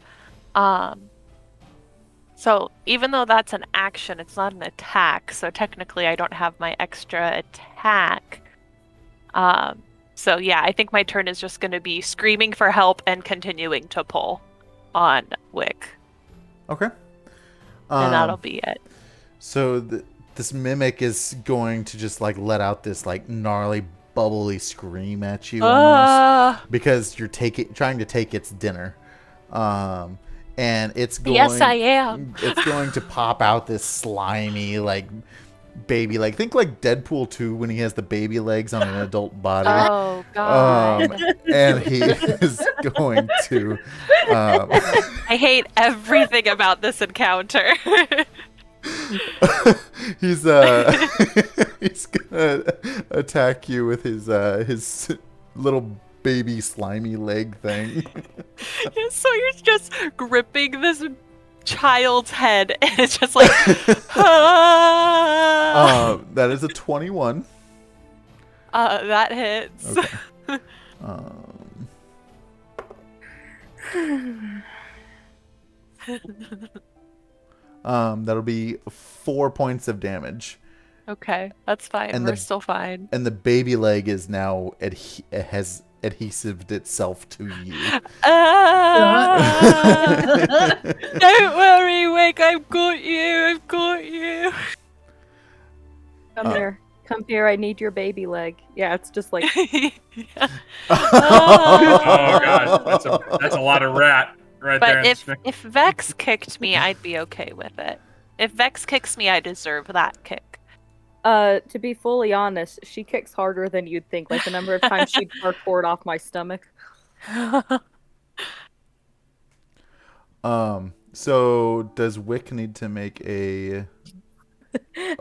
So even though that's an action, it's not an attack. So technically, I don't have my extra attack. So yeah, I think my turn is just going to be screaming for help and continuing to pull on Wick,
Okay.
and that'll be it.
So this mimic is going to just like let out this like gnarly, bubbly scream at you almost because you're trying to take its dinner, and it's going.
Yes, I am.
It's going to pop out this slimy like baby leg. Think like Deadpool 2 when he has the baby legs on an adult body.
Oh God.
And he is going to.
I hate everything about this encounter.
He's he's gonna attack you with his little baby slimy leg thing.
So you're just gripping this child's head, and it's just like,
That is a 21.
that hits.
Okay. That'll be 4 points of damage.
Okay, that's fine.
And
We're
the-
still fine.
And the baby leg is now has adhesived itself to you.
Don't worry, Wick. I've got you. I've got you.
come here. Come here, I need your baby leg. Yeah, it's just like,
Oh gosh, that's a lot of rat right there.
But if Vex kicked me, I'd be okay with it. If Vex kicks me, I deserve that kick.
to be fully honest, she kicks harder than you'd think. Like the number of times she parkoured off my stomach.
So does Wick need to make a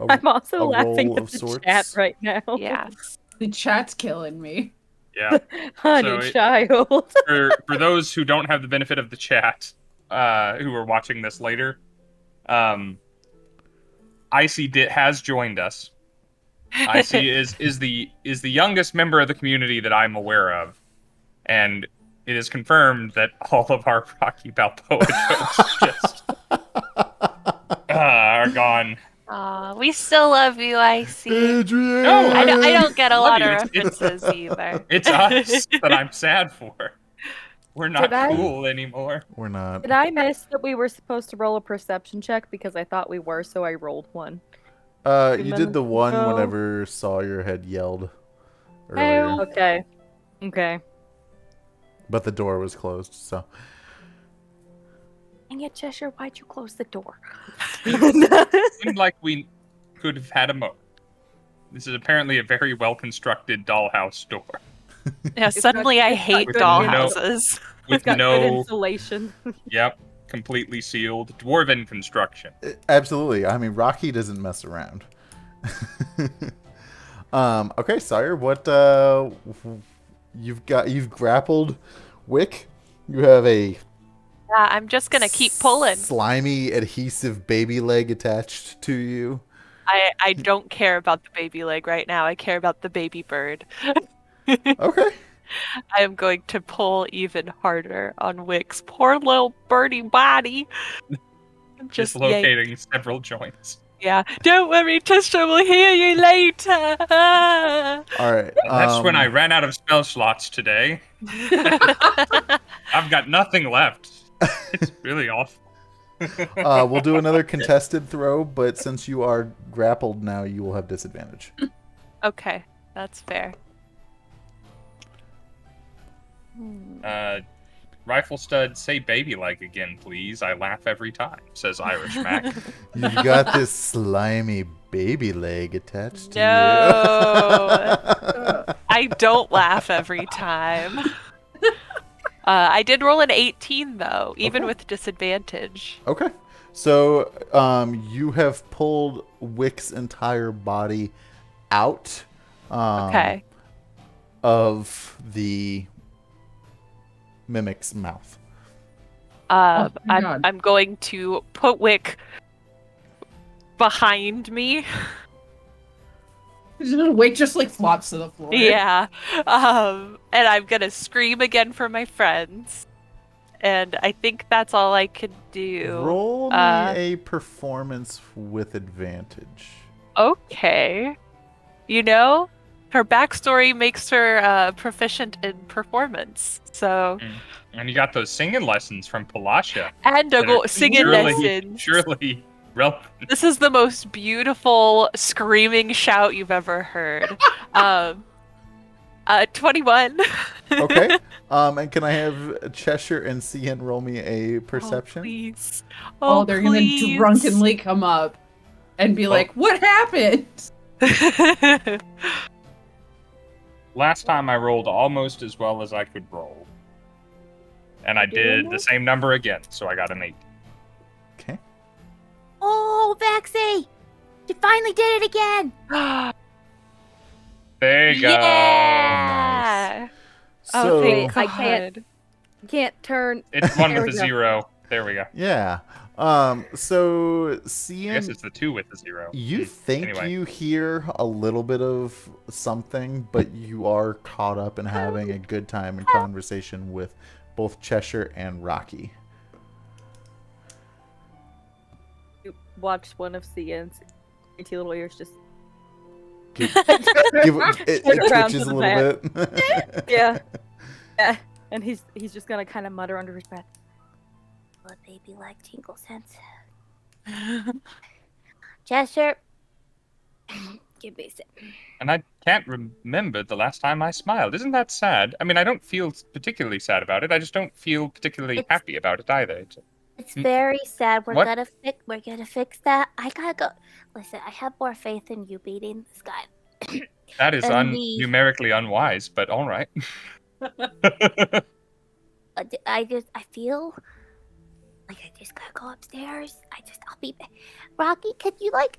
I'm also
a
laughing
roll
at
of
the
sorts?
chat right now.
Yes.
The chat's killing me.
Yeah.
Honey
So
child.
For those who don't have the benefit of the chat, who are watching this later, Icy has joined us. Icy is the youngest member of the community that I'm aware of, and it is confirmed that all of our Rocky Balboa jokes just are gone.
We still love you, Icy.
Adrian!
No,
I don't get a
Love
lot
you.
of
It's-
references either.
It's us that I'm sad for. We're not
Did I-
cool anymore.
We're not.
Did I miss that we were supposed to roll a perception check? Because I thought we were, so I rolled one.
You did the one
No.
whenever Sawyer had yelled earlier,
Okay. Okay.
but the door was closed. So
Dang it, Cheshire, why'd you close the door?
Seemed like we could have had a mo. This is apparently a very well constructed dollhouse door
Yeah, suddenly I hate
good
dollhouses.
It's
with
got good
no.
insulation.
Yep, completely sealed. Dwarven construction.
absolutely. I mean, Rocky doesn't mess around. Okay, Sawyer, what you've grappled Wick. You have a
I'm just gonna keep pulling.
slimy adhesive baby leg attached to you.
I don't care about the baby leg right now. I care about the baby bird.
Okay.
I am going to pull even harder on Wick's poor little birdie body. Just yank.
Dislocating several joints.
Yeah. Don't worry, Tisha will hear you later.
All right.
That's when I ran out of spell slots today. I've got nothing left. It's really awful.
We'll do another contested throw, but since you are grappled now, you will have disadvantage.
Okay, that's fair.
Rifle stud, say baby leg again, please. I laugh every time, says Irish Mac.
You've got this slimy baby leg attached to
No. I don't laugh every time. I did roll an 18 though, even with disadvantage.
you. Okay. So you have pulled Wick's entire body out
Okay.
of the mimic's mouth.
Oh my God.
I'm going to put Wick behind me.
Wick just like flops to the floor.
Yeah. And I'm gonna scream again for my friends. And I think that's all I could do.
Roll me a performance with advantage.
Okay. You know, her backstory makes her proficient in performance. So.
And you got those singing lessons from Palasha.
And
that are
singing lessons.
Surely relevant.
This is the most beautiful screaming shout you've ever heard. 21.
Okay. And can I have Cheshire and Scinn roll me a perception?
Oh, please.
Oh, they're
please.
gonna drunkenly come up and be like, "What happened?"
Last time I rolled almost as well as I could roll. And I did the same number again, so I got an 8.
Okay.
Oh, Vexy! You finally did it again!
There you go.
Yeah.
So,
thank
I
God.
can't turn.
It's 1
There
with
we
a
go.
0. There we go.
yeah. So
I guess
Scinn,
it's the 2 with the 0.
you think
Anyway.
you hear a little bit of something, but you are caught up in having a good time in conversation with both Cheshire and Rocky.
You watch one of Cian's dainty little ears just.
It
around
twitches
to
a
the
little bit.
Yeah. Yeah. And he's just gonna kind of mutter under his breath.
What baby like tingle sense? Cheshire. Give me a sip.
And I can't remember the last time I smiled. Isn't that sad? I mean, I don't feel particularly sad about it. I just don't feel particularly
It's-
happy about it either.
It's very sad. We're
What?
gonna fix that. I gotta go. Listen, I have more faith in you beating this guy.
That is
And the-
numerically unwise, but all right.
I feel like I just gotta go upstairs. I'll be back. Rocky, could you like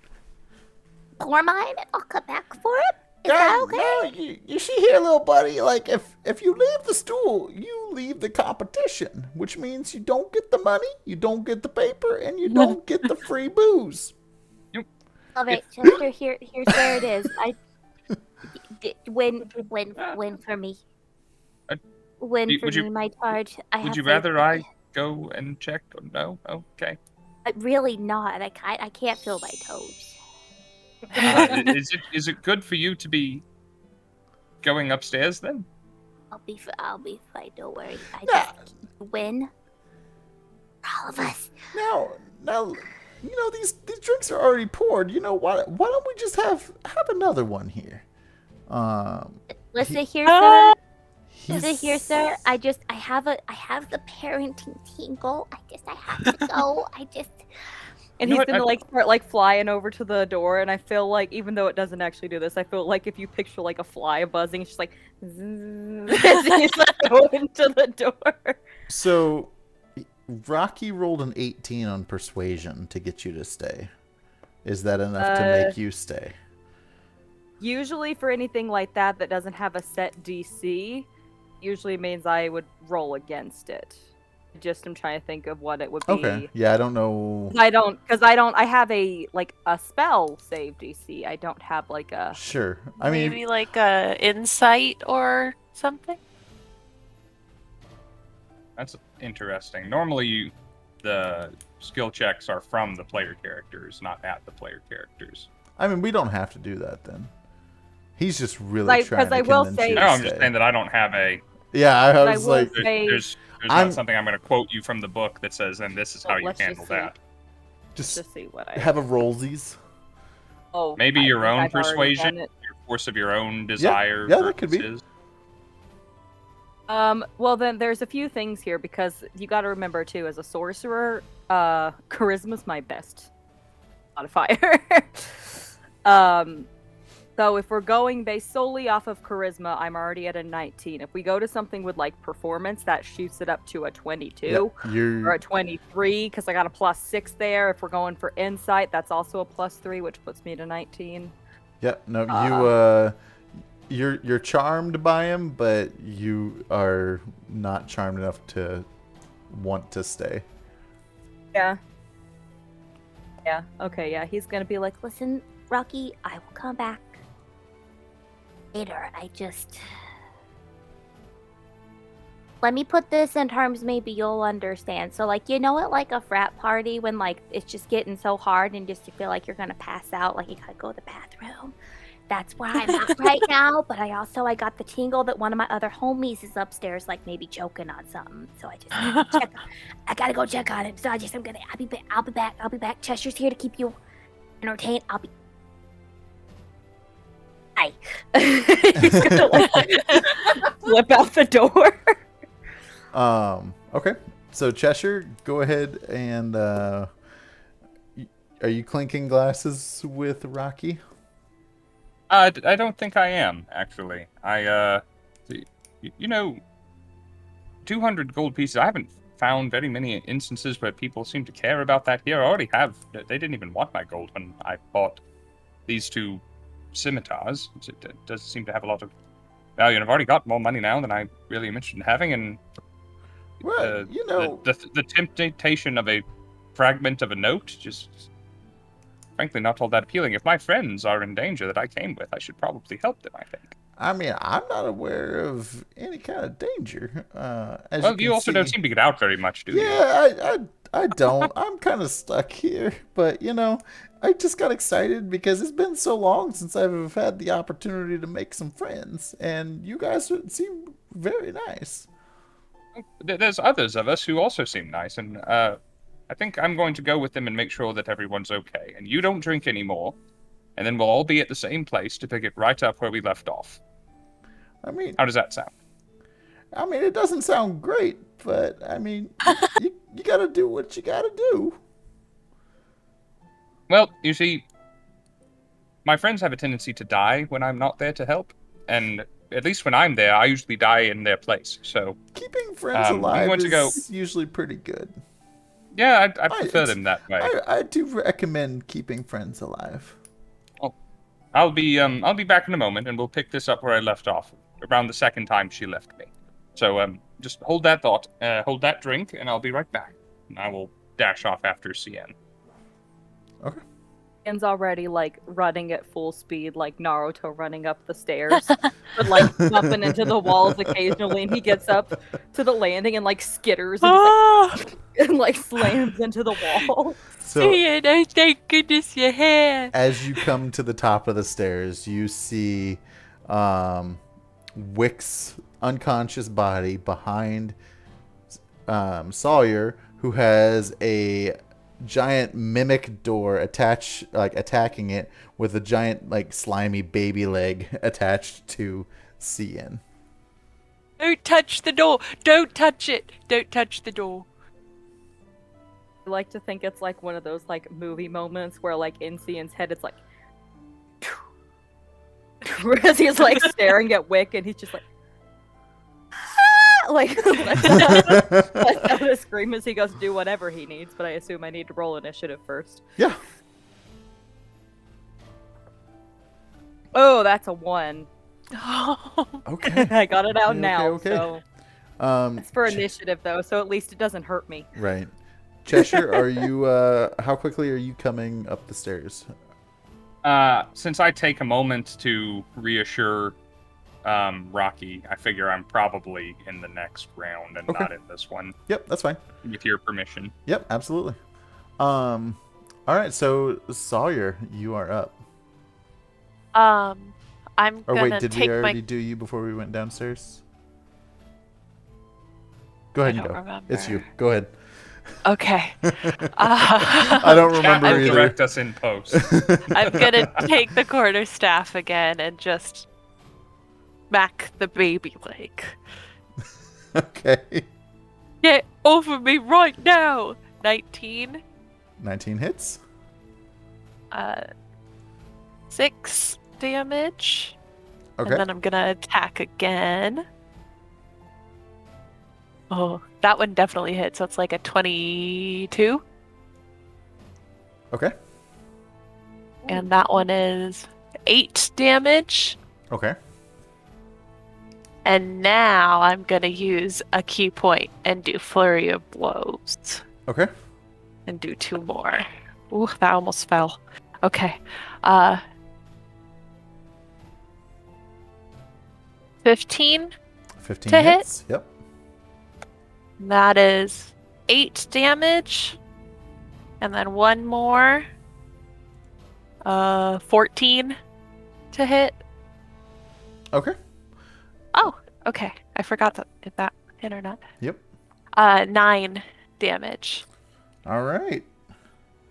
pour mine and I'll come back for it? Is that okay?
No, you see here, little buddy, like if you leave the stool, you leave the competition, which means you don't get the money, you don't get the paper, and you don't get the free booze.
All right, Chester. Here's where it is. Win for me. Win
would
for
you-
me. My charge.
Would you rather I go and check? Or no? Okay.
Really not. I can't feel my toes.
Is it good for you to be going upstairs then?
I'll be fine. Don't worry. I
Yeah.
just win. For all of us.
Now, you know these drinks are already poured. You know why don't we just have another one here?
Listen here, sir.
He's-
Listen here, sir. I have the parenting tingle. I have to go.
And
You know
he's
what,
gonna start flying over to the door, and I feel like even though it doesn't actually do this, I feel like if you picture like a fly buzzing, it's just like zzz, as he's going to the door.
So, Rocky rolled an 18 on persuasion to get you to stay. Is that enough to make you stay?
Usually for anything like that doesn't have a set DC, usually means I would roll against it. Just I'm trying to think of what it would be.
Okay. Yeah, I don't know.
I have a spell save DC. I don't have like a
Sure. I mean,
Maybe like a insight or something.
That's interesting. Normally, the skill checks are from the player characters, not at the player characters.
I mean, we don't have to do that then. He's just really trying to
I will
convince
say-
you to
No, I'm just
stay.
saying that I don't have a.
Yeah, I
I
was
will
like,
say-
There's
I'm-
not something I'm going to quote you from the book that says, and this is how
Well,
you
let's just
handle
see.
that.
just
to see what I
have a rollsies.
Oh,
Maybe
I
your
think
own
I've already
persuasion,
done it.
your force of your own desire.
Yeah, that could be.
purposes.
Well, then there's a few things here because you got to remember too, as a sorcerer, charisma's my best modifier. So if we're going based solely off of charisma, I'm already at a 19. If we go to something with like performance, that shoots it up to a 22
Yeah,
or a 23 because I got a +6 there. If we're going for insight, that's also a +3, which puts me to 19.
yeah, you're charmed by him, but you are not charmed enough to want to stay.
Yeah. Yeah. Okay. Yeah. He's gonna be like,
Listen, Rocky, I will come back later. Let me put this in terms maybe you'll understand. So, like, at like a frat party when, like, it's just getting so hard and just you feel like you're gonna pass out, like you gotta go to the bathroom. That's where I'm at right now, but I got the tingle that one of my other homies is upstairs, like maybe choking on something. So I gotta go check on him. So I'll be back. Cheshire's here to keep you entertained. Hi.
he's gonna like flip out the door.
Okay. So Cheshire, go ahead and are you clinking glasses with Rocky?
I don't think I am, actually. 200 gold pieces. I haven't found very many instances where people seem to care about that here. I already have. They didn't even want my gold when I bought these two scimitars. It does seem to have a lot of value, and I've already got more money now than I really am interested in having, and
Well,
the temptation of a fragment of a note just frankly not all that appealing. If my friends are in danger that I came with, I should probably help them, I think.
I mean, I'm not aware of any kind of danger. As
Well, you
can
also
see.
don't seem to get out very much, do you?
Yeah, I don't. I'm kind of stuck here, but I just got excited because it's been so long since I've had the opportunity to make some friends, and you guys seem very nice.
There's others of us who also seem nice, and I think I'm going to go with them and make sure that everyone's okay. And you don't drink anymore, and then we'll all be at the same place to pick it right up where we left off.
I mean,
How does that sound?
it doesn't sound great, but I mean, you gotta do what you gotta do.
Well, you see, my friends have a tendency to die when I'm not there to help, and at least when I'm there, I usually die in their place. So,
Keeping friends
I'm
alive
going to go-
is usually pretty good.
yeah, I prefer them that way.
I do recommend keeping friends alive.
I'll be back in a moment, and we'll pick this up where I left off, around the second time she left me. So, just hold that thought, hold that drink, and I'll be right back. And I will dash off after CN.
Okay.
Ian's already like running at full speed, like Naruto running up the stairs, but like bumping into the walls occasionally. And he gets up to the landing and like skitters and, and like slams into the wall.
So
Ian, oh, thank goodness you're here.
as you come to the top of the stairs, you see Wick's unconscious body behind Sawyer, who has a giant mimic door attacking it with a giant slimy baby leg attached to CN.
Don't touch the door. Don't touch it. Don't touch the door.
I like to think it's like one of those like movie moments where like in Cian's head it's like as he's like staring at Wick and he's just like like lets out a scream as he goes to do whatever he needs, but I assume I need to roll initiative first.
Yeah.
Oh, Oh, that's a 1.
Okay.
I got it out
Okay,
now.
okay.
So
Um,
it's for initiative though, so at least it doesn't hurt me.
right. Cheshire, are you? How quickly are you coming up the stairs?
Since I take a moment to reassure Rocky, I figure I'm probably in the next round and
Okay.
not in this one.
Yep, that's fine.
With your permission.
Yep, absolutely. All right, so Sawyer, you are up.
I'm
Or
gonna
wait, did we
take
already
my.
do you before we went downstairs? Go ahead
I
and
don't
go.
remember.
It's you. Go ahead.
Okay.
I don't
Chat
remember
will
either.
direct us in post.
I'm gonna take the quarterstaff again and just smack the baby leg.
Okay.
Get over me right now! 19.
19 hits.
6 damage.
Okay.
And then I'm gonna attack again. Oh, that one definitely hit, so it's like a 22.
Okay.
And that one is 8 damage.
Okay.
And now I'm gonna use a key point and do Flurry of Blows.
Okay.
And do 2 more. Ooh, that almost fell. Okay. 15.
15
To hit?
hits. Yep.
That is 8 damage. And then 1 more. 14 to hit.
Okay.
Oh, okay. I forgot that if that hit or not.
Yep.
9 damage.
All right.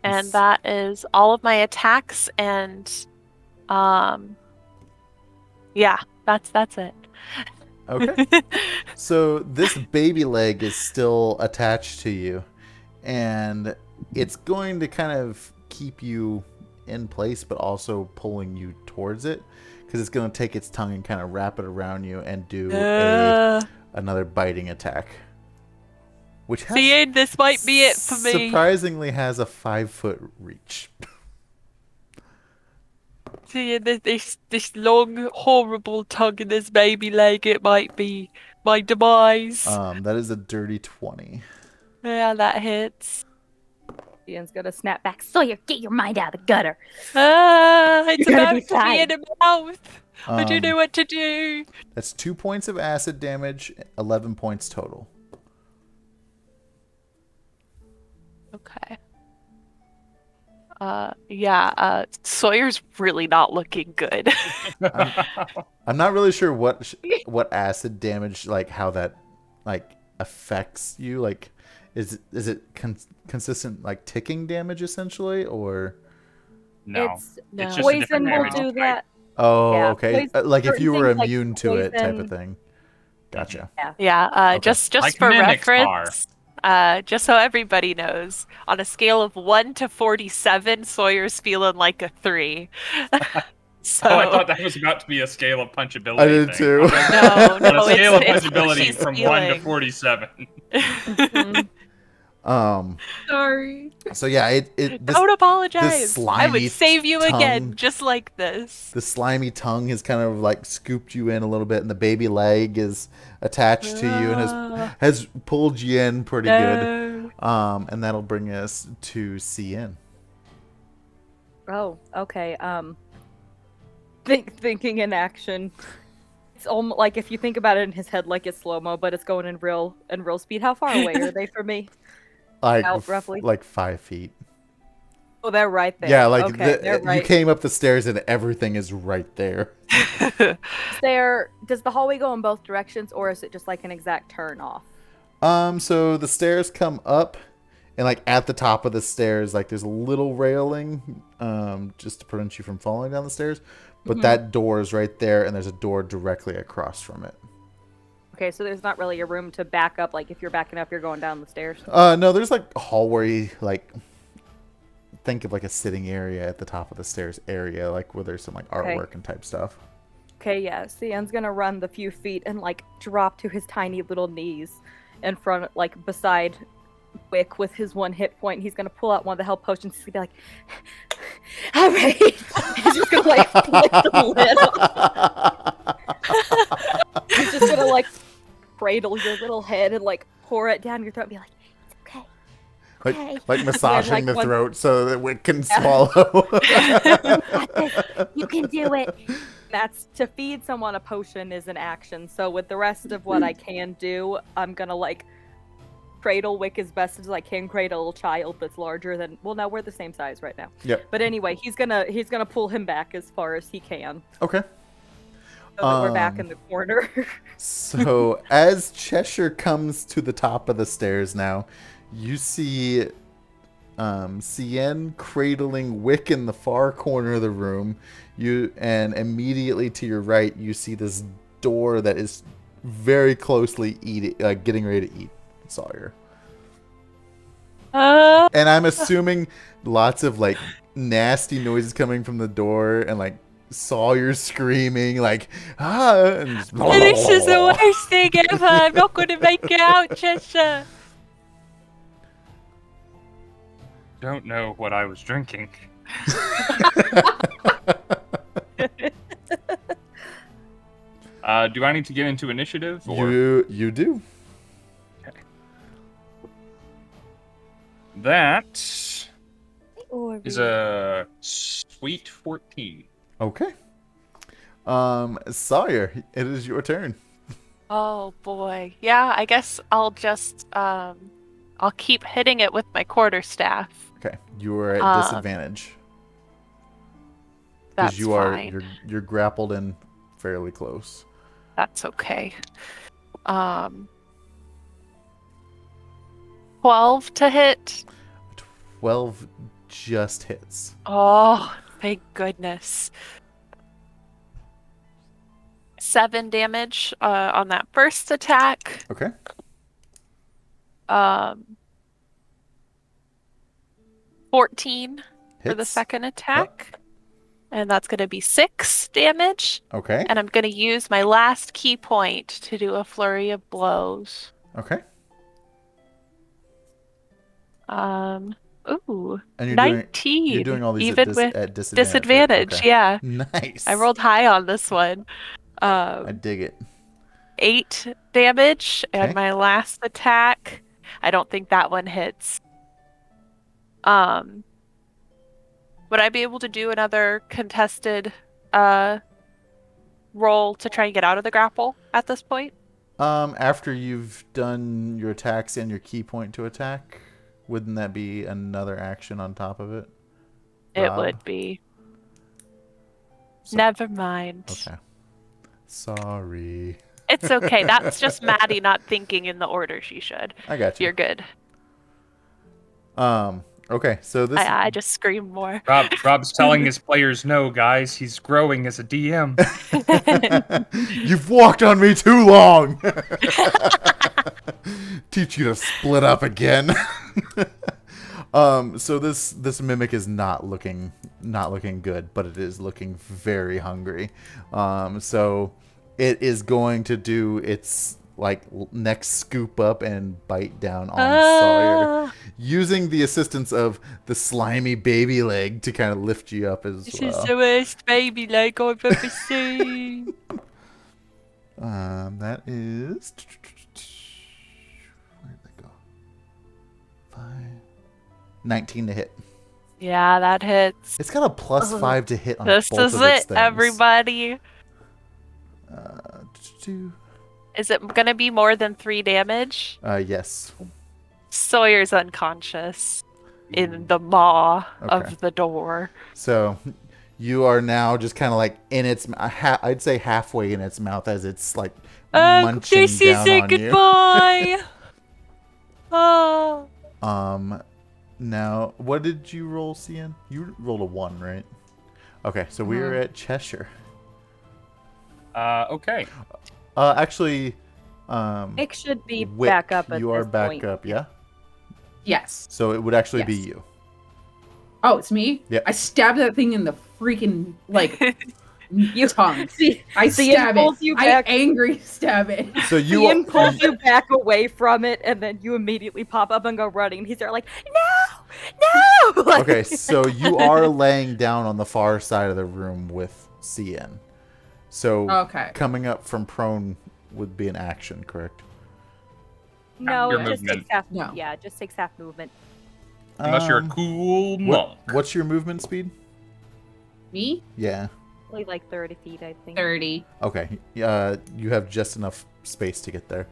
And that is all of my attacks and yeah, that's it.
Okay. So this baby leg is still attached to you, and it's going to kind of keep you in place, but also pulling you towards it, because it's going to take its tongue and kind of wrap it around you and do another biting attack. Which has
See, this might be it for me.
surprisingly has a 5-foot reach.
See, this long, horrible tongue in this baby leg, it might be my demise.
That is a dirty 20.
Yeah, that hits.
Ian's gonna snap back. Sawyer, get your mind out of the gutter.
It's
You're gonna
about
be
to be in
fine.
the mouth. I don't know what to do.
That's 2 points of acid damage, 11 points total.
Okay. Sawyer's really not looking good.
I'm not really sure what acid damage, like how that like affects you. Like, is it consistent like ticking damage essentially, or?
No.
It's
just a
poison
different
will
damage
do
type.
that.
Oh,
Yeah,
okay.
poison-
Like if
certain
you were
things like
immune to it, type of
poison-
thing. Gotcha.
Yeah,
Okay.
just
Like
for
mimics
reference, just so everybody knows, on a scale of 1 to 47, Sawyer's feeling like a 3. So
Oh, I thought that was about to be a scale of punchability.
I did
thing.
too.
Okay.
no,
On a scale of
it's
punchability
she's
from 1 to
feeling.
47.
Mhm.
Sorry.
So yeah, this
Don't apologize.
slimy
I would save you
tongue-
again, just like this.
the slimy tongue has kind of like scooped you in a little bit, and the baby leg is attached to you and has pulled you in pretty good. And that'll bring us to CN.
Oh, okay. Thinking in action. It's almost like if you think about it in his head, like it's slow mo, but it's going in real speed. How far away are they from me?
Like
Out, roughly?
like 5 feet.
Oh, they're right there.
Yeah, like
okay, they're right.
you came up the stairs and everything is right there.
Does the hallway go in both directions, or is it just like an exact turn off?
So the stairs come up, and like at the top of the stairs, like there's a little railing, just to prevent you from falling down the stairs. But that door is right there, and there's a door directly across from it.
Okay, so there's not really a room to back up. Like if you're backing up, you're going down the stairs.
No, there's like a hallway, like think of like a sitting area at the top of the stairs area, like where there's some like artwork and type stuff.
Okay, yeah. Cian's gonna run the few feet and like drop to his tiny little knees in front, like beside Wick with his 1 hit point. He's gonna pull out one of the health potions. He's gonna be like, All right. He's just gonna like flick the lid off. He's just gonna like cradle your little head and like pour it down your throat and be like, "It's okay." Okay.
Like massaging
like,
the
one-
throat so that Wick can swallow.
You can do it.
That's to feed someone a potion is an action. So with the rest of what I can do, I'm gonna like cradle Wick as best as I can cradle a child that's larger than. Well, no, we're the same size right now.
Yep.
But anyway, he's gonna pull him back as far as he can,
Okay.
so that we're back in the corner.
So as Cheshire comes to the top of the stairs now, you see Scinn cradling Wick in the far corner of the room. And immediately to your right, you see this door that is very closely getting ready to eat Sawyer. And I'm assuming lots of like nasty noises coming from the door and like Sawyer screaming like and just,
This is the worst thing ever. I'm not going to make it out, Cheshire.
Don't know what I was drinking. Do I need to get into initiative? Or...
You do.
Okay. That is a sweet 14.
Okay. Sawyer, it is your turn.
Oh boy. Yeah, I guess I'll just I'll keep hitting it with my quarterstaff.
Okay, you are at disadvantage.
That's
you are
fine.
you're grappled in fairly close.
That's okay. 12 to hit.
12 just hits.
Oh, thank goodness. 7 damage on that first attack.
Okay.
14 for the
Hits.
second attack. And that's going to be 6 damage.
Okay.
And I'm going to use my last key point to do a flurry of blows.
Okay.
Ooh,
And
19.
You're doing all these
even with
at disadvantage.
disadvantage.
Okay.
Yeah,
Nice.
I rolled high on this one.
I dig it.
8 damage,
Okay.
and my last attack, I don't think that one hits. Would I be able to do another contested roll to try and get out of the grapple at this point?
After you've done your attacks and your key point to attack, wouldn't that be another action on top of it?
It
Rob?
would be.
So-
Never mind.
Okay. Sorry.
It's okay. That's just Maddie not thinking in the order she should.
I got you.
You're good.
Okay, so this
I just scream more.
Rob's telling his players no, guys. He's growing as a DM.
You've walked on me too long. Teach you to split up again. So this mimic is not looking good, but it is looking very hungry. So it is going to do its like next scoop up and bite down on Sawyer, using the assistance of the slimy baby leg to kind of lift you up as
This
well.
is the worst baby leg I've ever seen.
That is. Where'd that go? 19 to hit.
Yeah, that hits.
It's got a +5 to hit on
This
both
is
of its
it,
things.
everybody.
Two.
Is it gonna be more than 3 damage?
Yes.
Sawyer's unconscious in the maw
Okay.
of the door.
So you are now just kind of like in its. I'd say halfway in its mouth as it's like munching
This is
down
a
on you.
goodbye. Oh.
Now, what did you roll, Scinn? You rolled a 1, right? Okay, so we are at Cheshire.
Okay.
Actually,
Nick should be
Wick,
back up at
you are
this
back
point.
up, yeah?
Yes.
So it would actually be
Yes.
you.
Oh, it's me?
Yep.
I stabbed that thing in the freaking, like, tongue.
See,
I
see,
stab it.
pulls you
I
back.
angry stab it.
So you
Ian pulls you back away from it, and then you immediately pop up and go running. And he's there like, no, no. Like,
okay? So you are laying down on the far side of the room with CN. So
Okay.
coming up from prone would be an action, correct?
No,
Your
it just
movement.
takes half.
No.
Yeah, it just takes half movement.
Unless you're a cool monk.
What's your movement speed?
Me?
Yeah.
Only like 30 feet, I think.
30.
Okay. You have just enough space to get there.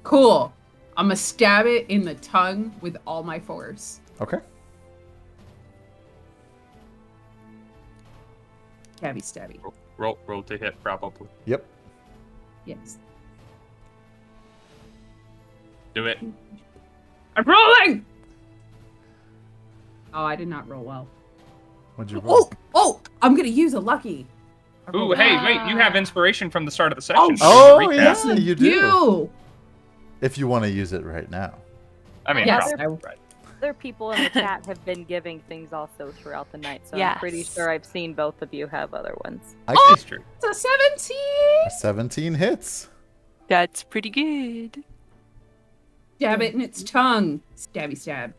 Cool. I'm gonna stab it in the tongue with all my force.
Okay.
Stabby, stabby.
Roll to hit, probably.
Yep.
Yes.
Do it.
I'm rolling! Oh, I did not roll well.
What'd you roll?
Oh! I'm gonna use a lucky. I
Ooh,
rolled
hey,
well.
wait, you have inspiration from the start of the session.
Oh,
Recap.
yeah, you do.
You!
If you want to use it right now.
I mean,
Yes,
probably,
I-
right.
Other people in the chat have been giving things also throughout the night, so I'm pretty
Yes.
sure I've seen both of you have other ones.
I
That's true.
It's a 17!
17 hits.
That's pretty good.
Stab it in its tongue. Stabby stab.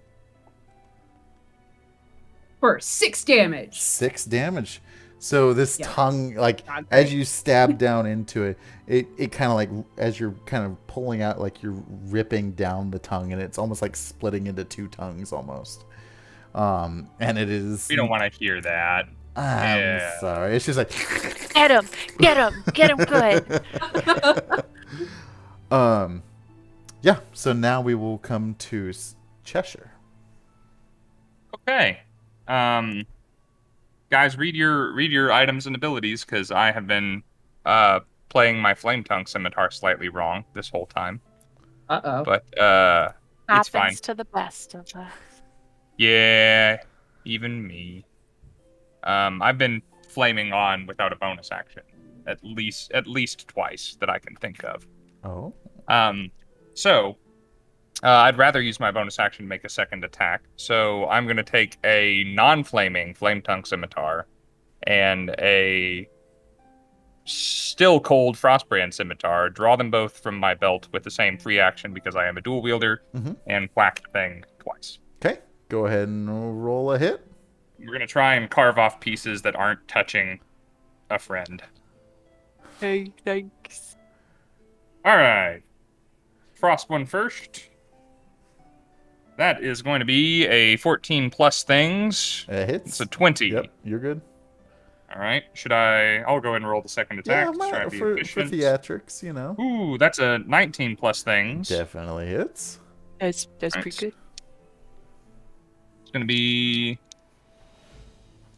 For 6 damage.
6 damage. So this
Yes.
tongue, like,
God,
as
great.
you stab down into it, it kind of like, as you're kind of pulling out, like you're ripping down the tongue, and it's almost like splitting into 2 tongues almost. And it is.
We don't want to hear that.
I'm
Yeah.
sorry. It's just like.
Get him! Get him good!
Yeah. So now we will come to Cheshire.
Okay. Guys, read your items and abilities, because I have been playing my Flame Tongue Scimitar slightly wrong this whole time.
Uh-oh.
But it's fine.
Happens to the best of us.
Yeah, even me. I've been flaming on without a bonus action at least twice that I can think of.
Oh.
So I'd rather use my bonus action to make a second attack. So I'm going to take a non-flaming Flame Tongue Scimitar and a still cold Frostbrand Scimitar, draw them both from my belt with the same free action because I am a dual wielder, and whack the thing twice.
Okay. Go ahead and roll a hit.
We're going to try and carve off pieces that aren't touching a friend.
Hey, thanks.
All right. Frost one first. That is going to be a 14 plus things.
It hits.
It's a 20.
Yep. You're good.
All right. I'll go ahead and roll the second attack.
Yeah,
to try and be
for
efficient.
theatrics, you know.
Ooh, that's a 19 plus things.
Definitely hits.
That's
Nice.
pretty good.
It's going to be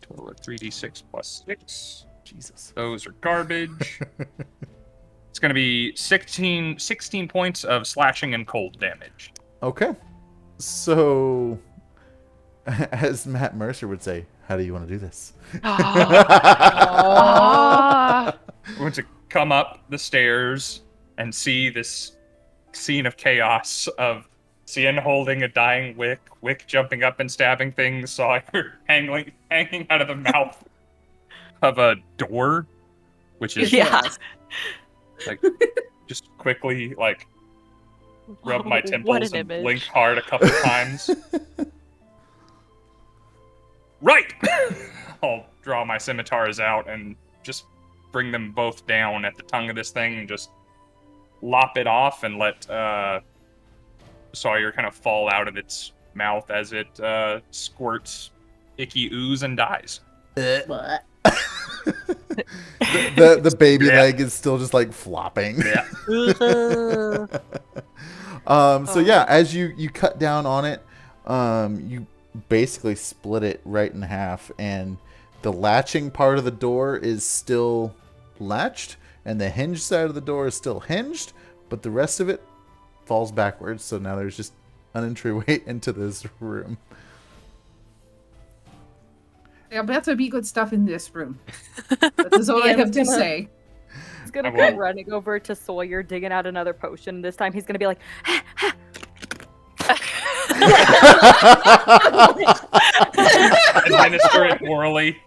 total of 3d6 plus 6.
Jesus.
Those are garbage. It's going to be 16 points of slashing and cold damage.
Okay. So, as Matt Mercer would say, how do you want to do this?
Ah.
We're going to come up the stairs and see this scene of chaos of Scinn holding a dying Wick jumping up and stabbing things, Sawyer hanging out of the mouth of a door, which is
Yeah.
like just quickly like rub my
What
temples
an
and
image.
blink hard a couple times. Right! I'll draw my scimitars out and just bring them both down at the tongue of this thing and just lop it off and let Sawyer kind of fall out of its mouth as it squirts icky ooze and dies.
What?
The baby
Yeah.
leg is still just like flopping.
Yeah.
So yeah, as you cut down on it, you basically split it right in half, and the latching part of the door is still latched, and the hinge side of the door is still hinged, but the rest of it falls backwards. So now there's just an entryway into this room.
There better be good stuff in this room. That is all I
Ian's
have to
gonna-
say.
He's gonna
I
go
won't.
running over to Sawyer, digging out another potion. This time he's gonna be like,
Administer it morally.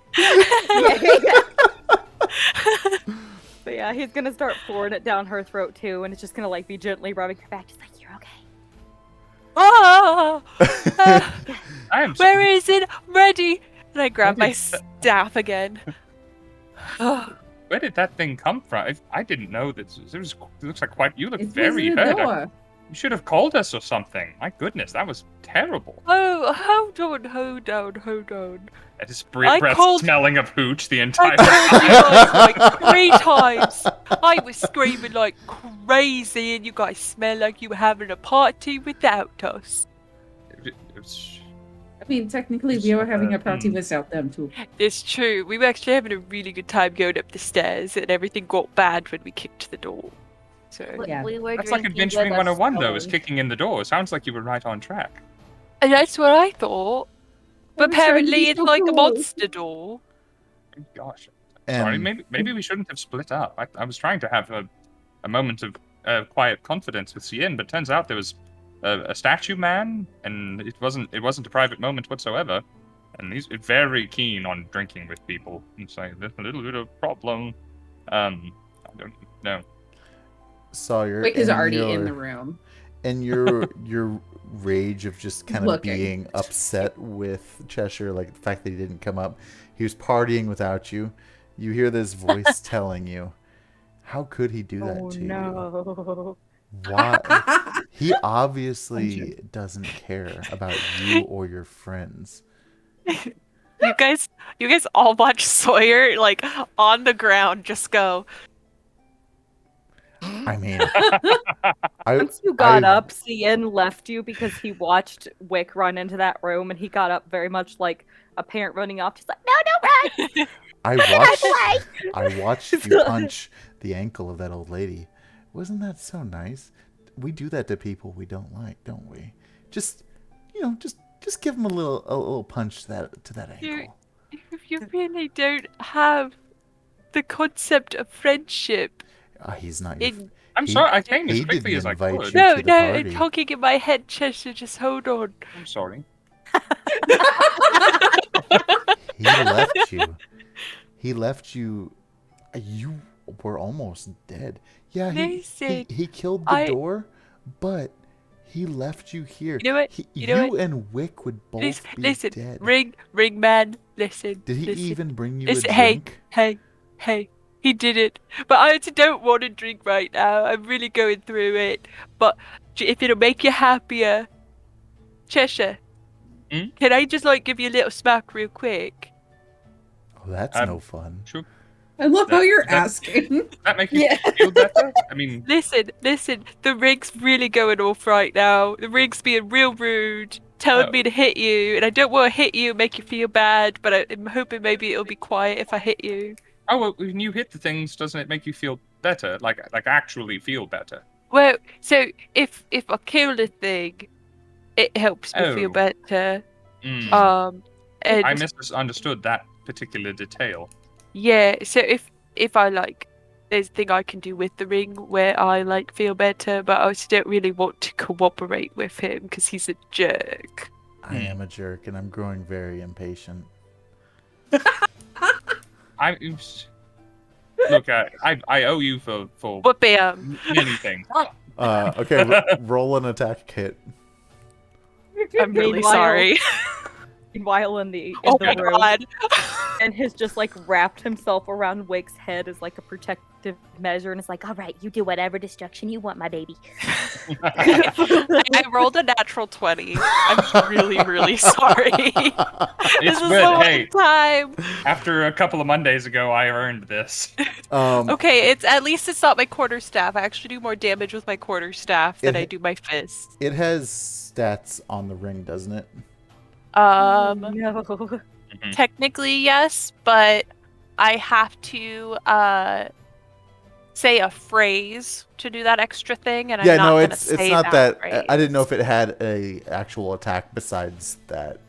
But yeah, he's gonna start pouring it down her throat too, and it's just gonna like be gently rubbing her back, just like, you're okay.
Oh!
I am.
Where is it? I'm ready. And I grab my staff again.
Where did that thing come from? I didn't know that. It looks like quite. You look
It was
very
in the
hurt.
door.
You should have called us or something. My goodness, that was terrible.
Oh, hold on.
That is
I
breath
called-
smelling of hooch the entire
I
time.
called you guys like 3 times. I was screaming like crazy, and you guys smell like you were having a party without us.
It's-
I mean, technically, we were having a party without them too.
It's true. We were actually having a really good time going up the stairs, and everything got bad when we kicked the door. So
Yeah.
We were
That's like
drinking
Adventuring
with a
101, though, is
stone.
kicking in the door. Sounds like you were right on track.
and that's what I thought. But
was trying to
apparently,
be
it's
so
like a
cool.
monster door.
Gosh. Sorry,
And
maybe we shouldn't have split up. I was trying to have a moment of quiet confidence with Scinn, but turns out there was a statue man, and it wasn't a private moment whatsoever. And he's very keen on drinking with people. It's like there's a little bit of problem. I don't know.
Sawyer,
Wick is
in
already
your,
in the room.
and your rage of just kind of
Looking.
being upset with Cheshire, like the fact that he didn't come up, he was partying without you. You hear this voice telling you, "How could he do that
Oh
to you?
no.
Why? He obviously doesn't care about you or your friends."
You guys all watch Sawyer like on the ground just go.
I mean,
Once you got
I-
up, Scinn left you because he watched Wick run into that room, and he got up very much like a parent running off. Just like, no, don't run!
I watched you punch the ankle of that old lady. Wasn't that so nice? We do that to people we don't like, don't we? Just give them a little punch to that ankle.
You really don't have the concept of friendship.
He's not your.
In...
I'm
He-
sorry, I came as
he
quickly
didn't
as I
invite
could.
you.
No,
to the
no,
party.
it's talking in my head, Cheshire. Just hold on.
I'm sorry.
He left you. He left you. You were almost dead. Yeah,
Listen,
he killed the door, but he left you here.
You know what? You know what?
and Wick would both be
Listen,
dead.
ring man, listen.
Did he
listen.
even bring you
Listen,
a drink?
Hey, he did it. But I don't want to drink right now. I'm really going through it. But if it'll make you happier, Cheshire,
Hmm?
can I just like give you a little smack real quick?
Oh, that's no fun.
Sure.
I love how you're
That-
asking.
Does that make you
Yeah.
feel better? I mean,
Listen, the ring's really going off right now. The ring's being real rude, telling
Oh.
me to hit you, and I don't want to hit you and make you feel bad, but I'm hoping maybe it'll be quiet if I hit you.
oh, well, when you hit the things, doesn't it make you feel better? Like actually feel better?
Well, so if I kill the thing, it helps me feel
Oh.
better.
Mm.
And
I misunderstood that particular detail.
yeah, so if I like, there's a thing I can do with the ring where I like feel better, but I just don't really want to cooperate with him because he's a jerk.
I am a jerk, and I'm growing very impatient.
Look, I owe you for
But bam.
many things.
Okay, roll an attack hit.
I'm really
Meanwhile-
sorry.
Meanwhile, in the
Oh my
room,
god.
and has just like wrapped himself around Wick's head as like a protective measure, and it's like, all right, you do whatever destruction you want, my baby.
I rolled a natural 20. I'm really, really sorry. This is
good.
the
Hey.
one time.
After a couple of Mondays ago, I earned this.
Okay, at least it's not my quarterstaff. I actually do more damage with my quarterstaff than
It-
I do my fist.
It has stats on the ring, doesn't it?
No.
Technically yes, but I have to say a phrase to do that extra thing, and I'm
Yeah,
not
no,
gonna
it's
say
not that.
phrase.
I didn't know if it had a actual attack besides that.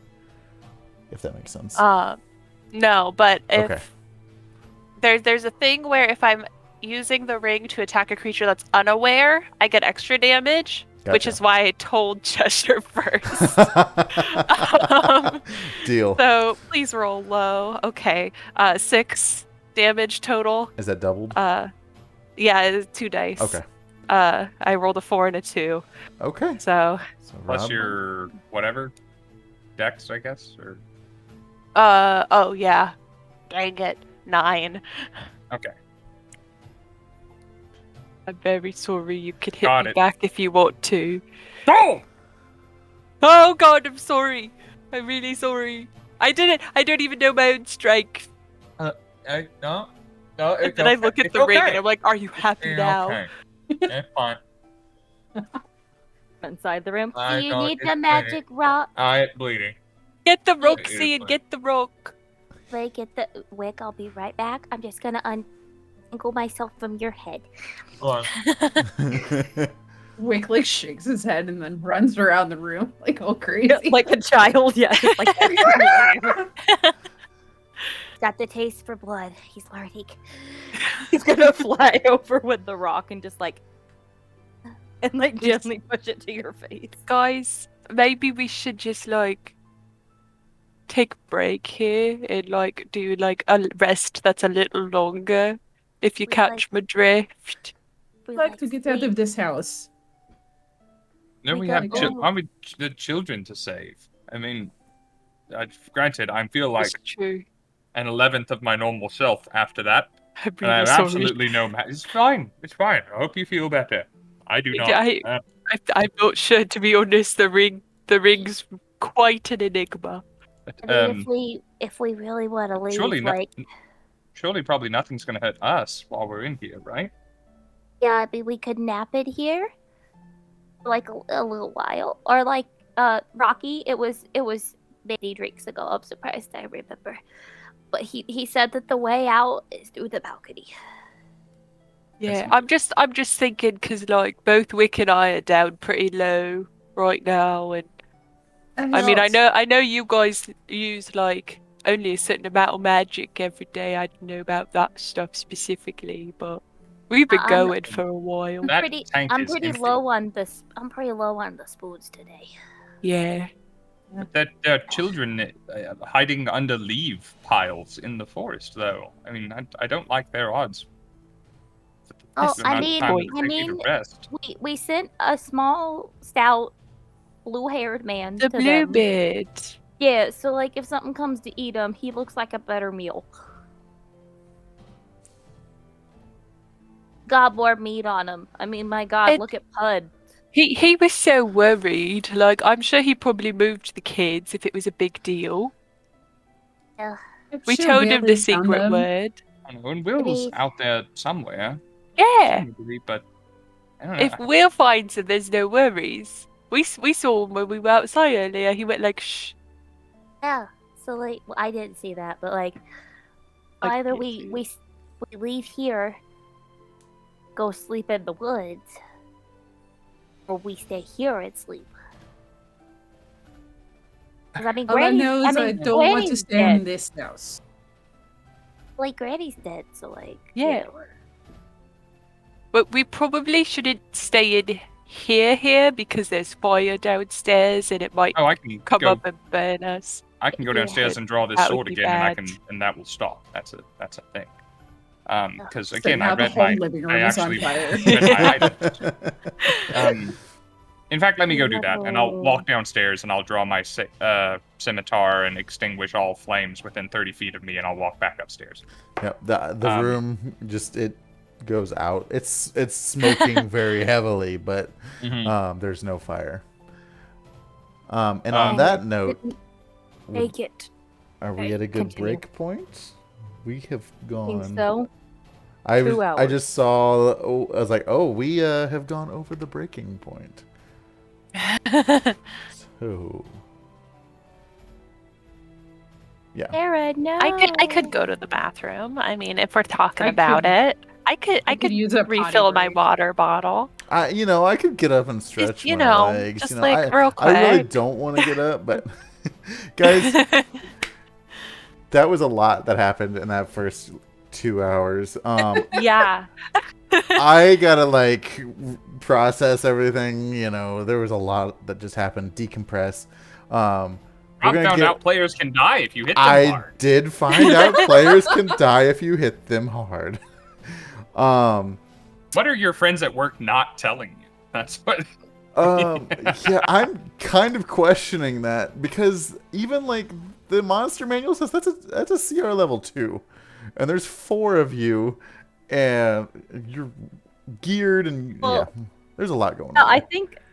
If that makes sense.
No, but if
Okay.
there's a thing where if I'm using the ring to attack a creature that's unaware, I get extra damage, which
Gotcha.
is why I told Cheshire first.
Deal.
So please roll low. Okay, 6 damage total.
Is that doubled?
Yeah, it's 2 dice.
Okay.
I rolled a 4 and a 2.
Okay.
So.
Plus
Rob,
your whatever dex, I guess, or
Oh yeah. Dang it. 9.
okay.
I'm very sorry. You can hit
Got
me
it.
back if you want to.
Oh!
Oh god, I'm sorry. I'm really sorry. I don't even know my own strength.
No,
And then I look at the ring and I'm like, are you happy now?
Okay. It's fine.
Inside the room.
Do you need the magic rock?
It's bleeding.
Get the rock,
It is
Cian,
fine.
get the rock.
Wait, get the Wick. I'll be right back. I'm just gonna untangle myself from your head.
Go on.
Wick like shakes his head and then runs around the room like all crazy.
Like a child, yeah. Just like
Got the taste for blood. He's learning.
he's gonna fly over with the rock and just like and like gently push it to your face.
Guys, maybe we should just like take a break here and like do like a rest that's a little longer. If you
We'd
catch my drift.
We
I'd like to get out
sleep.
of this house.
No,
We
we
gotta
have
go.
the children to save. I mean, granted, I feel like
That's true.
an 11th of my normal self after that,
I'm
and I
really
have
sorry.
absolutely no. It's fine. It's fine. I hope you feel better. I do not.
I'm not sure, to be honest. The ring's quite an enigma.
I mean, if we really want to leave,
surely,
like,
surely, probably nothing's gonna hurt us while we're in here, right?
yeah, I mean, we could nap it here, like a little while, or like Rocky. It was many drinks ago. I'm surprised I remember, but he said that the way out is through the balcony.
Yeah, I'm just thinking because like both Wick and I are down pretty low right now, and I mean I know you guys use like only a certain amount of magic every day. I don't know about that stuff specifically, but we've been going for a while.
That
pretty,
tank
I'm
is
pretty
empty.
low on this. I'm pretty low on the spoons today.
Yeah.
There are children hiding under leaf piles in the forest, though. I mean, I don't like their odds.
Oh,
The amount of time it would take you to rest.
we sent a small, stout, blue-haired man
The
to them.
bluebird.
Yeah, so like if something comes to eat him, he looks like a better meal. Got more meat on him. I mean, my God, look at Pud.
He was so worried. Like I'm sure he probably moved the kids if it was a big deal.
Yeah.
We told him the secret word.
I don't know, and Will's out there somewhere.
Yeah.
Presumably, but I don't know.
If Will finds him, there's no worries. We saw him when we were outside earlier. He went like, shh.
Yeah. So like, well, I didn't see that, but like, either we leave here, go sleep in the woods, or we stay here and sleep. 'Cause I mean,
All I
Granny.
know is I don't want to
Granny's
stay in
dead.
this house.
Like Granny's dead, so like,
Yeah.
you know.
But we probably shouldn't stay in here because there's fire downstairs and it might
I can
come
go.
up and burn us.
I can go downstairs and draw this
That would
sword
be
again,
bad.
and that will stop. That's a thing. Because
So
again,
now
I
the
read
whole
my.
living room
I
is on
actually
fire.
read my items. In fact, let me go do that, and I'll walk downstairs and I'll draw my scimitar and extinguish all flames within 30 feet of me, and I'll walk back upstairs.
Yep, the room just it goes out. It's smoking very heavily, but there's no fire. And on that note,
Take it.
are we at a good
Continue.
break point? We have
I
gone.
think so.
I
2 hours.
just saw. Oh, I was like, oh, we have gone over the breaking point. So, yeah.
Sarah, no.
I could go to the bathroom. I mean, if we're talking
I
about
could-
it, I could
use a potty
refill my
break.
water bottle.
I could get up and stretch
you
my
know,
legs.
just
you know,
like real
I really
quick.
don't want to get up, but guys, that was a lot that happened in that first 2 hours.
Yeah.
I gotta like process everything. You know, there was a lot that just happened. Decompress.
I found out players can die if you hit them hard.
I did find out players can die if you hit them hard.
What are your friends at work not telling you? That's what.
Yeah, I'm kind of questioning that because even like the monster manual says that's a CR level 2, and there's 4 of you, and you're geared and yeah, there's a lot going
No,
on.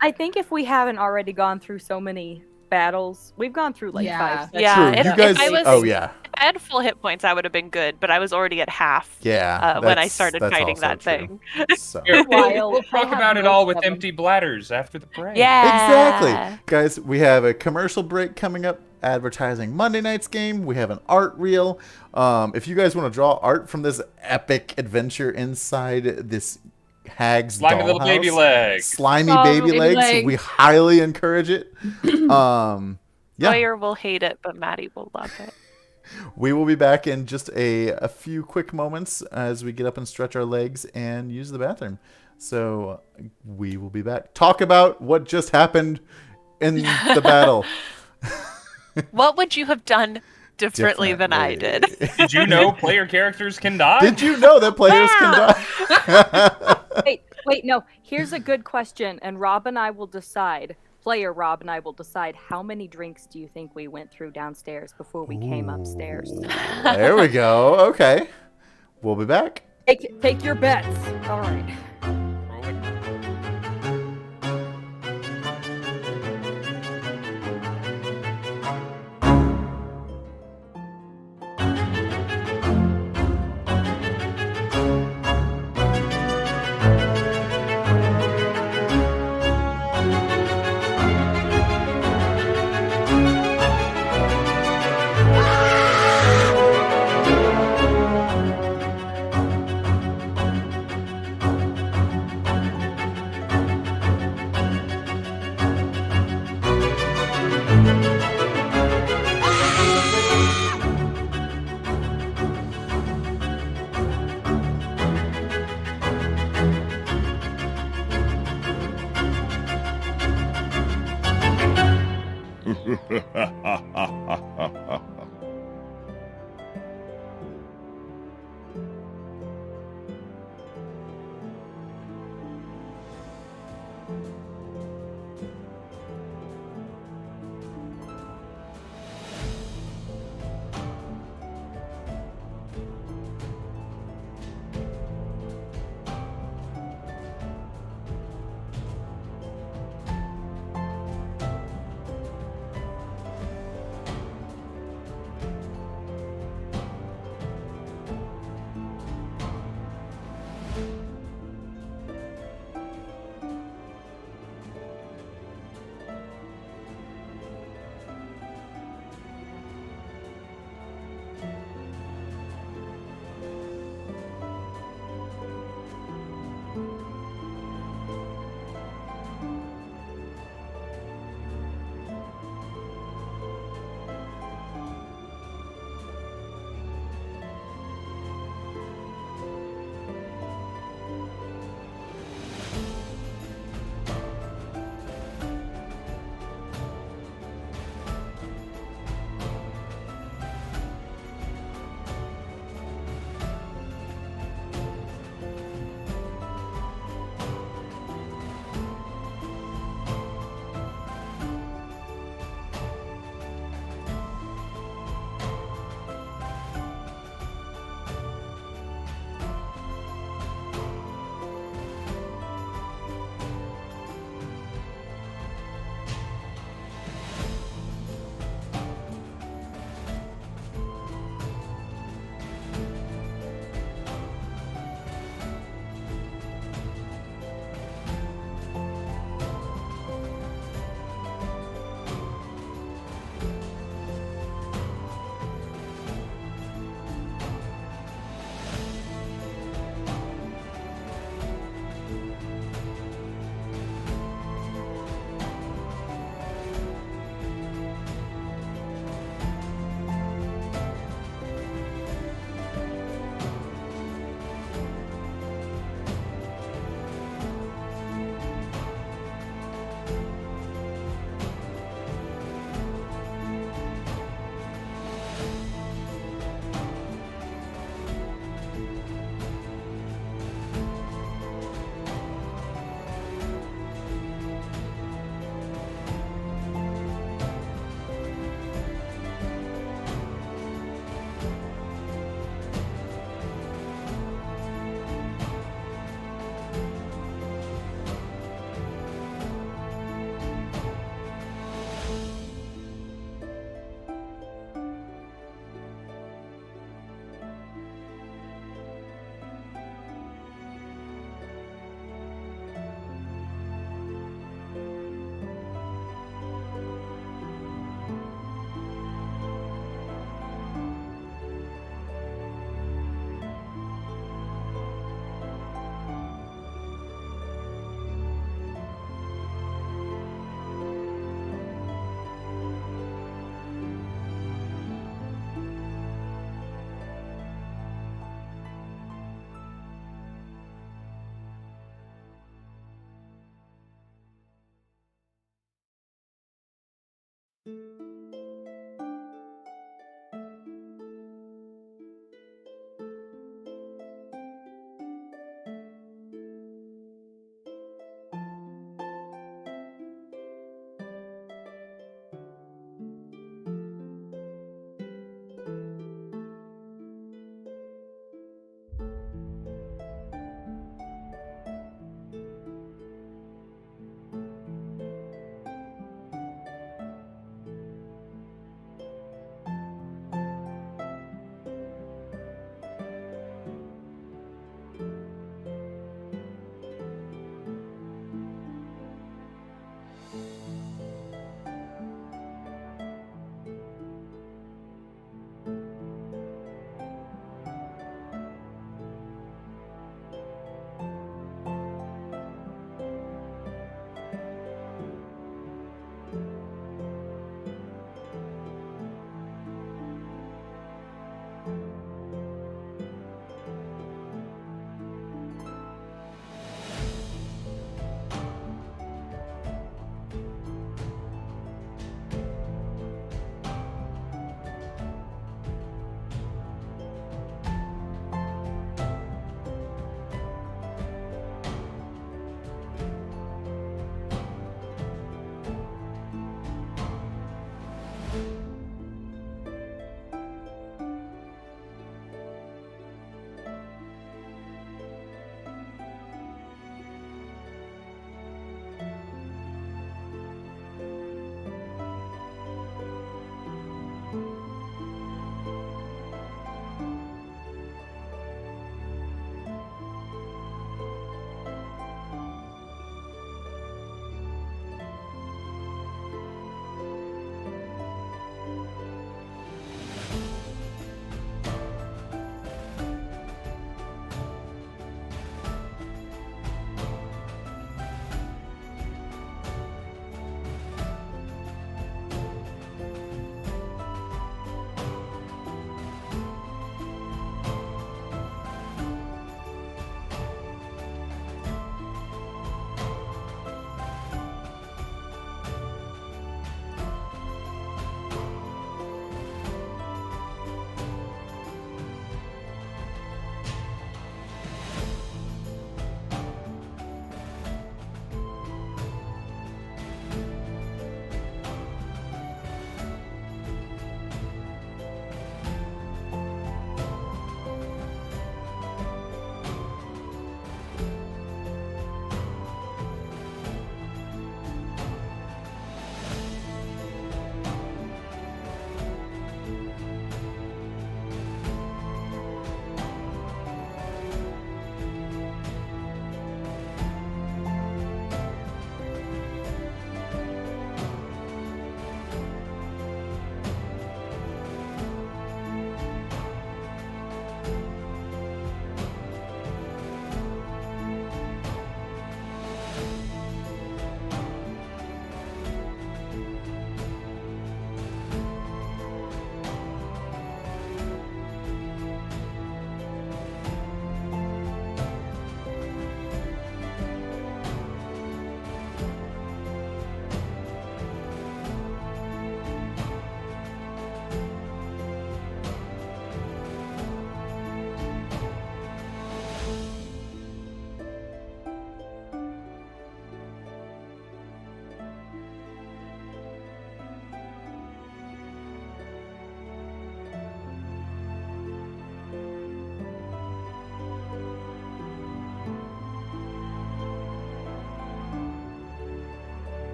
I think if we haven't already gone through so many battles, we've gone through like
Yeah.
5 sessions.
Yeah,
True,
if-
you guys.
if I was-
Oh yeah,
If I had full hit points, I would have been good, but I was already at half
yeah.
when I
that's-
started
that's
fighting
also
that
true.
thing.
So.
Here,
While
we'll
I
talk
have
about it
most
all with
of 'em.
empty bladders after the break.
Yeah.
Exactly. Guys, we have a commercial break coming up advertising Monday night's game. We have an art reel. If you guys want to draw art from this epic adventure inside this hag's
Slimy little baby
dollhouse,
legs.
slimy
Oh,
baby
baby
legs,
legs.
we highly encourage it. Yeah,
Sawyer will hate it, but Maddie will love it.
we will be back in just a few quick moments as we get up and stretch our legs and use the bathroom. So we will be back. Talk about what just happened in the battle.
What would you have done differently than I did?
Did you know player characters can die?
Did you know that players can die?
Wait, no. Here's a good question, and Rob and I will decide. Player Rob and I will decide how many drinks do you think we went through downstairs before we came upstairs.
There we go. Okay. We'll be back.
Take your bets. All right.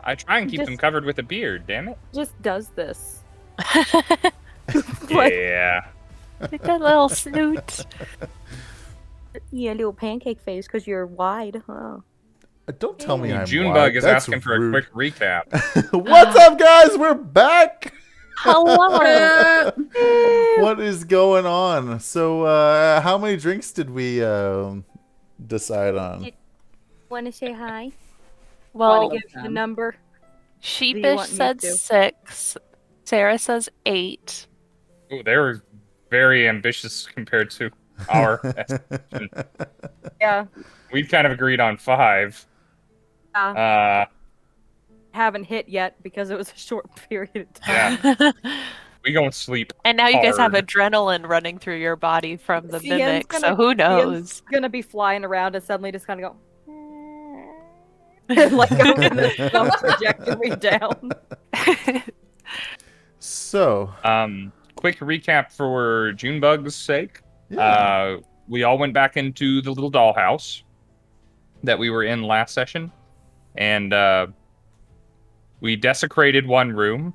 I try and keep them covered with a beard, damn it.
Just does this.
Yeah.
With that little snoot.
Yeah, little pancake face because you're wide, huh?
Don't tell me I'm
Junebug
wide.
is
That's
asking for
rude.
a quick recap.
What's up, guys? We're back.
Hello.
What is going on? So, how many drinks did we decide on?
Want to say hi?
Well,
Want to give the number?
Sheepish
want me
said
to?
6. Sarah says 8.
Ooh, they were very ambitious compared to our estimation.
Yeah.
We've kind of agreed on 5.
Haven't hit yet because it was a short period of time.
Yeah. We gonna sleep.
And now you guys have
hard.
adrenaline running through your body from the
Cian's
mimic,
gonna-
so who knows?
Cian's gonna be flying around and suddenly just kind of go. Like go in the stealth trajectory down.
So,
Quick recap for Junebug's sake.
yeah.
We all went back into the little dollhouse that we were in last session, and we desecrated one room.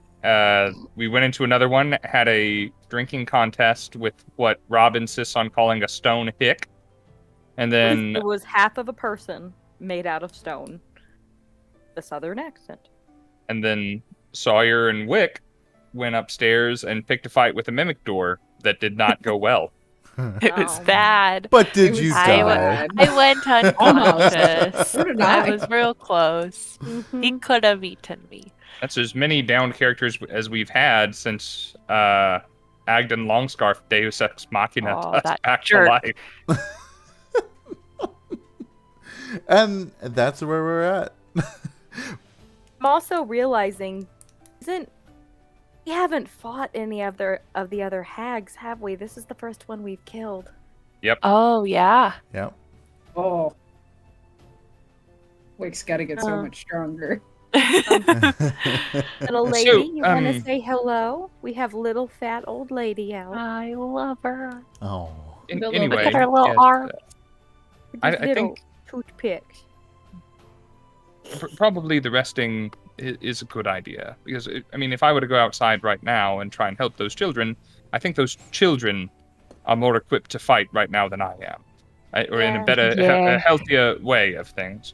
We went into another one, had a drinking contest with what Rob insists on calling a stone hick, and then
It was half of a person made out of stone. The southern accent.
and then Sawyer and Wick went upstairs and picked a fight with a mimic door that did not go well.
It was
Oh.
bad.
But did
It
you
was
I
die?
I went unconscious.
So did
I
I.
was real close. He could have eaten me.
That's as many downed characters as we've had since Agden Longscarf Deus Ex Machina
Oh,
us
that
back to
jerk.
life.
And that's where we're at.
I'm also realizing, we haven't fought any of the other hags, have we? This is the first one we've killed.
Oh, yeah.
Yep.
Oh. Wick's gotta get so much stronger.
Little lady,
So,
you want to say hello? We have little fat old lady out.
I love her.
Oh.
Anyway,
Look at her little
yes,
arm.
With
I
these little
think
toothpicks.
probably the resting is a good idea because I mean, if I were to go outside right now and try and help those children, I think those children are more equipped to fight right now than I am, or in a
Yeah.
better,
Yeah.
a healthier way of things.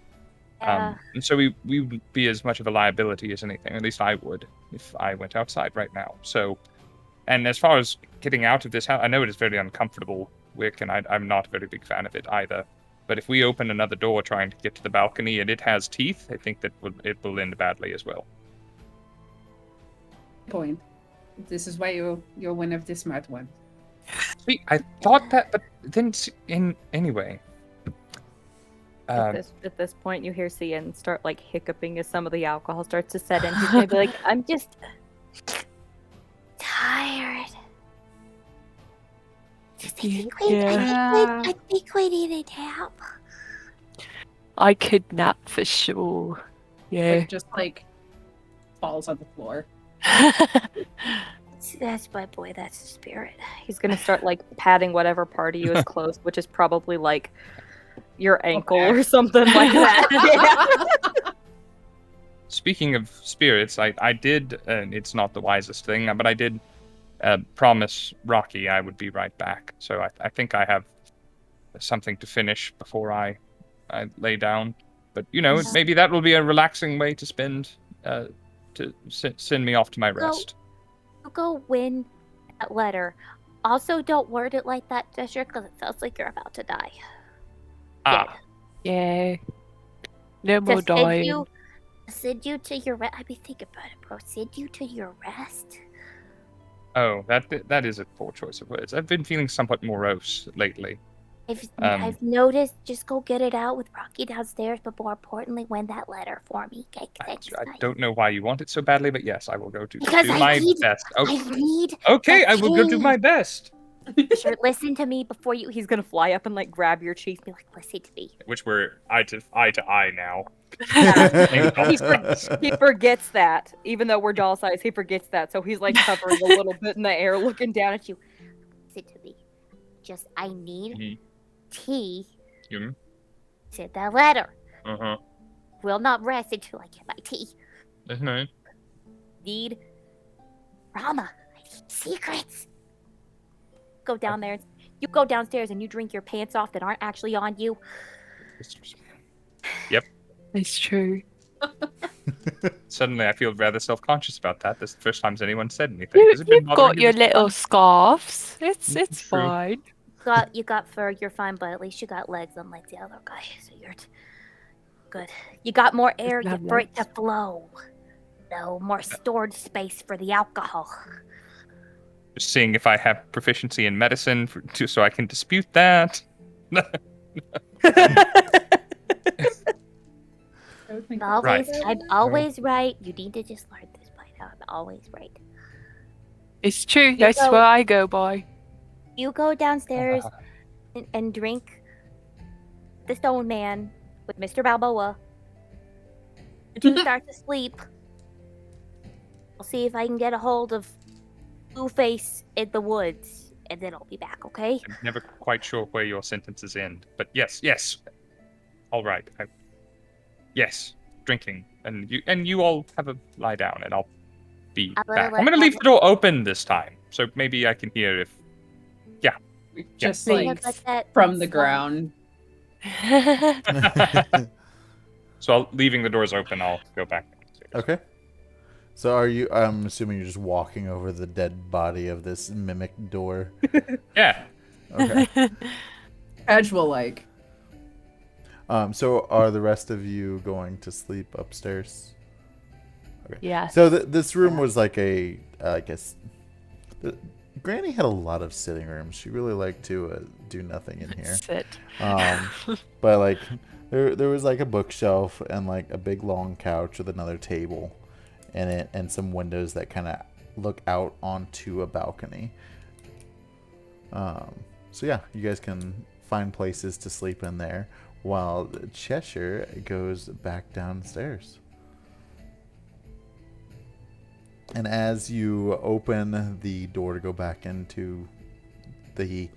Yeah.
And so we would be as much of a liability as anything. At least I would if I went outside right now. So, and as far as getting out of this house, I know it is very uncomfortable, Wick, and I'm not a very big fan of it either. But if we open another door trying to get to the balcony and it has teeth, I think that it will end badly as well.
Point. This is why you're one of the smart ones.
See, I thought that, but then anyway.
At this point, you hear Cian start like hiccuping as some of the alcohol starts to set in. He's gonna be like, "I'm just
Tired. I think we need a nap.
I could nap for sure. Yeah.
Wick just like falls on the floor.
That's my boy. That's the spirit.
He's gonna start like patting whatever part of you is closed, which is probably like your ankle or something like that. Yeah.
Speaking of spirits, I did, it's not the wisest thing, but I did promise Rocky I would be right back. So I think I have something to finish before I lay down. But, you know, maybe that will be a relaxing way to spend, to send me off to my rest.
Go win that letter. Also, don't word it like that, Cheshire, because it sounds like you're about to die.
Ah,
Yeah. No more dying.
Send you to your rest. I mean, think about it, bro. Send you to your rest.
oh, that is a poor choice of words. I've been feeling somewhat morose lately.
I've noticed. Just go get it out with Rocky downstairs, but more importantly, win that letter for me. Okay, thanks.
I don't know why you want it so badly, but yes, I will go do
Because I
my
need-
best.
I need.
Okay,
the
I will go do
key.
my best.
Sure, listen to me before you.
He's gonna fly up and like grab your cheek.
Be like, listen to me.
Which we're eye to eye now.
He forgets that, even though we're doll size, he forgets that. So he's like hovering a little bit in the air, looking down at you.
Listen to me. Just, I need
Mhm.
tea.
Mhm.
Send that letter.
Uh-huh.
Will not rest until I get my tea.
No.
Need Rama. I need secrets. Go down there. You go downstairs and you drink your pants off that aren't actually on you.
Yep.
It's true.
Suddenly, I feel rather self-conscious about that. This is the first time anyone said anything. Has it been
You've
bothering
got
you
your
this whole
little
time?
scarves. It's
True.
fine.
You got fur, you're fine, but at least you got legs unlike the other guy, so you're good. You got more air
have
for it to
legs.
flow. No more stored space for the alcohol.
Just seeing if I have proficiency in medicine so I can dispute that.
Always,
Right.
I'm always right. You need to just learn this by now. I'm always right.
It's true. That's
go-
what I go by.
You go downstairs and drink the Stone Man with Mr. Balboa. The two start to sleep. I'll see if I can get a hold of Blueface in the woods, and then I'll be back, okay?
I'm never quite sure where your sentences end, but yes. All right. Yes, drinking, and you all have a lie down, and I'll be
I'm gonna
back.
let
I'm gonna
my-
leave the door open this time, so maybe I can hear if.
Just
I'm
like
gonna let that
from the
slide.
ground.
So leaving the doors open, I'll go back downstairs.
Okay. So are you? I'm assuming you're just walking over the dead body of this mimic door.
Yeah.
Okay.
Casual like.
So are the rest of you going to sleep upstairs? Okay.
Yeah.
So this room was like a, I guess, Granny had a lot of sitting rooms. She really liked to do nothing in here.
Sit.
But like there was like a bookshelf and like a big long couch with another table in it and some windows that kind of look out onto a balcony. So yeah, you guys can find places to sleep in there while Cheshire goes back downstairs. And as you open the door to go back into the,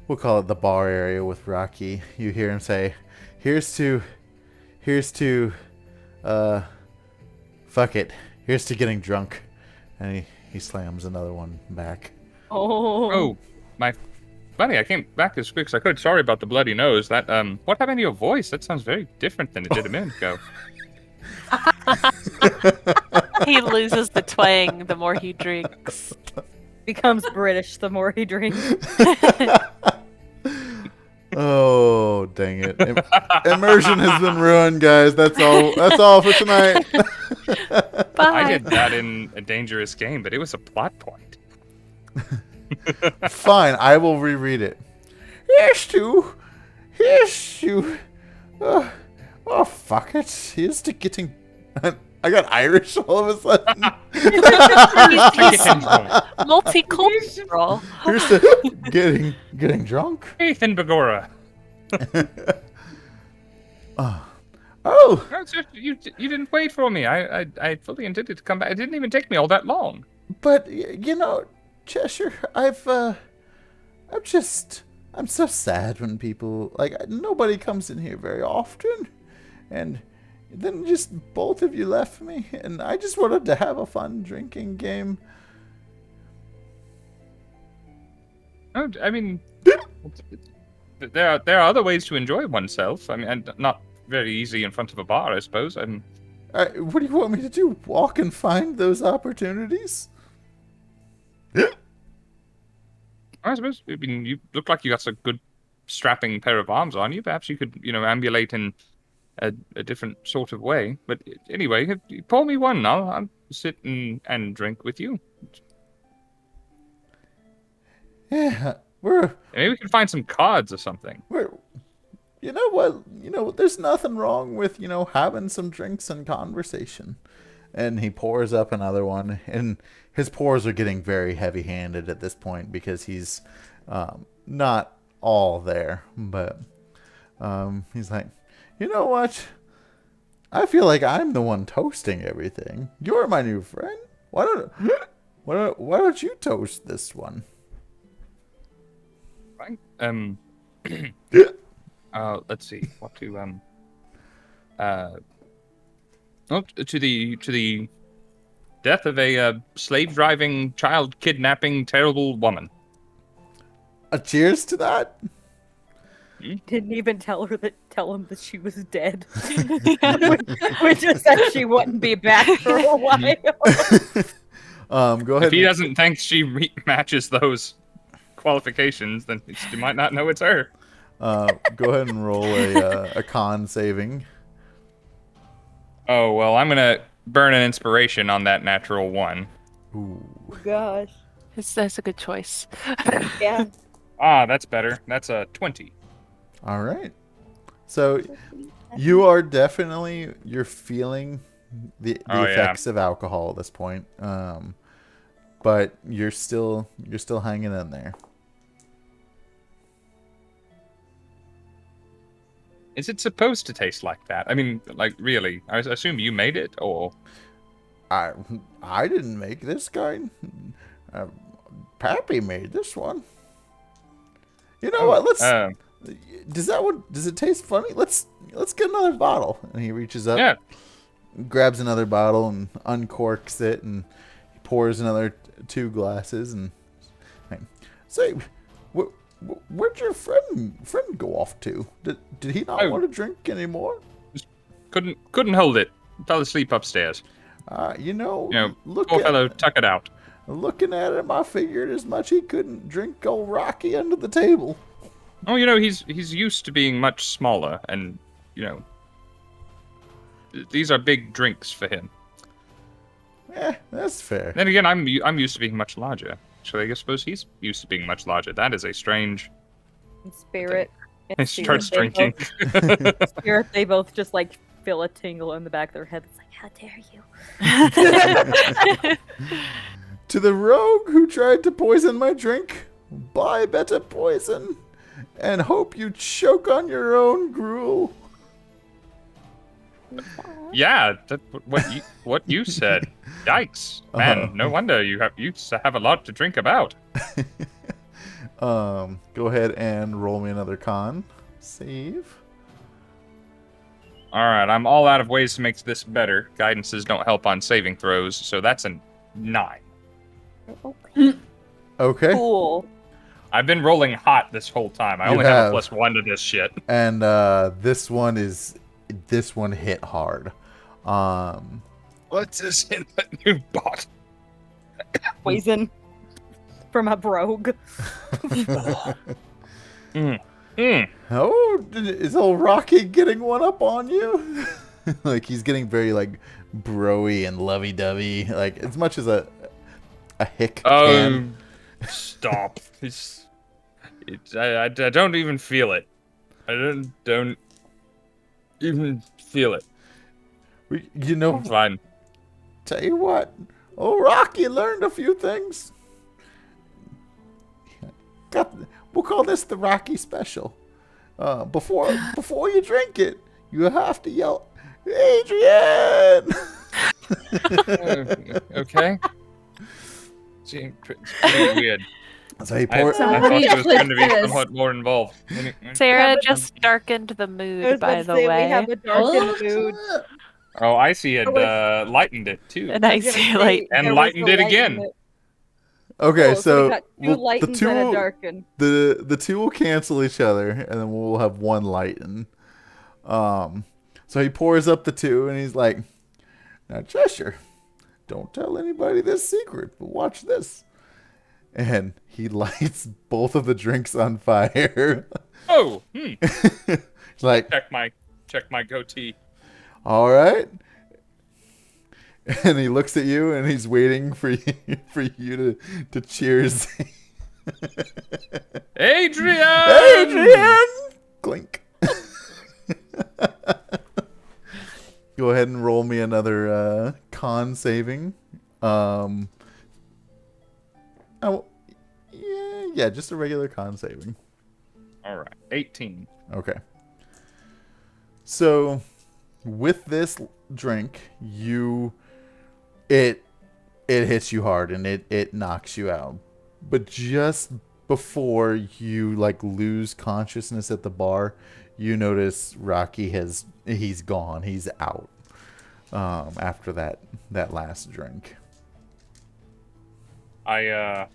we'll call it the bar area with Rocky, you hear him say, here's to, fuck it, here's to getting drunk. And he slams another one back.
Oh, my buddy, I came back as quick as I could. Sorry about the bloody nose. That what happened to your voice? That sounds very different than it did a minute ago.
He loses the twang the more he drinks.
Becomes British the more he drinks.
Oh, dang it. Immersion has been ruined, guys. That's all for tonight.
Bye.
I did that in a dangerous game, but it was a plot point.
Fine, I will reread it. Here's to, oh, fuck it. Here's to getting, I got Irish all of a sudden.
Multicultural.
Here's to getting drunk.
Ethan Begora.
Oh,
Oh, so you didn't wait for me. I fully intended to come back. It didn't even take me all that long.
but you know, Cheshire, I'm so sad when people, like, nobody comes in here very often. And then just both of you left me. And I just wanted to have a fun drinking game.
Oh, I mean, there are other ways to enjoy oneself. I mean, and not very easy in front of a bar, I suppose.
What do you want me to do? Walk and find those opportunities?
I suppose. I mean, you look like you got a good strapping pair of arms on you. Perhaps you could, ambulate in a different sort of way. But anyway, pour me one. I'll sit and drink with you.
Yeah,
Maybe we can find some cards or something.
you know what? There's nothing wrong with, having some drinks and conversation. And he pours up another one, and his pours are getting very heavy-handed at this point because he's not all there. But he's like, you know what? I feel like I'm the one toasting everything. You're my new friend. Why don't you toast this one?
Right. Let's see what to Oh, to the death of a slave driving, child kidnapping, terrible woman.
A cheers to that.
Didn't even tell him that she was dead. we just said she wouldn't be back for a while.
Go ahead.
If he doesn't think she matches those qualifications, then he might not know it's her.
Go ahead and roll a con saving.
Oh, well, I'm gonna burn an inspiration on that natural one.
Ooh.
Gosh.
That's a good choice.
Yeah.
Ah, that's better. That's a 20.
All right. So you are definitely you're feeling the effects of alcohol at this point. But you're still hanging in there.
Is it supposed to taste like that? I mean, like, really? I assume you made it, or...
I didn't make this guy. Pappy made this one. You know what? Does it taste funny? Let's get another bottle. And he reaches up, grabs another bottle and uncorks it, and he pours another 2 glasses. And say, where'd your friend go off to? Did he not want to drink anymore?
Just couldn't hold it. Fell asleep upstairs.
Poor
fellow, tuck it out.
Looking at him, I figured as much he couldn't drink old Rocky under the table.
Oh, he's used to being much smaller, and, these are big drinks for him.
That's fair.
Then again, I'm used to being much larger. So I suppose he's used to being much larger. That is a strange...
Spirit.
He starts drinking.
Spirit, they both just, feel a tingle in the back of their head. It's like, how dare you?
To the rogue who tried to poison my drink, buy better poison, and hope you choke on your own gruel.
Yeah, what you said. Yikes, man! No wonder you have a lot to drink about.
Go ahead and roll me another con save.
All right, I'm all out of ways to make this better. Guidances don't help on saving throws, so that's a 9.
Okay.
Cool.
I've been rolling hot this whole time. I only have a +1 to this shit.
And this one hit hard.
What's this in that new bot?
Poison from a rogue.
Oh, is old Rocky getting one up on you? He's getting very bro-y and lovey-dovey, as much as a hick can.
Stop. I don't even feel it. I don't even feel it.
I'm
fine.
Tell you what, old Rocky learned a few things. We'll call this the Rocky Special. Before you drink it, you have to yell, Adrian!
Okay. See, it's pretty weird.
So he
I thought it was going to be somewhat more involved.
Sarah just darkened the mood, by the way.
We have a darkened mood.
Oh, Icy had lightened it, too.
An icy light.
And lightened it again.
Okay,
cool. So we
so
got 2 lightens and a darken.
The 2 will cancel each other, and then we'll have 1 lighten. So he pours up the 2, and he's like, "Now, Cheshire, don't tell anybody this secret, but watch this." And he lights both of the drinks on fire.
Oh,
He's like,
check my goatee.
All right. And he looks at you, and he's waiting for you to cheers.
Adrian!
Clink. Go ahead and roll me another con saving. Yeah, just a regular con saving.
All right, 18.
Okay. So, with this drink, it hits you hard and it knocks you out. But just before you lose consciousness at the bar, you notice Rocky he's gone. He's out. after that last drink.
I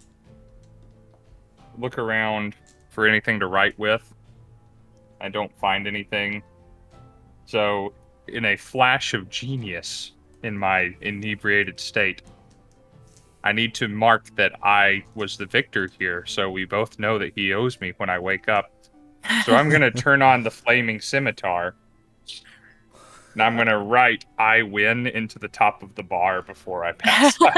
look around for anything to write with. I don't find anything. So, in a flash of genius in my inebriated state, I need to mark that I was the victor here, so we both know that he owes me when I wake up. So I'm going to turn on the flaming scimitar, and I'm going to write "I win" into the top of the bar before I pass out.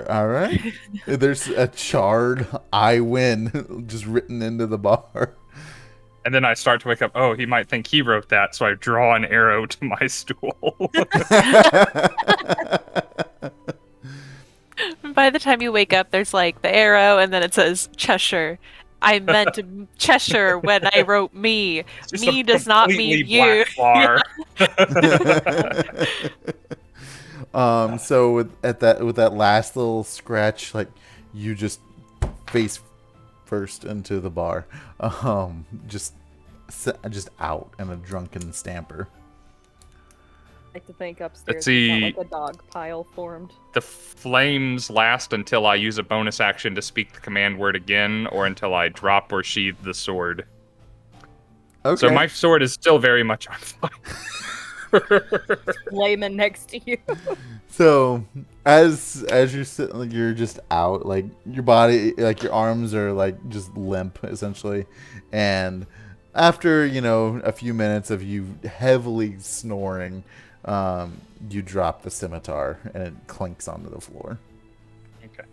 All right. There's a charred "I win" just written into the bar.
And then I start to wake up. Oh, he might think he wrote that, so I draw an arrow to my stool.
By the time you wake up, there's like the arrow, and then it says Cheshire. I meant Cheshire when I wrote me.
Just
Me
a
does not mean
completely
you.
black bar.
So with that last little scratch, like you just face first into the bar, just out in a drunken stamper.
I like to think upstairs.
Let's see.
It's not like a dog pile formed.
The flames last until I use a bonus action to speak the command word again, or until I drop or sheathe the sword.
Okay.
So my sword is still very much on fire.
Layman next to you.
So as you're sitting, like, you're just out, like your body, like your arms are like just limp essentially, and after a few minutes of you heavily snoring, you drop the scimitar and it clinks onto the floor.
Okay.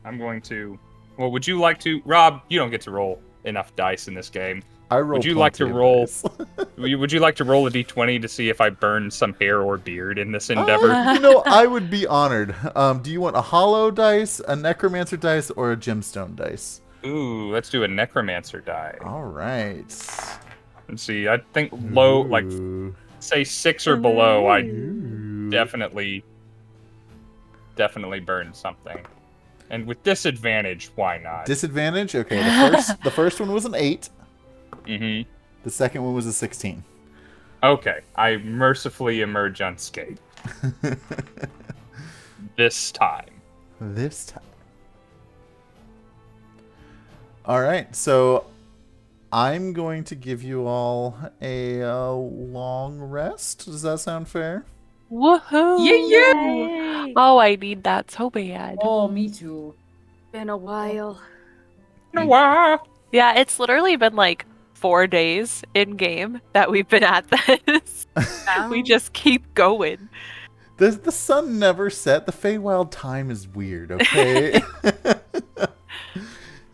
I'm going to... Well, would you like to... Rob, you don't get to roll enough dice in this game.
I roll.
Would you like to
plenty of
roll...
dice.
Would you like to roll a d20 to see if I burn some hair or beard in this endeavor?
I would be honored. Do you want a hollow dice, a necromancer dice, or a gemstone dice?
Ooh, let's do a necromancer die.
All right.
Let's see, I think low, like,
Ooh.
say 6 or below, I
Ooh.
definitely burn something. And with disadvantage, why not?
Disadvantage? Okay, the first one was an 8.
Mm-hmm.
The second one was a 16.
Okay, I mercifully emerge unscathed. This time.
This time. All right, so I'm going to give you all a long rest. Does that sound fair?
Woohoo!
Yeah.
Oh, I need that so bad.
Oh, me too.
Been a while.
Wow.
Yeah, it's literally been like 4 days in game that we've been at this. We just keep going.
The sun never set. The Feywild time is weird, okay?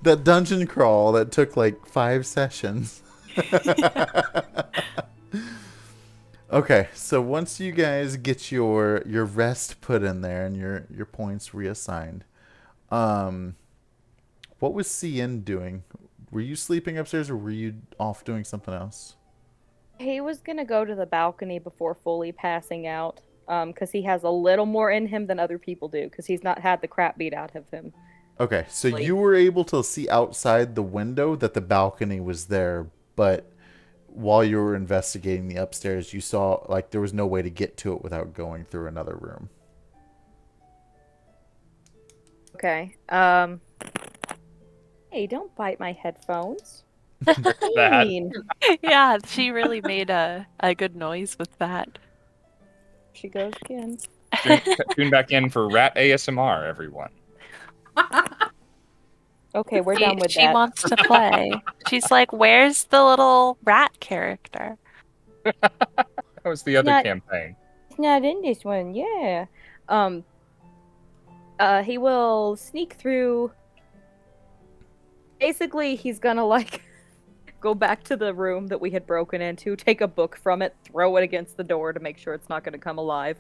That dungeon crawl that took like 5 sessions. Okay, so once you guys get your rest put in there and your points reassigned, what was Scinn doing? Were you sleeping upstairs or were you off doing something else?
He was gonna go to the balcony before fully passing out, because he has a little more in him than other people do, because he's not had the crap beat out of him.
Okay, so you were able to see outside the window that the balcony was there, but while you were investigating the upstairs, you saw like there was no way to get to it without going through another room.
Okay. Hey, don't bite my headphones.
That.
Mean.
Yeah, she really made a good noise with that.
She goes again.
Tune back in for rat ASMR, everyone.
Okay, we're done with
She
that.
wants to play. She's like, "Where's the little rat character?"
That was the other
Not-
campaign.
He's not in this one, yeah. He will sneak through. Basically, he's gonna like go back to the room that we had broken into, take a book from it, throw it against the door to make sure it's not gonna come alive.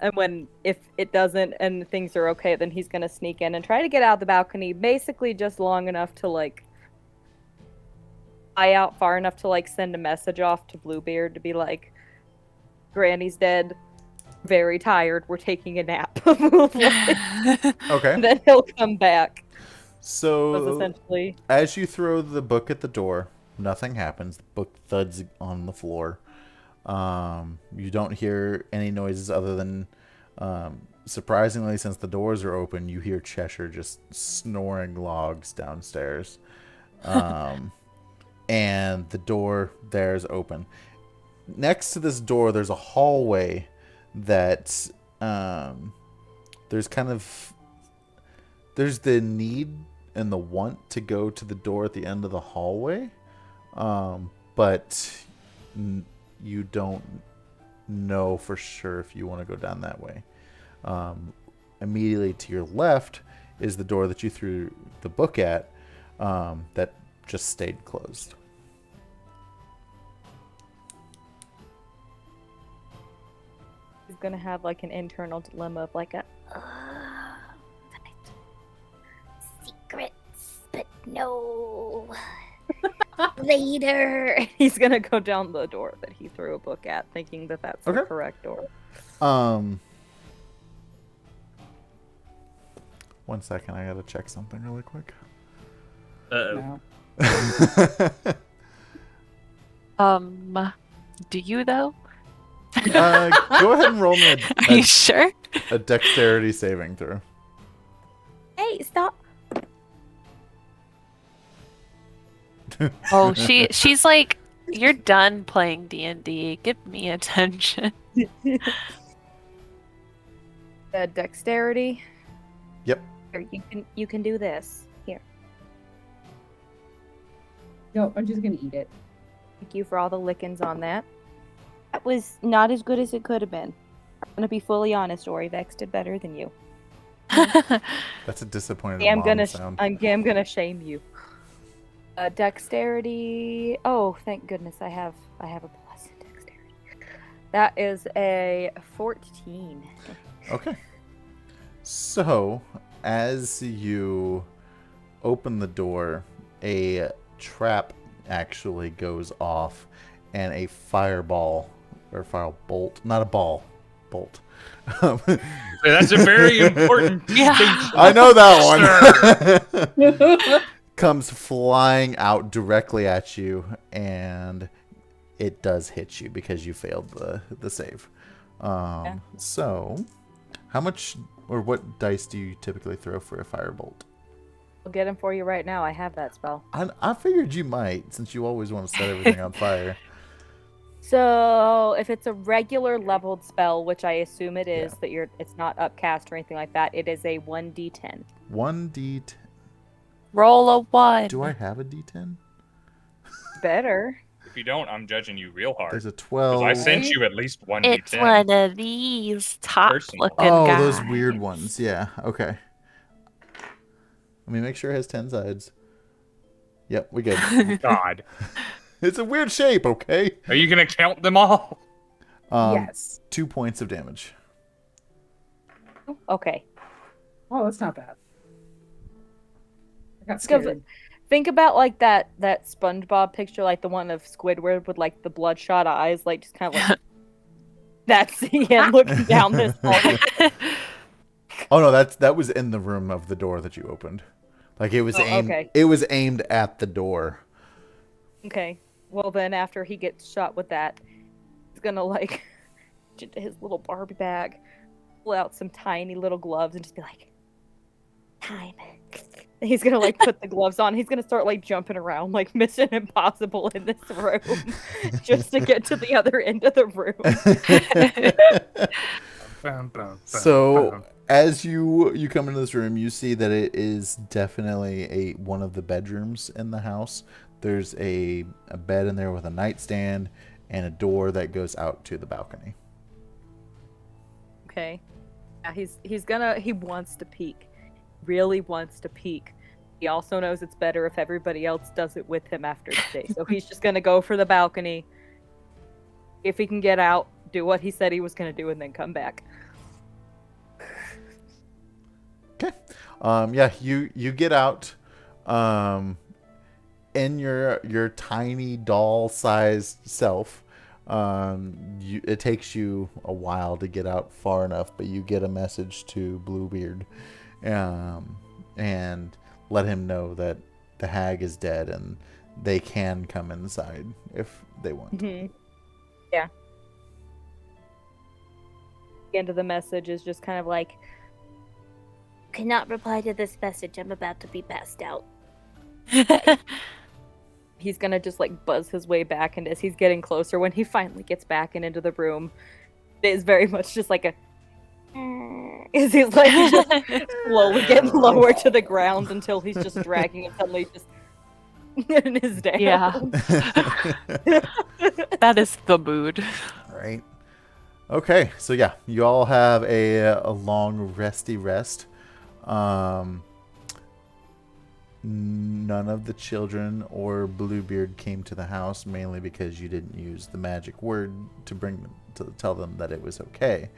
And if it doesn't and things are okay, then he's gonna sneak in and try to get out the balcony, basically just long enough to like fly out far enough to like send a message off to Bluebeard to be like, Granny's dead, very tired, we're taking a nap.
Okay.
And then he'll come back. Was
So
essentially
as you throw the book at the door, Nothing happens. The book thuds on the floor. You don't hear any noises other than, surprisingly, since the doors are open, you hear Cheshire just snoring logs downstairs. And the door there is open. Next to this door, there's a hallway that there's the need and the want to go to the door at the end of the hallway, but you don't know for sure if you want to go down that way. Immediately to your left is the door that you threw the book at, that just stayed closed.
He's gonna have like an internal dilemma of like a
secrets, but no. Later.
he's gonna go down the door that he threw a book at, thinking that that's the
Okay.
correct door.
1 second, I gotta check something really quick.
No.
Do you though?
Go ahead and roll me
Are you sure?
a dexterity saving throw.
Hey, stop!
Oh, she's like, you're done playing D&D. Give me attention.
Dexterity.
Yep.
Here, you can do this. Here.
No, I'm just gonna eat it.
Thank you for all the lickings on that. That was not as good as it could have been. I'm gonna be fully honest, Ori. Vex did better than you.
That's a disappointing sound.
I'm gonna shame you. Dexterity. Oh, thank goodness I have a blessed dexterity. That is a 14.
Okay. So, as you open the door, a trap actually goes off, and a firebolt, not a ball, bolt.
That's a very important
Yeah.
distinction.
I know that one. Comes flying out directly at you, and it does hit you because you failed the save. So, how much or what dice do you typically throw for a firebolt?
I'll get him for you right now. I have that spell.
I figured you might, since you always want to set everything on fire.
So if it's a regular leveled spell, which I assume it is,
Yeah.
it's not upcast or anything like that, it is a 1d10.
1d10.
Roll a 1.
Do I have a d10?
Better.
If you don't, I'm judging you real hard.
There's a
'Cause
12.
I sent you at least one
It's
D10.
one of these top
Personal.
looking
Oh,
guys.
those weird ones. Yeah, okay. Let me make sure it has 10 sides. Yep, we good.
God.
It's a weird shape, okay?
Are you going to count them all?
Yes.
2 points of damage.
Okay.
Oh, that's not bad. I got
Think of-
scared.
Think about like that SpongeBob picture, like the one of Squidward with like the bloodshot eyes, like just kind of like that's Ian looking down this hall.
Oh no, that was in the room of the door that you opened. Like it was
okay.
It was aimed at the door.
Okay. Well then, after he gets shot with that, he's gonna like reach into his little Barbie bag, pull out some tiny little gloves, and just be like, "Time." And he's gonna like put the gloves on. He's gonna start like jumping around like Mission Impossible in this room, just to get to the other end of the room.
So as you come into this room, you see that it is definitely one of the bedrooms in the house. There's a bed in there with a nightstand and a door that goes out to the balcony.
Okay. Yeah, he wants to peek. Really wants to peek. He also knows it's better if everybody else does it with him after today. So he's just gonna go for the balcony. If he can get out, do what he said he was gonna do, and then come back.
Okay. Yeah, you get out in your tiny doll-sized self. It takes you a while to get out far enough, but you get a message to Bluebeard, and let him know that the hag is dead and they can come inside if they want.
Mm-hmm. Yeah. The end of the message is just kind of like,
Cannot reply to this message. I'm about to be passed out.
he's gonna just like buzz his way back, and as he's getting closer, when he finally gets back and into the room, it is very much just like a as he's like just slowly getting lower to the ground until he's just dragging and suddenly just in his down.
Yeah. That is the mood.
Right. Okay, so yeah, you all have a long resty rest. None of the children or Bluebeard came to the house, mainly because you didn't use the magic word to bring them to tell them that it was okay.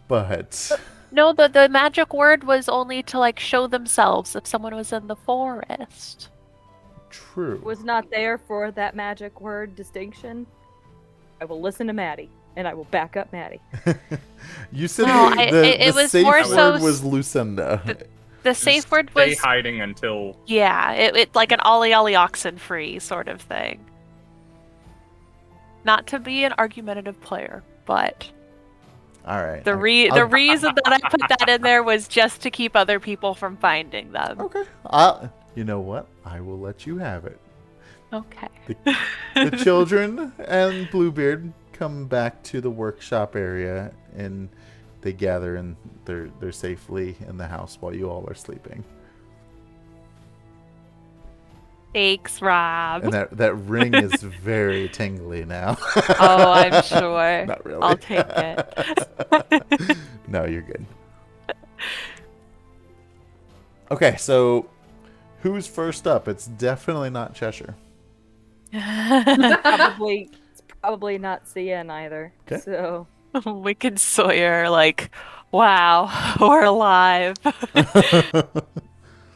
But
No, the magic word was only to like show themselves if someone was in the forest.
true.
Was not there for that magic word distinction. I will listen to Maddie, and I will back up Maddie.
You said
No,
the
it was
safe
more
word
so
was Lucinda.
The safe
Just
word
stay
was
hiding until
it like an ollie ollie oxen free sort of thing. Not to be an argumentative player, but
All right.
the reason that I put that in there was just to keep other people from finding them.
Okay. You know what? I will let you have it.
Okay.
The children and Bluebeard come back to the workshop area, and they gather, and they're safely in the house while you all are sleeping.
Thanks, Rob.
And that ring is very tingly now.
Oh, I'm sure.
Not really.
I'll take it.
No, you're good. Okay, so who's first up? It's definitely not Cheshire.
It's probably not Cian either.
Okay.
So
Wick and Sawyer are like, wow, we're alive.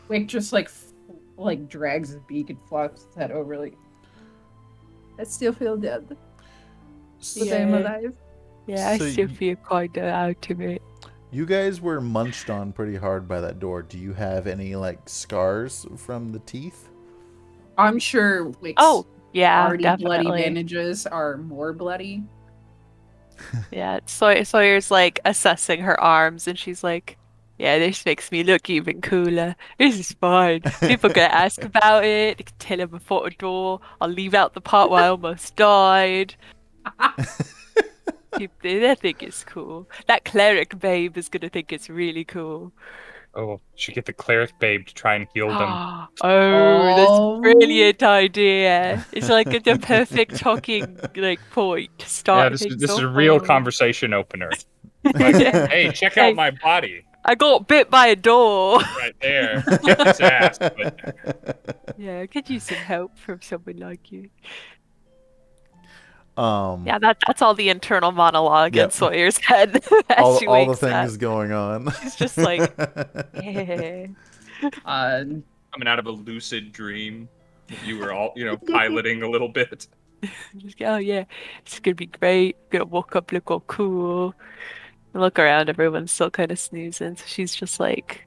Wick just like drags his beak and flops his head over like, I still feel dead, but I'm alive.
Yeah,
So
I still feel kind of out of it.
You guys were munched on pretty hard by that door. Do you have any like scars from the teeth?
I'm sure Wick's
Oh, yeah,
already bloody
definitely.
bandages are more bloody.
Yeah, Sawyer's like assessing her arms, and she's like, yeah, this makes me look even cooler. This is fine. People gonna ask about it. They can tell them I fought a door. I'll leave out the part where I almost died. They think it's cool. That cleric babe is gonna think it's really cool.
Oh, should get the cleric babe to try and heal them.
Oh, that's a brilliant idea. It's like the perfect talking like point to start.
Yeah, this
things
is a
off
real
on.
conversation opener. Like, hey, check out my body
I got bit by a door.
right there. Kick his ass. But
Yeah, I could use some help from someone like you.
Yeah,
Yeah, that's all the internal monologue
Yep.
in Sawyer's head as
all
she
the
wakes
things
up.
going on.
She's just like, yeah.
coming out of a lucid dream, you were all, piloting a little bit.
Just, oh yeah, it's gonna be great. Gonna woke up, look all cool. Look around, everyone's still kind of snoozing. So she's just like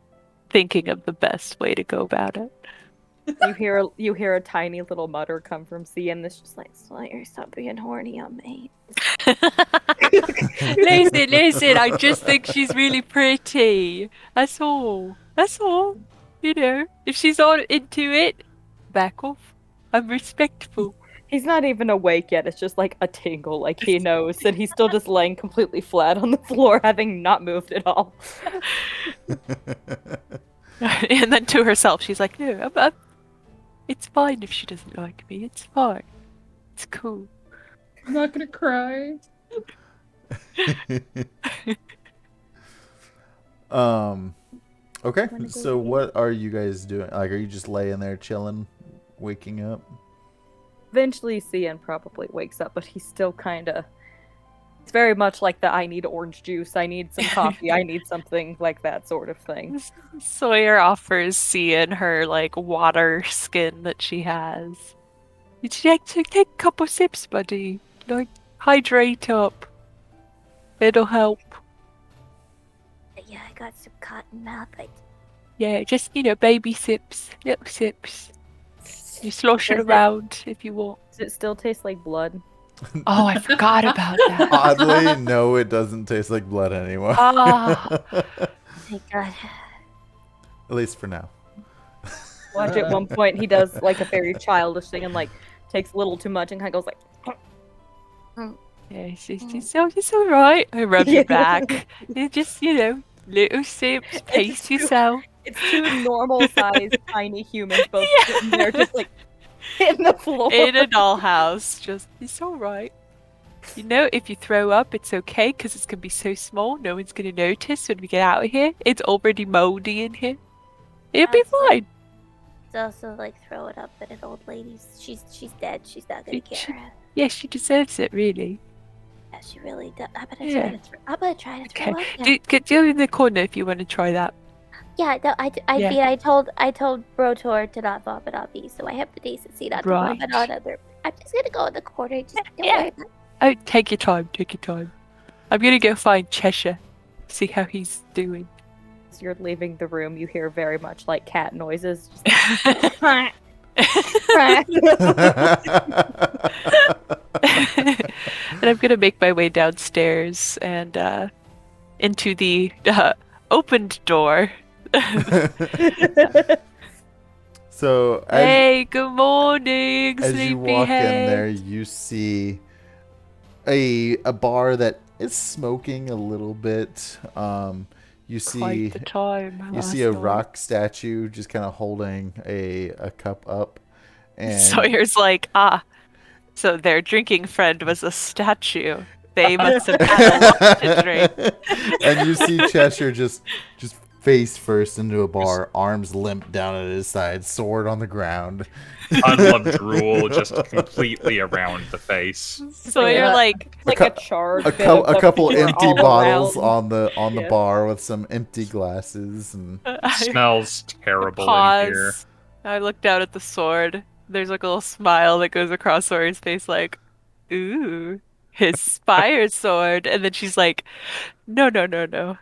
thinking of the best way to go about it.
you hear a tiny little mutter come from Cian that's just like, Sawyer, stop being horny on me.
Listen, I just think she's really pretty. That's all. That's all. If she's all into it, back off. I'm respectful.
He's not even awake yet. It's just like a tingle, like he knows, and he's still just laying completely flat on the floor, having not moved at all.
And then to herself, she's like, no, it's fine if she doesn't like me. It's fine. It's cool.
I'm not gonna cry.
Okay, so what are you guys doing? Like, are you just laying there chilling, waking up?
Eventually, Cian probably wakes up, but he's still kind of. It's very much like the I need orange juice, I need some coffee, I need something like that sort of thing.
Sawyer offers Cian her like water skin that she has. It's like to take a couple sips, buddy. Like hydrate up. It'll help.
Yeah, I got some cotton mouth.
Yeah, just baby sips, little sips. You slosh it
Does it-
around if you want.
Does it still taste like blood?
Oh, I forgot about that.
Oddly, no, it doesn't taste like blood anymore.
Ah.
Thank God.
At least for now.
Watch at one point he does like a very childish thing and like takes a little too much and kind of goes like.
Yeah, it's all right. I rub your back. You just, little sips, pace
too-
yourself.
It's two normal-sized tiny humans both sitting there just like hitting the floor.
In a dollhouse, it's all right. If you throw up, it's okay because it's gonna be so small. No one's gonna notice when we get out of here. It's already moldy in here. It'll be fine.
It's also like throwing up at an old lady's. She's dead. She's not gonna care.
Yeah, she deserves it, really.
Yeah, she really does. I'm
Yeah.
gonna try to throw
Okay.
up. Now.
Go in the corner if you want to try that.
Yeah, no, I told Brotor to not vomit on me, so I have the decency not to vomit on other. I'm just gonna go in the corner. Just don't worry about it.
Oh, take your time. I'm gonna go find Cheshire, see how he's doing.
As you're leaving the room, you hear very much like cat noises.
And I'm gonna make my way downstairs and into the opened door.
So
Hey, good morning,
as you walk in there,
sleepyhead.
you see a bar that is smoking a little bit. You see
Quite the time.
you see a rock statue just kind of holding a cup up, and
Sawyer's like, so their drinking friend was a statue. They must have had a lot to drink.
and you see Cheshire just face first into a bar, arms limp down at his side, sword on the ground.
Puddle of drool just completely around the face.
Sawyer like
a charred
A
bit of the
couple
floor
empty
all
bottles
around.
on the
Yeah.
bar with some empty glasses and
Smells terrible in here.
pause. I look down at the sword. There's like a little smile that goes across Sawyer's face, like, ooh, his spire sword. And then she's like, no.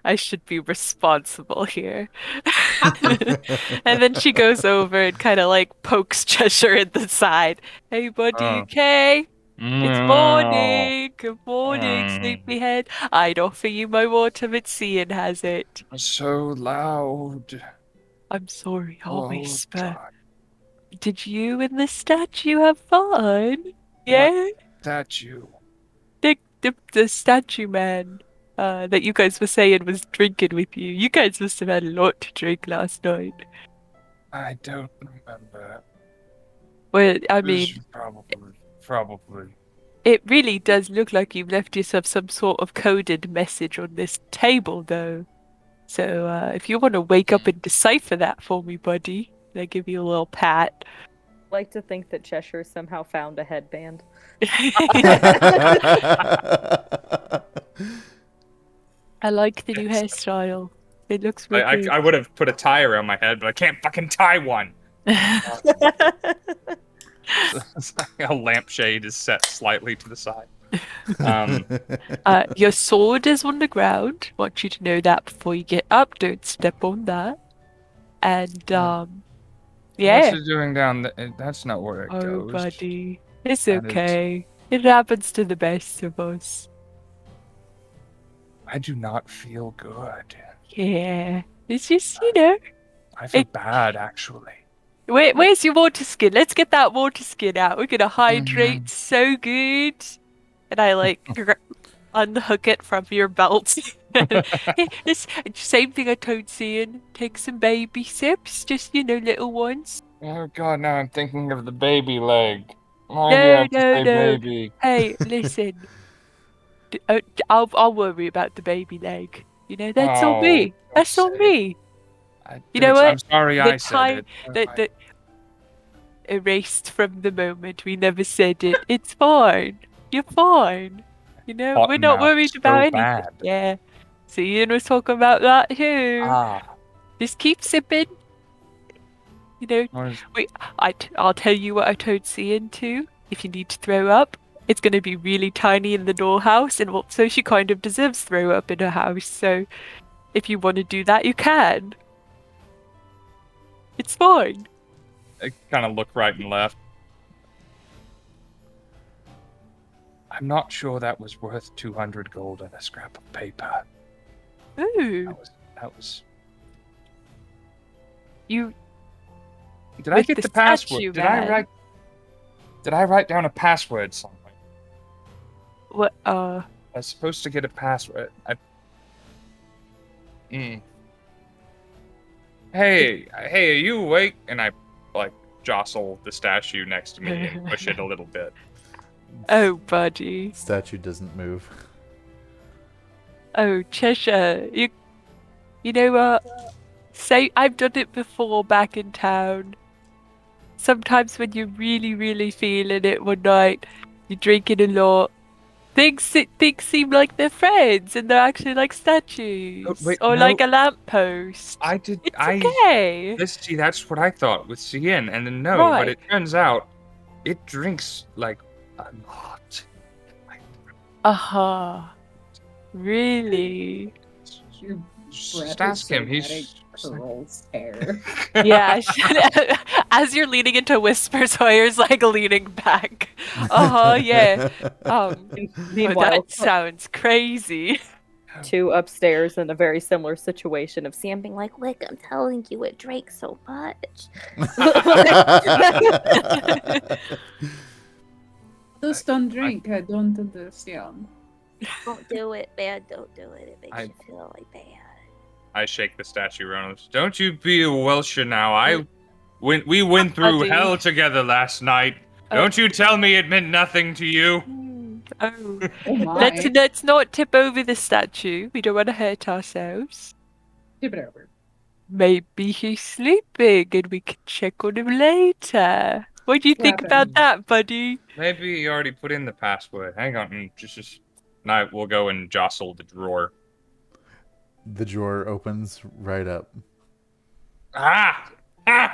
I should be responsible here. And then she goes over and kind of like pokes Cheshire in the side. Hey, buddy,
Oh.
okay? It's morning. Good morning,
Mm.
sleepyhead. I'd offer you my water, but Cian has it.
So loud.
I'm sorry, I'll
Oh,
whisper.
God.
Did you and the statue have fun? Yeah?
Statue.
The statue man that you guys were saying was drinking with you. You guys must have had a lot to drink last night.
I don't remember.
Well, I
It was
mean,
probably.
it really does look like you've left yourself some sort of coded message on this table, though. So if you want to wake up and decipher that for me, buddy, I give you a little pat.
I like to think that Cheshire somehow found a headband.
I like the new hairstyle. It looks really good.
I would have put a tie around my head, but I can't fucking tie one. A lampshade is set slightly to the side.
Your sword is on the ground. Want you to know that before you get up. Don't step on that. And
What's
yeah.
it doing down there? That's not where it
Oh,
goes.
buddy, it's
That is-
okay. It happens to the best of us.
I do not feel good.
Yeah, it's just
I feel bad, actually.
Where's your water skin? Let's get that water skin out. We're gonna hydrate so good. And I like unhook it from your belt. It's same thing I told Cian. Take some baby sips, just little ones.
Oh god, now I'm thinking of the baby leg. Why
No,
do you have to
no,
say
no.
baby?
Hey, listen. I'll worry about the baby leg. That's on me.
Oh,
That's on
say.
me.
I
You know
did- I'm
what?
sorry
The
I said
time
it.
that erased from the moment we never said it. It's fine. You're fine.
Hot
We're not
mouth
worried
so
about anything.
bad.
Yeah. So Ian was talking about that too.
Ah.
Just keep sipping.
What is-
I'll tell you what I told Cian too. If you need to throw up, it's going to be really tiny in the dollhouse, and also she kind of deserves throw up in her house. So if you want to do that, you can. It's fine.
I kind of look right and left. I'm not sure that was worth 200 gold and a scrap of paper.
Ooh.
That was.
You.
Did I
With
get
the
the password?
statue,
Did I
man.
write down a password somewhere?
What?
I was supposed to get a password. Hey, are you awake? And I like jostle the statue next to me and push it a little bit.
Oh, buddy.
Statue doesn't move.
Oh, Cheshire. You know what? Say I've done it before back in town. Sometimes when you're really, really feeling it one night, you're drinking a lot. Things seem like they're friends, and they're actually like statues, or
no.
like a lamppost. It's okay.
See, that's what I thought with Scinn, and then no,
Right.
but it turns out it drinks like a lot.
Really?
Your
Just
breath
ask
is
him.
so
He's
bad it curls hair.
Yeah. As you're leaning into whisper, Sawyer's like leaning back. Yeah.
Meanwhile,
That sounds crazy.
two upstairs in a very similar situation of
Sam being like, Wick, I'm telling you, it drank so much.
Just don't drink. I don't understand.
Don't do it, man. Don't do it. It makes you feel like bad.
I shake the statue around. Don't you be a Welsher now. We went through
Buddy.
hell together last night. Don't you tell me it meant nothing to you.
Oh.
Oh my.
Let's not tip over the statue. We don't want to hurt ourselves.
Tip it over.
Maybe he's sleeping and we can check on him later. What do you think
Slap
about
him.
that, buddy?
Maybe you already put in the password. Hang on, just. And I will go and jostle the drawer.
The drawer opens right up.
Ah!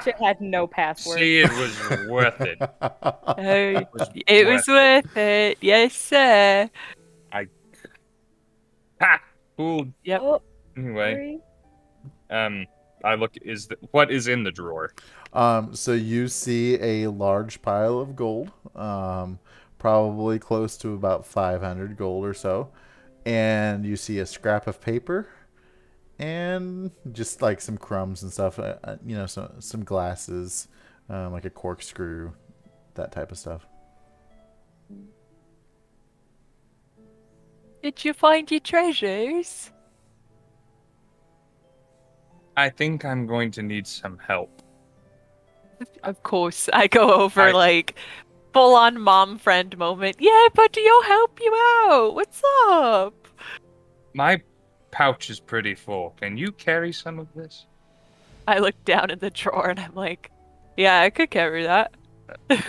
Shit had no password.
See, it was worth it.
Oh, it was worth it. Yes, sir.
Ha! Cool.
Yep.
Oh,
Anyway, I look. What is in the drawer?
So you see a large pile of gold, probably close to about 500 gold or so, and you see a scrap of paper, and just like some crumbs and stuff. Some glasses, like a corkscrew, that type of stuff.
Did you find your treasures?
I think I'm going to need some help.
Of course, I go over like full on mom friend moment. Yeah, buddy, I'll help you out. What's up?
My pouch is pretty full. Can you carry some of this?
I look down in the drawer and I'm like, yeah, I could carry that.
Okay.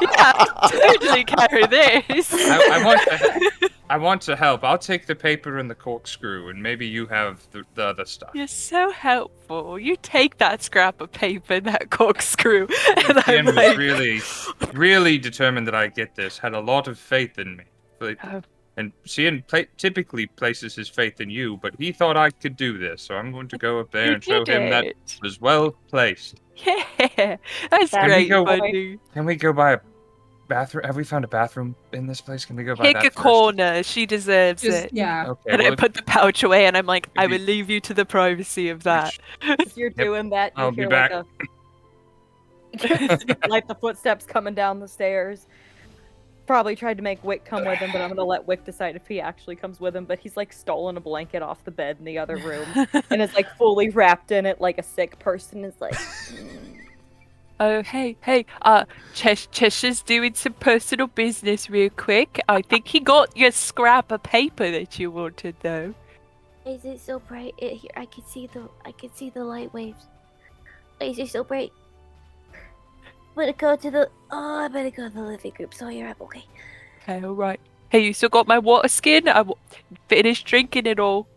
Yeah, totally carry this.
I want to help. I'll take the paper and the corkscrew, and maybe you have the other stuff.
You're so helpful. You take that scrap of paper, that corkscrew, and I'm
Ian
like,
was really determined that I get this. Had a lot of faith in me.
Oh.
And Ian typically places his faith in you, but he thought I could do this, so I'm going to go up there
you
and show
did
him that
it.
was well placed.
Yeah, that's
Can we
great,
go-
buddy.
Can we go by a bathroom? Have we found a bathroom in this place? Can we go by
Pick
that
a
first?
corner. She deserves
Just
it.
yeah.
Okay.
And
well,
I put the pouch away, and I'm like, I
If
will
you-
leave you to the privacy of that.
As you're doing that, you
I'll be
hear
back.
like the footsteps coming down the stairs. Probably tried to make Wick come with him, but I'm gonna let Wick decide if he actually comes with him. But he's like stolen a blanket off the bed in the other room and is like fully wrapped in it like a sick person. Is like,
Oh, hey, Cheshire's doing some personal business real quick. I think he got your scrap of paper that you wanted, though.
Is it so bright? Here, I can see the light waves. Is it so bright? I better go to the living room. So you're up, okay?
Okay, all right. Hey, you still got my water skin? Finished drinking it all.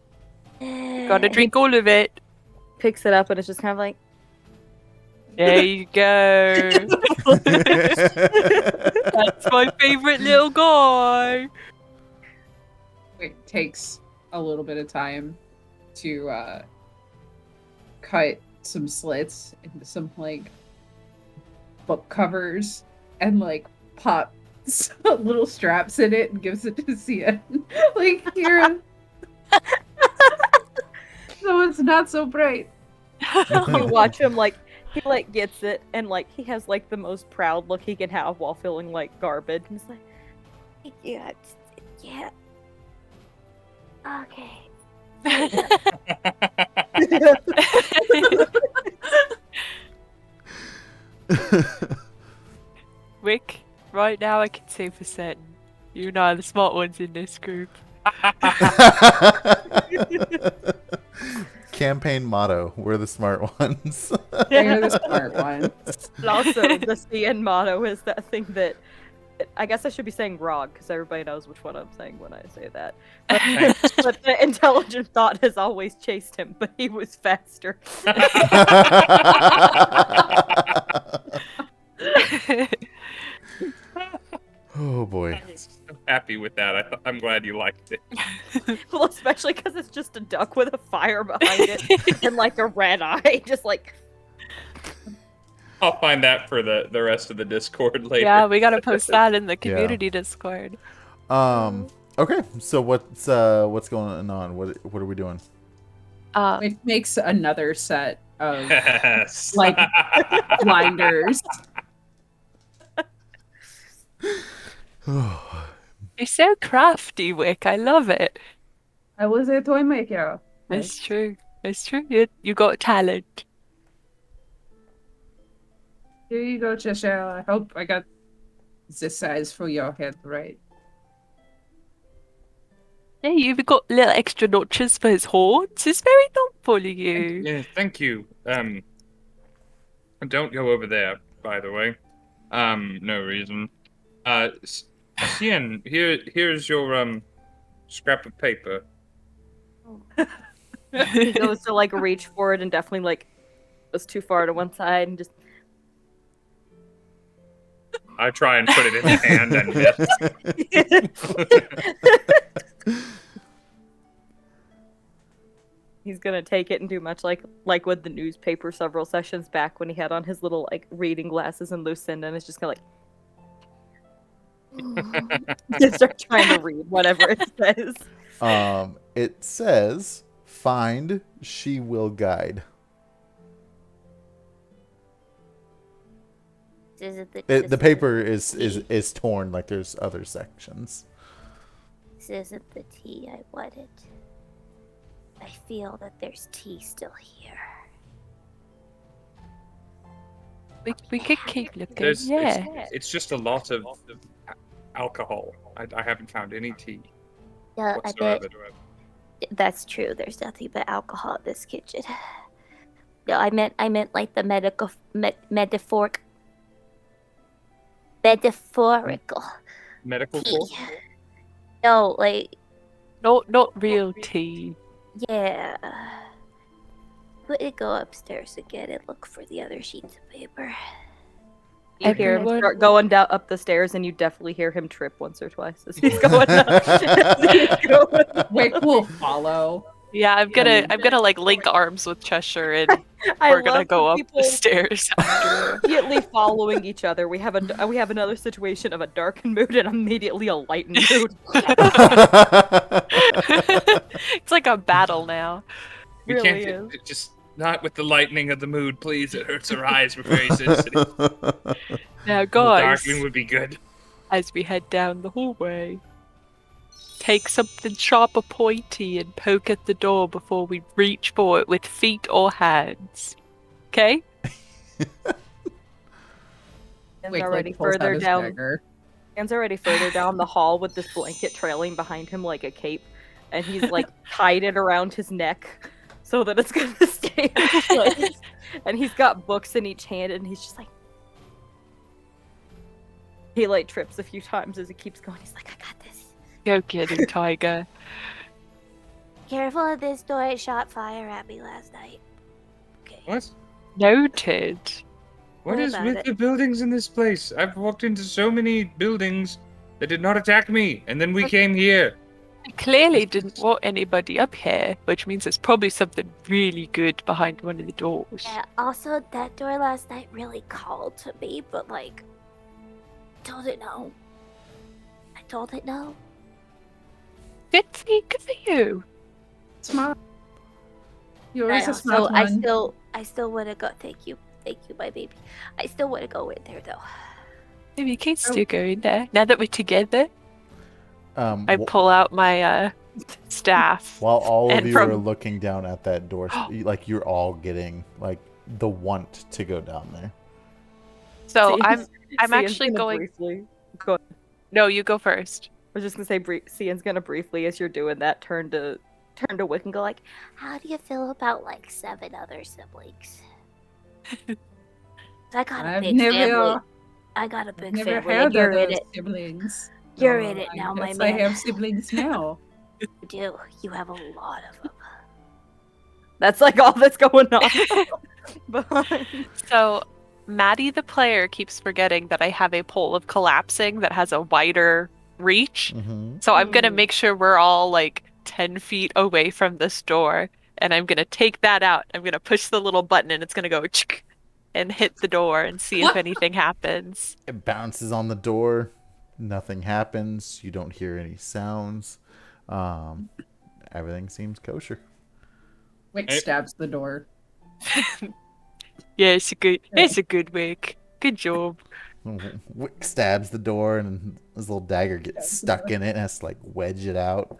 Gotta drink all of it.
picks it up and it's just kind of like,
There you go. That's my favorite little guy.
It takes a little bit of time to cut some slits into some like book covers and like pops little straps in it and gives it to Cian. Like here. So it's not so bright.
You watch him like he like gets it and like he has like the most proud look he can have while feeling like garbage. And he's like,
Yeah. Yeah. Okay.
Wick, right now I can say for certain, you and I are the smart ones in this group.
Campaign motto: we're the smart ones.
They're the smart ones.
and also the CN motto is that thing that I guess I should be saying Rog because everybody knows which one I'm saying when I say that. But the intelligent thought has always chased him, but he was faster.
Oh boy.
I'm so happy with that. I'm glad you liked it.
Well, especially because it's just a duck with a fire behind it and like a red eye, just like.
I'll find that for the rest of the Discord later.
Yeah, we gotta post that in the community Discord.
Okay, so what's going on? What are we doing?
It makes another set of
Yes.
like blinders.
You're so crafty, Wick. I love it.
I was a toy maker.
It's true. It's true. You got talent.
Here you go, Cheshire. I hope I got the size for your head right.
Hey, you've got little extra notches for his horns. It's very thoughtful of you.
Yeah, thank you. Don't go over there, by the way. No reason. Cian, here's your scrap of paper.
He goes to like reach for it and definitely like goes too far to one side and just.
I try and put it in the hand and miss.
He's gonna take it and do much like with the newspaper several sessions back when he had on his little like reading glasses and Lucinda, and it's just gonna like start trying to read whatever it says.
It says, "Find, she will guide." The paper is torn, like there's other sections.
This isn't the tea I wanted. I feel that there's tea still here.
We could keep looking.
It's just a lot of alcohol. I haven't found any tea.
Yeah, I bet that's true. There's nothing but alcohol in this kitchen. No, I meant like the metaphorical
Medical
tea.
course?
No, like
not real tea.
Yeah. We'll go upstairs again and look for the other sheets of paper.
You hear him start going down up the stairs, and you definitely hear him trip once or twice as he's going up.
Wick will follow.
Yeah, I'm gonna like link arms with Cheshire, and we're gonna go up the stairs after.
Immediately following each other. We have another situation of a darkened mood and immediately a lightened mood.
It's like a battle now.
We
Really
can't just not with the lightning of the mood, please. It hurts our eyes. We're very sensitive.
Now, guys,
Darkling would be good.
As we head down the hallway, take something sharp or pointy and poke at the door before we reach for it with feet or hands. Okay?
Dan's already further down. Dan's already further down the hall with this blanket trailing behind him like a cape, and he's like tied it around his neck so that it's gonna stay in place. And he's got books in each hand, and he's just like. He like trips a few times as he keeps going. He's like, I got this.
Go get him, Tiger.
Careful of this door, it shot fire at me last night. Okay.
What?
Noted.
What is with the buildings in this place? I've walked into so many buildings that did not attack me, and then we came here.
I clearly didn't want anybody up here, which means there's probably something really good behind one of the doors.
Yeah, also, that door last night really called to me, but, like, told it no. I told it no.
Good for you.
Smart. You're always a smart
So
one.
I still want to go. Thank you, my baby. I still want to go in there though.
Maybe you can still go in there. Now that we're together, I
Wh-
pull out my staff.
While all of
And
you
from-
are looking down at that door, like you're all getting like the want to go down there.
So
Cian's
I'm actually
gonna
going.
briefly. Go ahead.
No, you go first.
I was just gonna say, Cian's gonna briefly, as you're doing that, turn to Wick and go like,
How do you feel about like 7 other siblings? I got a
I've
big
never,
family. I got a big
never
family,
had
and you're in
other
it.
siblings.
You're
So
in it
I
now, my
guess I
man.
have siblings now.
You do. You have a lot of them.
that's like all that's going on. Behind.
So Maddie the player keeps forgetting that I have a pole of collapsing that has a wider reach.
Mm-hmm.
So I'm gonna make sure we're all like 10 feet away from this door, and I'm gonna take that out. I'm gonna push the little button, and it's gonna go and hit the door and see if anything happens.
It bounces on the door. Nothing happens. You don't hear any sounds. Everything seems kosher.
Wick
Hey.
stabs the door.
Yeah, it's a good Wick. Good job.
Wick stabs the door, and his little dagger gets stuck in it and has to like wedge it out.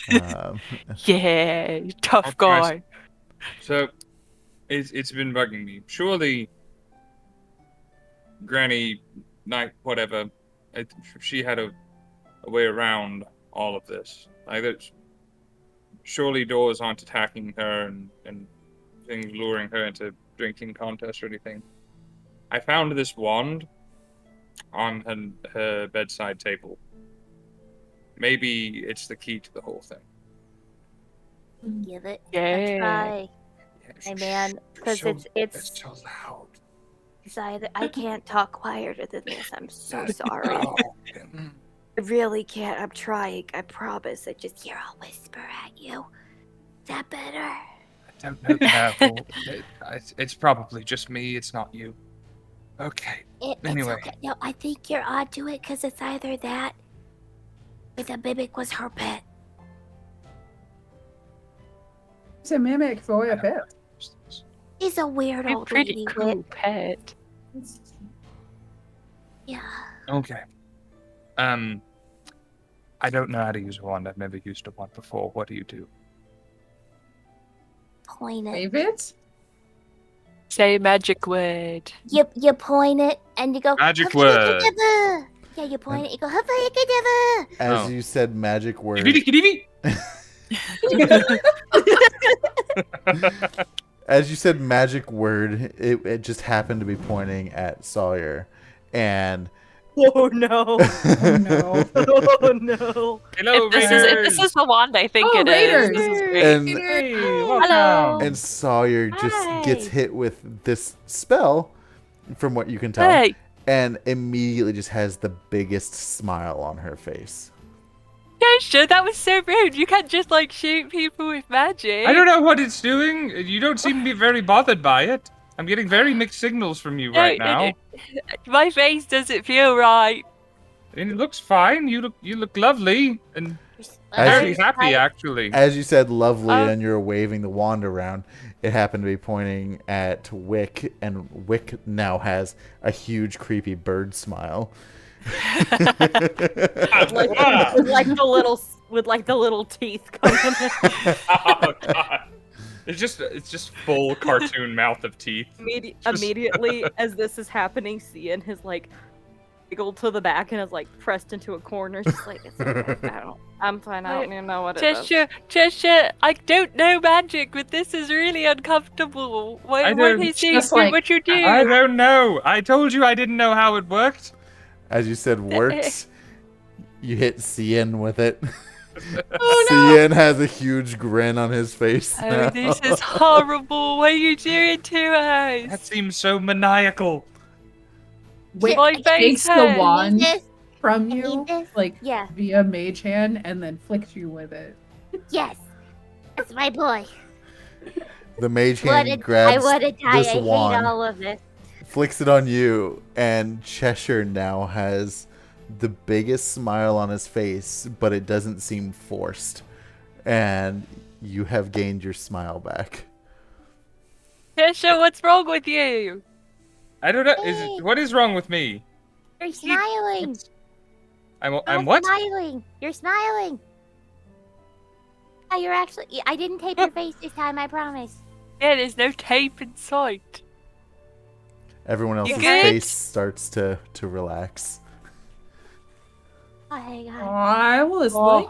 Yeah, tough
Okay,
guy.
So, it's been bugging me. Surely, Granny, Night, whatever, she had a way around all of this. Like, surely doors aren't attacking her and things luring her into drinking contests or anything. I found this wand on her bedside table. Maybe it's the key to the whole thing.
Give it
Yeah.
a try,
Yeah,
my man. Because it's
so loud.
either I can't talk quieter than this. I'm so sorry.
Oh,
I really can't. I'm trying. I promise. I just hear I'll whisper at you. Is that better?
I don't know. No, it's probably just me. It's not you. Okay. Anyway.
It's okay. No, I think you're odd to it because it's either that or the mimic was her pet.
It's a mimic for a pet.
He's a weird
A
old
pretty
lady.
cool pet.
Yeah.
Okay. I don't know how to use a wand. I've never used a wand before. What do you do?
Point it.
Wave it?
Say a magic word.
You point it and you go.
Magic
"Hufflepuff." Yeah, you point it. You go. "Hufflepuff."
As
Oh.
you said magic word,
Kidivy!
as you said magic word, it just happened to be pointing at Sawyer, and
Oh no!
Oh no.
Oh no!
Hello,
If this
Raiders!
is the wand I think
Oh,
it
Raiders!
is. This is great.
and
Hey,
Hello.
welcome!
and Sawyer just gets
Hi.
hit with this spell, from what you can tell,
Hey,
and immediately just has the biggest smile on her face.
Cheshire, that was so rude. You can't just like shoot people with magic.
I don't know what it's doing. You don't seem to be very bothered by it. I'm getting very mixed signals from you right now.
My face doesn't feel right.
And it looks fine. You look lovely and
As
very
you-
happy, actually.
As you said lovely
Oh.
and you're waving the wand around, it happened to be pointing at Wick, and Wick now has a huge creepy bird smile.
Like, with like the little teeth coming in.
Oh god. It's just full cartoon mouth of teeth.
Immediately as this is happening, Cian has like wiggled to the back and is like pressed into a corner. Just like, it's okay. I'm fine. I don't even know what it is.
Cheshire, I don't know magic, but this is really uncomfortable.
I
Why
don't-
is he
Just
do
like-
what you do?
I don't know. I told you I didn't know how it worked.
As you said works, you hit Cian with it.
Oh,
Cian has a huge grin on his face.
Oh,
now.
this is horrible. What are you doing to
That
us?
seems so maniacal.
Wick
My
takes
face
the
hurts.
wand
This
from
I
you,
need this?
like
Yeah.
via mage hand, and then flicks you with it.
Yes. That's my boy.
The mage
What
hand
a,
grabs
what a tie.
this
I hate
wand,
all of this.
flicks it on you, and Cheshire now has the biggest smile on his face, but it doesn't seem forced. And you have gained your smile back.
Cheshire, what's wrong with you?
I don't know.
Hey.
What is wrong with me?
You're smiling.
I'm
Stop
what?
smiling. You're smiling. Yeah, you're actually. I didn't tape your face this time. I promise.
Yeah, there's no tape in sight.
Everyone else's
good?
face starts to relax.
Oh, hey, God.
I was like,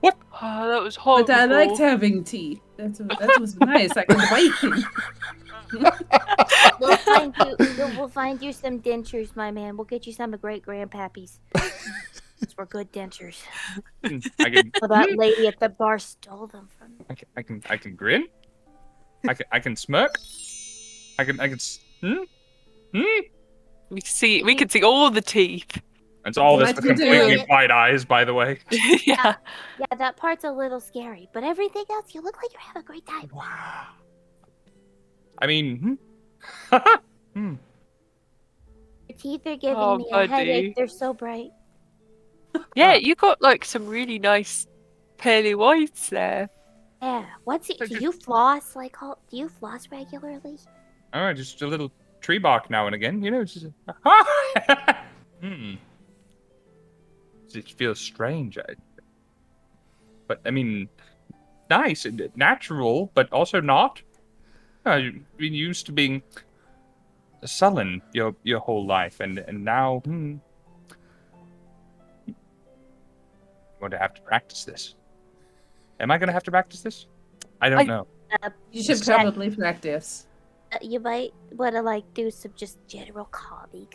Oh, that was horrible.
but I liked having teeth. That was nice. I could bite.
We'll find you some dentures, my man. We'll get you some of great grandpappy's. Those were good dentures.
I can.
Well, that lady at the bar stole them from me.
I can grin. I can smirk. I can.
We can see all the teeth.
It's all this
What
with
you
completely
do?
wide eyes, by the way.
Yeah.
Yeah, that part's a little scary, but everything else, you look like you're having a great time.
Wow. I mean.
Your teeth are giving
Oh,
me a
buddy.
headache. They're so bright.
Yeah, you got like some really nice pearly whites there.
Yeah. Do you floss do you floss regularly?
All right, just a little tree bark now and again. You know, just. It feels strange. But I mean, nice and natural, but also not. You've been used to being sullen your whole life, and now I'm going to have to practice this. Am I going to have to practice this? I don't know.
You should probably practice.
You might want to do some just general calming.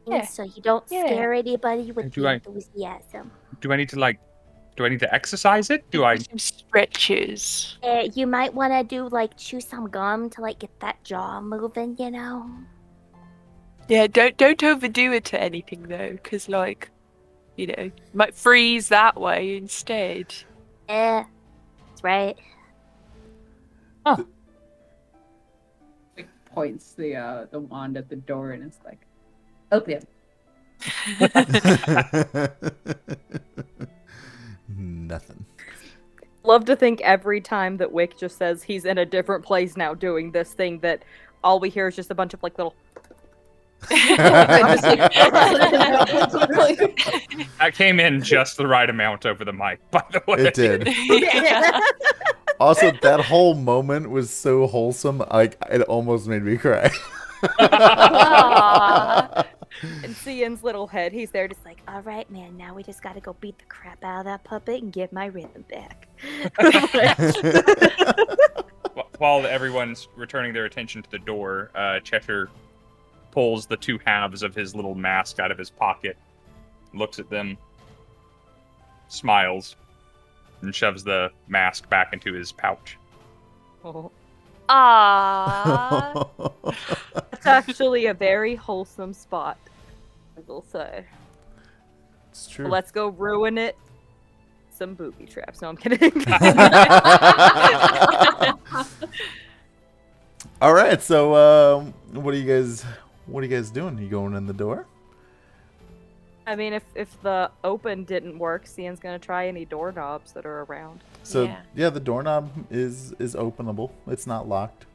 Yeah.
So you don't scare anybody with
Do
the
I-
enthusiasm.
Do I need to exercise it? Do I?
Some stretches?
You might want to do chew some gum to get that jaw moving, you know.
Yeah, don't overdo it to anything though, because you might freeze that way instead.
Yeah, that's right.
Points the wand at the door and it's like, open.
Nothing.
Love to think every time that Wick just says he's in a different place now doing this thing that all we hear is just a bunch of little.
That came in just the right amount over the mic, by the way.
It did. Also, that whole moment was so wholesome, it almost made me cry.
And Cian's little head, he's there just all right, man, now we just gotta go beat the crap out of that puppet and get my rhythm back.
While everyone's returning their attention to the door, Cheshire pulls the two halves of his little mask out of his pocket, looks at them, smiles, and shoves the mask back into his pouch.
Oh.
Ah.
It's actually a very wholesome spot, I will say.
It's true.
Well, let's go ruin it. Some booby traps. No, I'm kidding.
All right, so what are you guys doing? You going in the door?
I mean, if the open didn't work, Cian's gonna try any doorknobs that are around.
So yeah, the doorknob is openable. It's not locked.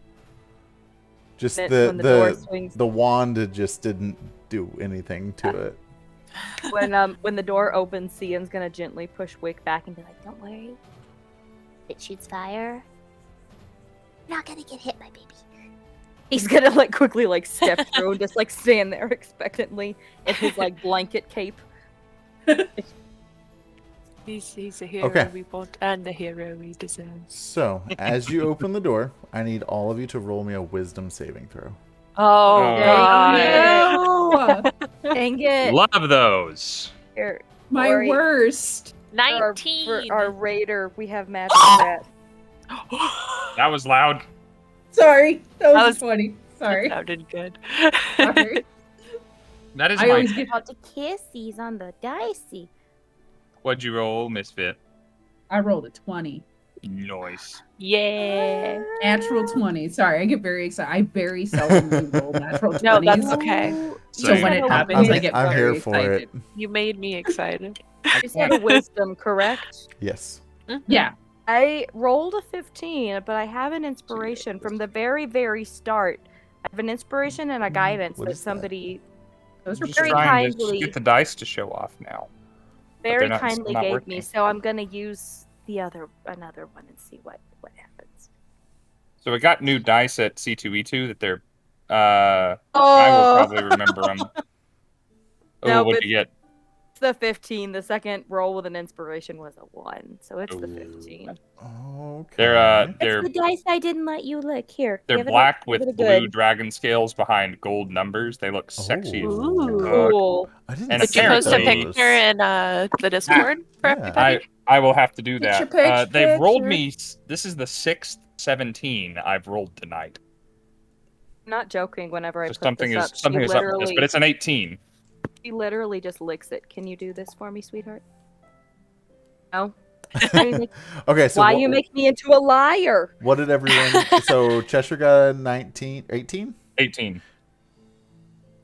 Just
When the door swings.
the wand just didn't do anything to it.
When the door opens, Cian's gonna gently push Wick back and be like,
Don't worry. It shoots fire. You're not gonna get hit, my baby.
he's gonna quickly step through and just stand there expectantly in his blanket cape.
He's a hero
Okay.
we want and the hero we deserve.
So as you open the door, I need all of you to roll me a wisdom saving throw.
Oh,
Oh,
God.
No!
Dang it!
Love those.
Here,
My
Ori,
worst.
for our-
19.
For our raider, we have magic rat.
That was loud.
Sorry, that was
was-
funny. Sorry.
That sounded good.
Sorry.
That is
I
my.
always get.
About to kissies on the dicey.
What'd you roll, Misfit?
I rolled a 20.
Nice.
Yeah.
Natural 20. Sorry, I get very excited. I very seldom roll natural 20s.
No, that's okay.
So when
Same.
it
I'm-
happens, I
I'm-
get
I'm
very
here for
excited.
it.
You made me excited.
You said a wisdom, correct?
Yes.
Yeah.
I rolled a 15, but I have an inspiration from the very, very start. I have an inspiration and a guidance
What
that
is that?
somebody
Those are
Just
very
trying to
kindly-
get the dice to show off now.
very
they're
kindly
not
gave me.
working.
So I'm gonna use another one and see what happens.
So we got new dice at C2E2 that they're. I will
Oh,
probably remember them. Oh,
No,
what'd
but-
you get?
it's the 15. The second roll with an inspiration was a 1, so it's the
Ooh.
15.
Okay.
They're
It's the dice I didn't let you lick. Here.
they're
give it a-
black
give
with
it a
blue
good.
dragon scales behind gold numbers. They look sexy as
Ooh.
fuck.
Cool.
I didn't
And
Did you post a
apparently-
picture in the Discord for
Yeah.
everybody?
I will have to do
Picture,
that. They've rolled
picture.
me. This is the 6th 17 I've rolled tonight.
I'm not joking. Whenever I
So
put
something
this
is
up,
something
she
is up with this,
literally,
but it's an 18.
she literally just licks it. Can you do this for me, sweetheart? No. Why you make,
Okay, so
why
what,
you make me into a liar?
what did everyone... So Cheshire got a 19... 18?
18.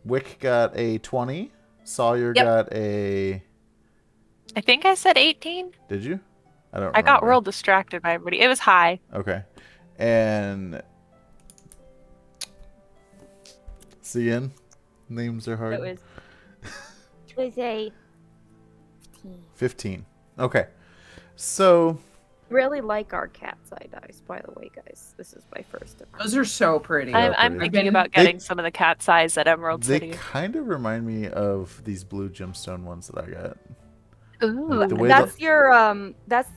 Wick got a 20. Sawyer
Yep.
got a...
I think I said 18.
Did you? I don't
I got
remember.
real distracted by everybody. It was high.
Okay. And... Scinn? Names are hard.
It was
It was a 15.
15. Okay. So...
really like our cat's eye dice, by the way, guys. This is my first of
Those are so pretty.
Yeah.
I'm
pretty.
thinking about
They-
getting some of the cat size at Emerald
They
City.
kind of remind me of these blue gemstone ones that I got.
Ooh.
The way
That's your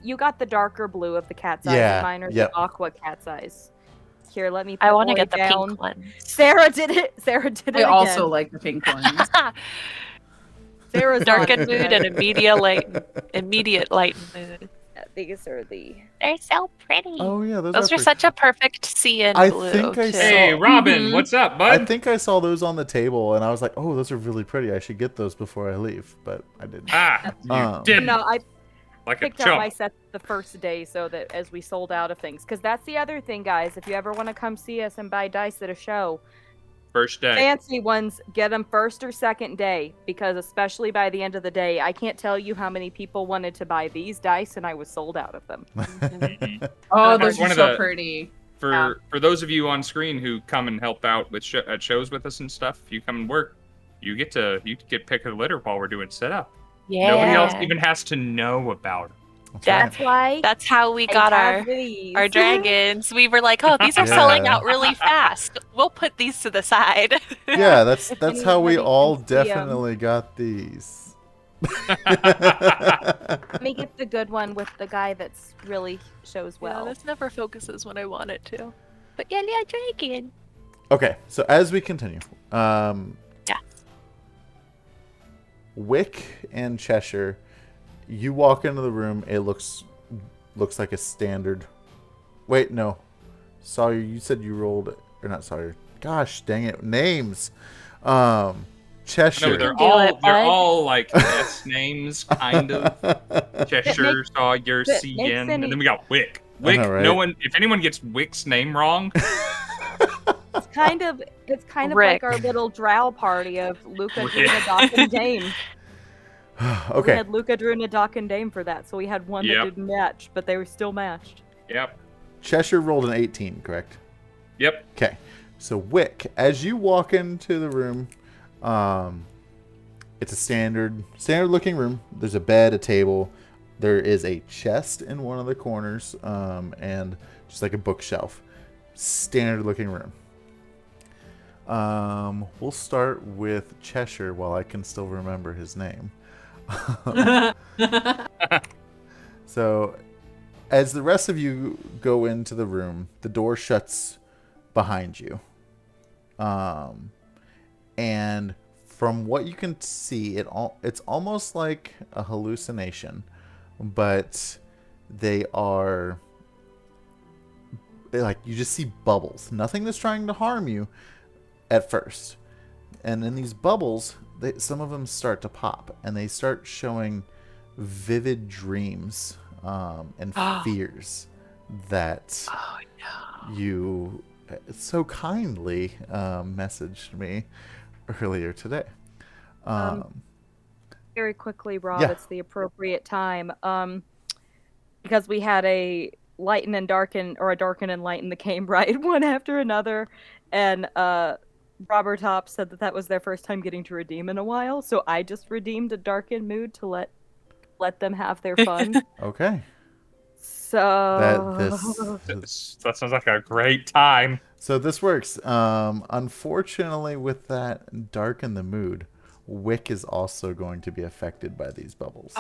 you got the darker blue of the cat's eyes,
Yeah,
and mine are
yep.
the aqua cat's eyes. Here, let me. Put
I want to
Oi
get the
down.
pink one.
Sarah did it. Sarah did it
I
again.
also like the pink ones.
Sarah's
Dark
on
and
it.
mood and immediate light and mood.
Yeah, these are the.
They're so pretty.
Oh yeah,
Those are
pretty-
such a perfect sea and
I
blue.
think I
too.
saw-
Hey, Robin,
Mhm.
what's up,
I
bud?
think I saw those on the table and I was like, "Oh, those are really pretty. I should get those before I leave." But I didn't.
You didn't.
No, I
Like a
picked out my
chump.
sets the first day so that as we sold out of things, because that's the other thing, guys. If you ever want to come see us and buy dice at a show,
First day.
fancy ones, get them first or second day, because especially by the end of the day, I can't tell you how many people wanted to buy these dice and I was sold out of them.
Mhm.
Oh,
That's
those
one
are
of
so
the-
pretty.
For those of you on screen who come and help out with at shows with us and stuff, if you come and work, you get pick of the litter while we're doing setup.
Yeah.
Nobody else even has to know about it.
That's right.
That's why
That's how we
I
got
have
our
these.
dragons. We were like, oh, these are selling
Yeah.
out really fast. We'll put these to the side.
Yeah, that's how we
anybody
all
can see 'em.
definitely got these.
Let me get the good one with the guy that's really shows
Well,
well.
this never focuses when I want it to. But yeah, dragon.
Okay, so as we continue,
Yeah.
Wick and Cheshire, you walk into the room. It looks like a standard. Wait, no, Sawyer, you said you rolled, or not Sawyer? Gosh, dang it, names. Cheshire.
No, they're
Do it,
they're
bud.
all like S names, kind of. Cheshire, Sawyer,
that
CN,
makes
and
any-
then we got Wick.
I
Wick.
know, right?
No one. If anyone gets Wick's name wrong,
It's kind of
Rick.
like our little drow party of Luca,
Rick.
Druna, Doc, and Dame. We
Okay,
had Luca, Druna, Doc, and Dame for that, so we had one
Yep.
that didn't match, but they were still matched.
yep,
Cheshire rolled an 18, correct?
yep.
Okay, so Wick, as you walk into the room, it's a standard looking room. There's a bed, a table. There is a chest in one of the corners, and just like a bookshelf. Standard looking room. We'll start with Cheshire while I can still remember his name. So, as the rest of you go into the room, the door shuts behind you. And from what you can see, it's almost like a hallucination, but they like, you just see bubbles. Nothing that's trying to harm you at first. And in these bubbles, some of them start to pop, and they start showing vivid dreams and fears that you so kindly messaged me earlier today.
Very quickly, Rob,
Yeah.
it's the appropriate time. Because we had a lighten and darken, or a darken and lighten that came right one after another, and Robert Top said that was their first time getting to redeem in a while, so I just redeemed a darken mood to let them have their fun.
Okay.
So
That sounds like a great time.
So this works. Unfortunately, with that darken the mood, Wick is also going to be affected by these bubbles.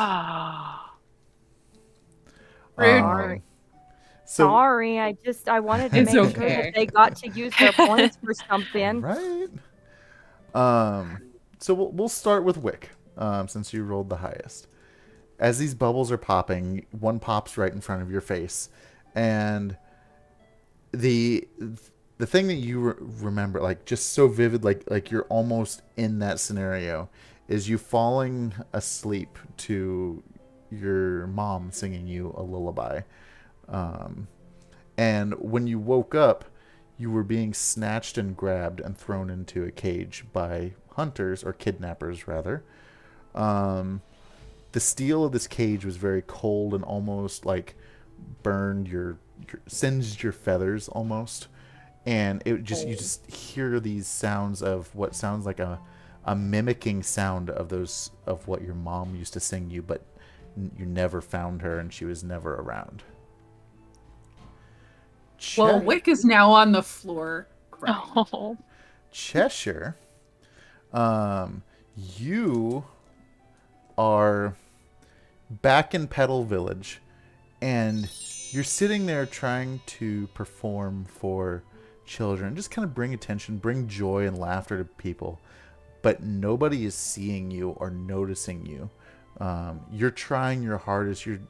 Rude.
So
sorry, I wanted to
It's
make
okay.
sure that they got to use their points for something.
right. So we'll start with Wick, since you rolled the highest. As these bubbles are popping, one pops right in front of your face, and the thing that you remember, like just so vivid, like you're almost in that scenario, is you falling asleep to your mom singing you a lullaby. And when you woke up, you were being snatched and grabbed and thrown into a cage by hunters, or kidnappers rather. The steel of this cage was very cold and almost like burned singed your feathers almost. And you just hear these sounds of what sounds like a mimicking sound of what your mom used to sing you, but you never found her and she was never around.
Well, Wick is now on the floor crying.
Oh.
Cheshire, you are back in Petal Village, and you're sitting there trying to perform for children, just kind of bring attention, bring joy and laughter to people, but nobody is seeing you or noticing you. You're trying your hardest. You're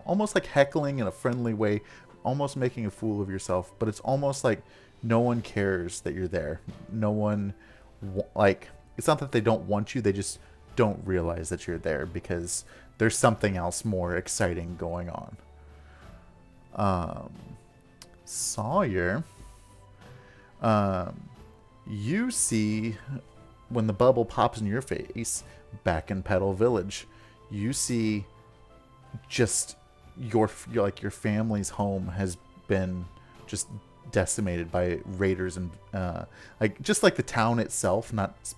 almost like heckling in a friendly way, almost making a fool of yourself, but it's almost like no one cares that you're there. No one, it's not that they don't want you, they just don't realize that you're there because there's something else more exciting going on. Sawyer, you see when the bubble pops in your face back in Petal Village, you see just your family's home has been just decimated by raiders, and just like the town itself.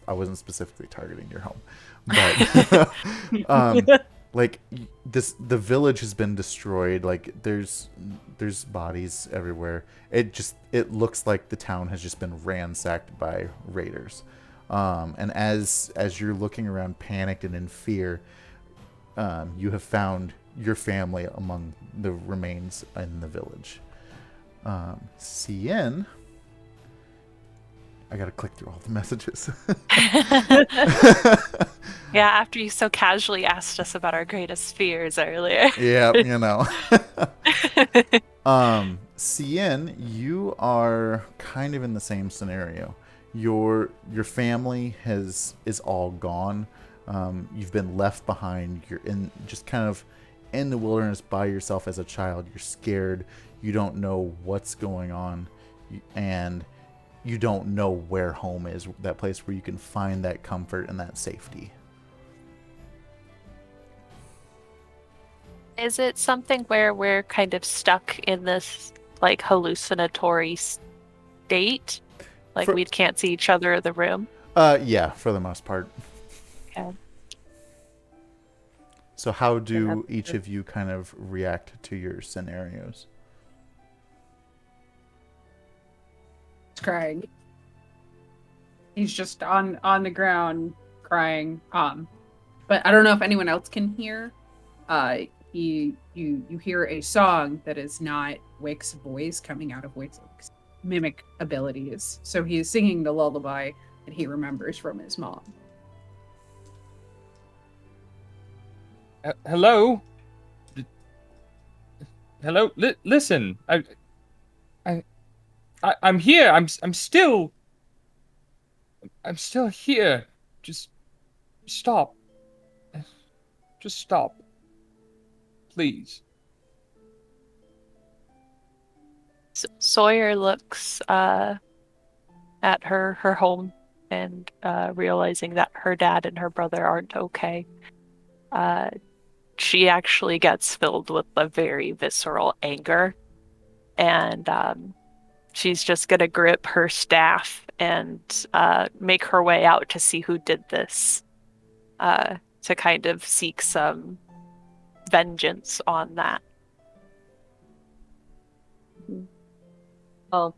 I wasn't specifically targeting your home, but the village has been destroyed. Like there's bodies everywhere. It looks like the town has just been ransacked by raiders. And as you're looking around panicked and in fear, you have found your family among the remains in the village. Scinn, I gotta click through all the messages.
Yeah, after you so casually asked us about our greatest fears earlier.
Yeah, Scinn, you are kind of in the same scenario. Your family is all gone. You've been left behind. You're just kind of in the wilderness by yourself as a child. You're scared. You don't know what's going on, and you don't know where home is, that place where you can find that comfort and that safety.
Is it something where we're kind of stuck in this like hallucinatory state? Like we can't see each other in the room?
Yeah, for the most part.
Okay.
So how do each of you kind of react to your scenarios?
He's crying. He's just on the ground crying. But I don't know if anyone else can hear. You hear a song that is not Wick's voice coming out of Wick's mimic abilities. So he is singing the lullaby that he remembers from his mom.
Hello? Hello? Listen. I'm here. I'm still here. Just Stop. Just stop. Please.
Sawyer looks at her home and realizing that her dad and her brother aren't okay. She actually gets filled with a very visceral anger, and she's just gonna grip her staff and make her way out to see who did this, to kind of seek some vengeance on that.
Oh,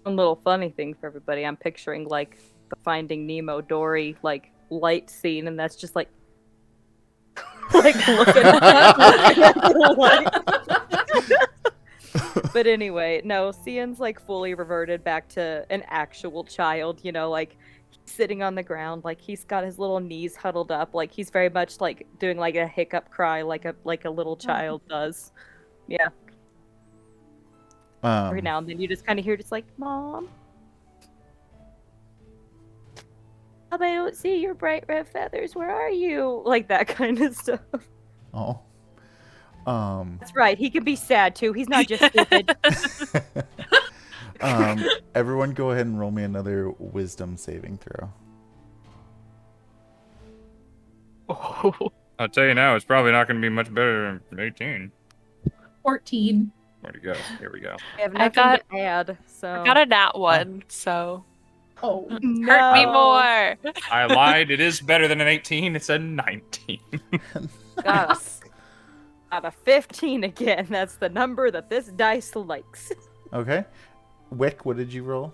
one little funny thing for everybody. I'm picturing like the Finding Nemo Dory like light scene, and that's just like looking at the light. But anyway, no, Cian's like fully reverted back to an actual child. You know, like he's sitting on the ground, like he's got his little knees huddled up, like he's very much like doing like a hiccup cry, like a little child does. Yeah. Every now and then you just kind of hear just like, Mom, I don't see your bright red feathers. Where are you? Like that kind of stuff.
Oh.
That's right. He can be sad too. He's not just stupid.
Everyone go ahead and roll me another wisdom saving throw.
I'll tell you now, it's probably not going to be much better than 18.
14.
Where'd it go? Here we go.
I have nothing to add, so.
I got a nat 1, so
Oh,
hurt me more.
I lied. It is better than an 18. It's a 19.
Got a 15 again. That's the number that this dice likes.
Okay. Wick, what did you roll?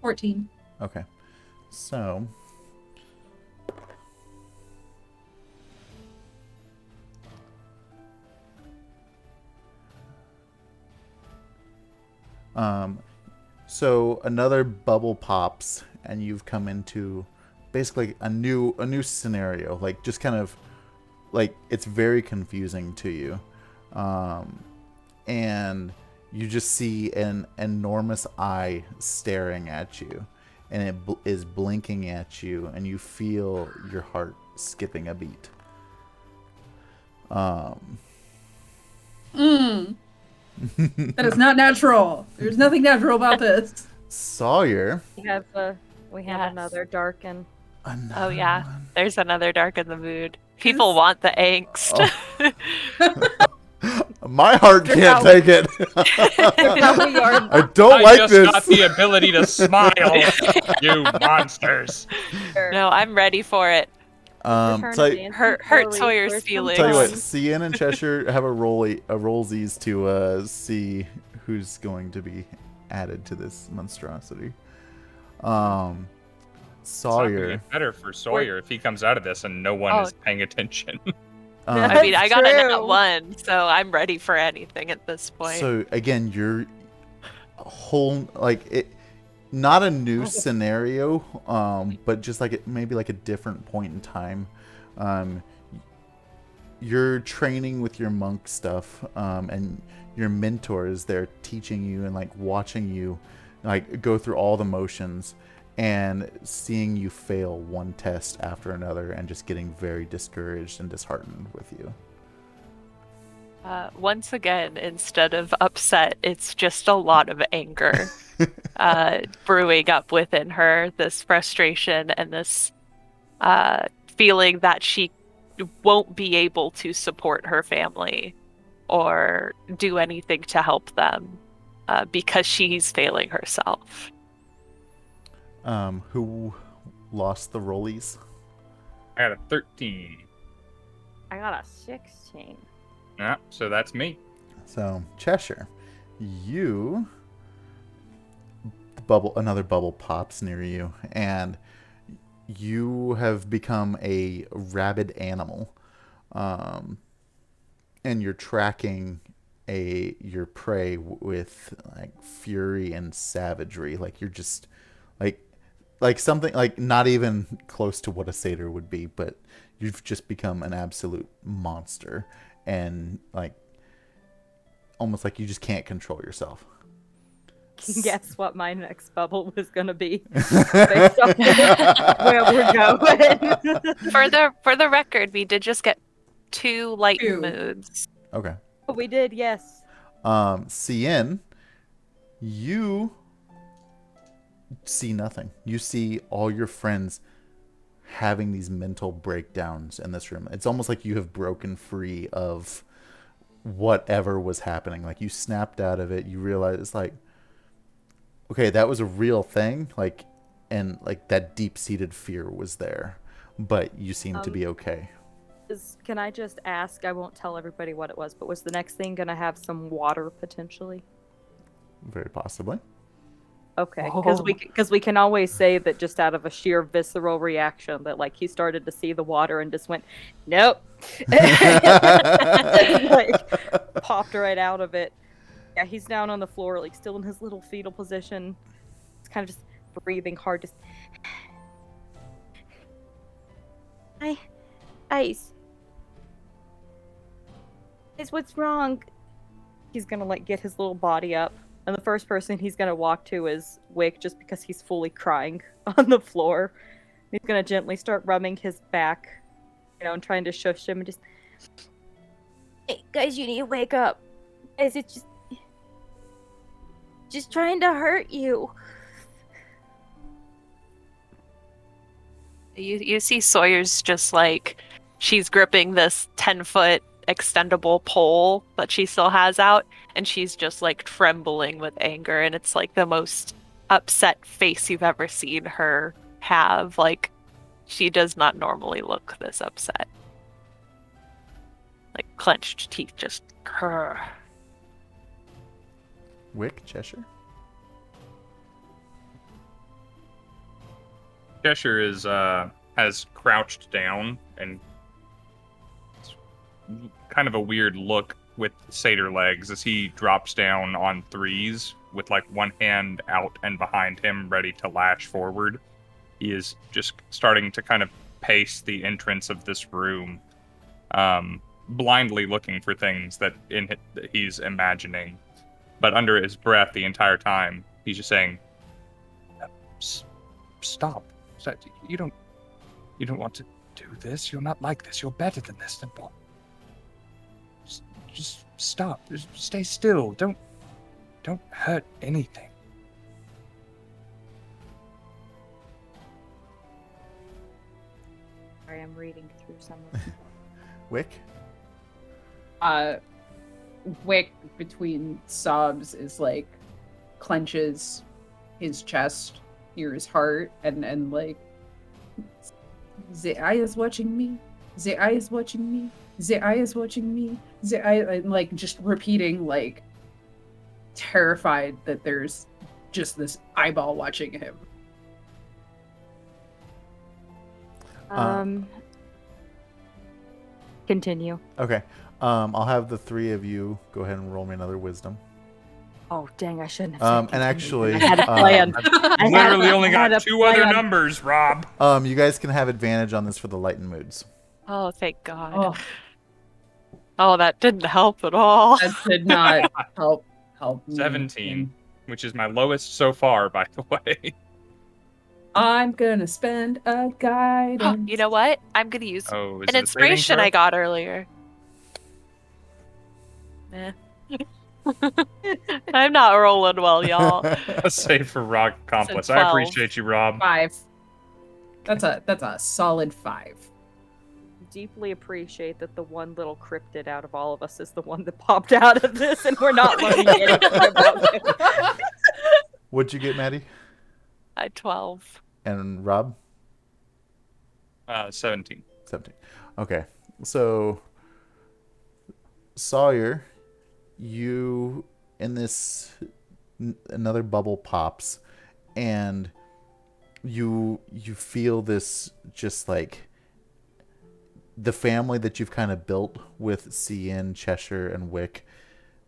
14.
Okay. So. So another bubble pops, and you've come into basically a new scenario. Like just kind of like it's very confusing to you, and you just see an enormous eye staring at you, and it is blinking at you, and you feel your heart skipping a beat.
That is not natural. There's nothing natural about this.
Sawyer.
We have
Yes.
another darken.
Oh yeah, there's another dark in the mood. People want the angst.
My heart can't take it. I don't like this.
I just got the ability to smile, you monsters.
No, I'm ready for it.
So
Hurt Sawyer's feelings.
tell you what, Cian and Cheshire have a rollsies to see who's going to be added to this monstrosity. Sawyer.
It's not gonna get better for Sawyer if he comes out of this and no one is paying attention.
I mean, I got a nat
true.
1, so I'm ready for anything at this point.
So again, you're whole like it. Not a new scenario, but just like maybe like a different point in time. You're training with your monk stuff, and your mentor is there teaching you and like watching you like go through all the motions and seeing you fail one test after another and just getting very discouraged and disheartened with you.
Once again, instead of upset, it's just a lot of anger brewing up within her, this frustration and this feeling that she won't be able to support her family or do anything to help them because she's failing herself.
Who lost the rollies?
I got a 13.
I got a 16.
Yeah, so that's me.
So Cheshire, you another bubble pops near you, and you have become a rabid animal, and you're tracking your prey with like fury and savagery. Like you're just like something like not even close to what a satyr would be, but you've just become an absolute monster. And like almost like you just can't control yourself.
can guess what my next bubble was gonna be based on where we're going.
For the record, we did just get 2 lighten
Two.
moods.
Okay.
We did, yes.
Scinn, you see nothing. You see all your friends having these mental breakdowns in this room. It's almost like you have broken free of whatever was happening. Like you snapped out of it. You realize it's like, okay, that was a real thing. Like, and like that deep-seated fear was there, but you seem to be okay.
Can I just ask? I won't tell everybody what it was, but was the next thing gonna have some water potentially?
Very possibly.
Okay, because we can always say that just out of a sheer visceral reaction that like he started to see the water and just went, nope, like popped right out of it. Yeah, he's down on the floor, like still in his little fetal position. It's kind of just breathing hard. Just, Ice, what's wrong? He's gonna like get his little body up. And the first person he's going to walk to is Wick, just because he's fully crying on the floor. He's going to gently start rubbing his back, and trying to shush him and just... Hey, guys, you need to wake up. Guys, it's just trying to hurt you.
You see Sawyer's just like, she's gripping this 10-foot extendable pole that she still has out, and she's just like trembling with anger, and it's like the most upset face you've ever seen her have. Like, she does not normally look this upset. Like clenched teeth, just grr.
Wick, Cheshire?
Cheshire is has crouched down and kind of a weird look with satyr legs as he drops down on 3s with like one hand out and behind him ready to lash forward. He is just starting to kind of pace the entrance of this room, blindly looking for things that he's imagining. But under his breath the entire time, he's just saying, Stop. You don't want to do this. You're not like this. You're better than this. Just stop. Just stay still. Don't hurt anything.
Sorry, I'm reading through some of them.
Wick?
Wick, between sobs, is like clenches his chest near his heart and like, the eye is watching me. The eye is watching me. The eye is watching me. The eye, like just repeating, like terrified that there's just this eyeball watching him.
Continue.
Okay. I'll have the 3 of you go ahead and roll me another wisdom.
Oh, dang, I shouldn't have said
And actually,
I had a plan.
I've literally only got 2 other numbers, Rob.
you guys can have advantage on this for the lighten moods.
Oh, thank God.
Oh,
Oh, that didn't help at all.
that did not help me.
17, which is my lowest so far, by the way.
I'm gonna spend a guidance.
You know what? I'm gonna use
Oh, is
an
it a saving
inspiration
throw?
I got earlier. Eh. I'm not rolling well, y'all.
A save for Rock Accomplice.
So
I
12.
appreciate you, Rob.
5. That's a solid 5.
Deeply appreciate that the one little cryptid out of all of us is the one that popped out of this, and we're not learning anything about it.
What'd you get, Maddie?
12.
And Rob?
17.
17. Okay. So, Sawyer, you, in this, another bubble pops, and you feel this just like the family that you've kind of built with Scinn, Cheshire, and Wick,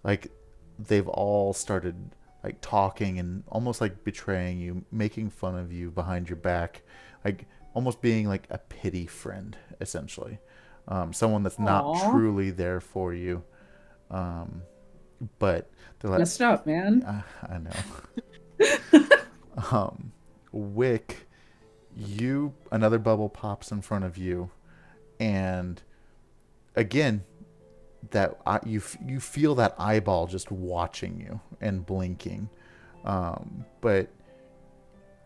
like they've all started like talking and almost like betraying you, making fun of you behind your back, like almost being like a pity friend, essentially. Someone that's not
Aww.
truly there for you. but they're like,
Messed up, man.
I know. Wick, another bubble pops in front of you, and again, you feel that eyeball just watching you and blinking, but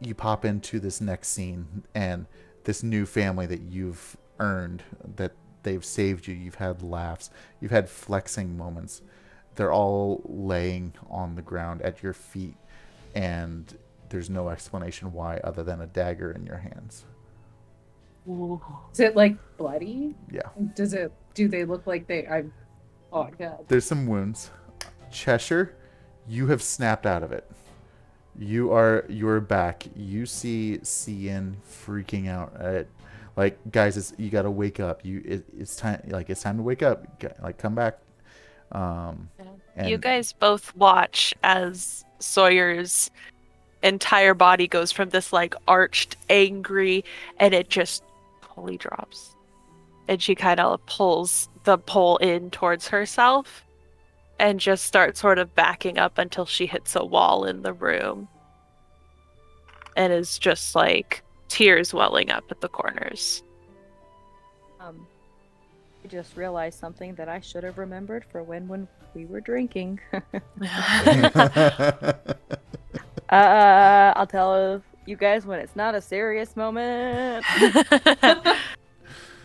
you pop into this next scene, and this new family that you've earned, that they've saved you. You've had laughs, you've had flexing moments. They're all laying on the ground at your feet, and there's no explanation why other than a dagger in your hands.
Is it like bloody?
Yeah.
Do they look like oh my god.
There's some wounds. Cheshire, you have snapped out of it. You're back. You see Scinn freaking out at, like, guys, you gotta wake up. It's time. Like, it's time to wake up. Like, come back.
You guys both watch as Sawyer's entire body goes from this like arched, angry, and it just totally drops. And she kind of pulls the pole in towards herself and just starts sort of backing up until she hits a wall in the room. And is just like tears welling up at the corners.
I just realized something that I should have remembered for when we were drinking. I'll tell you guys when it's not a serious moment.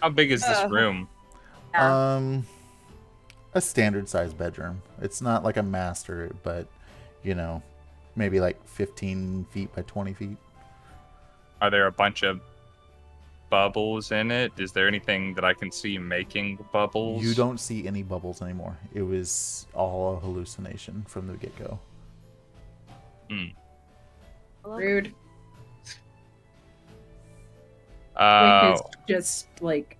How big is this room?
A standard sized bedroom. It's not like a master, but maybe like 15 feet by 20 feet.
Are there a bunch of bubbles in it? Is there anything that I can see making bubbles?
You don't see any bubbles anymore. It was all a hallucination from the get-go.
Rude.
Uh,
Wick is just like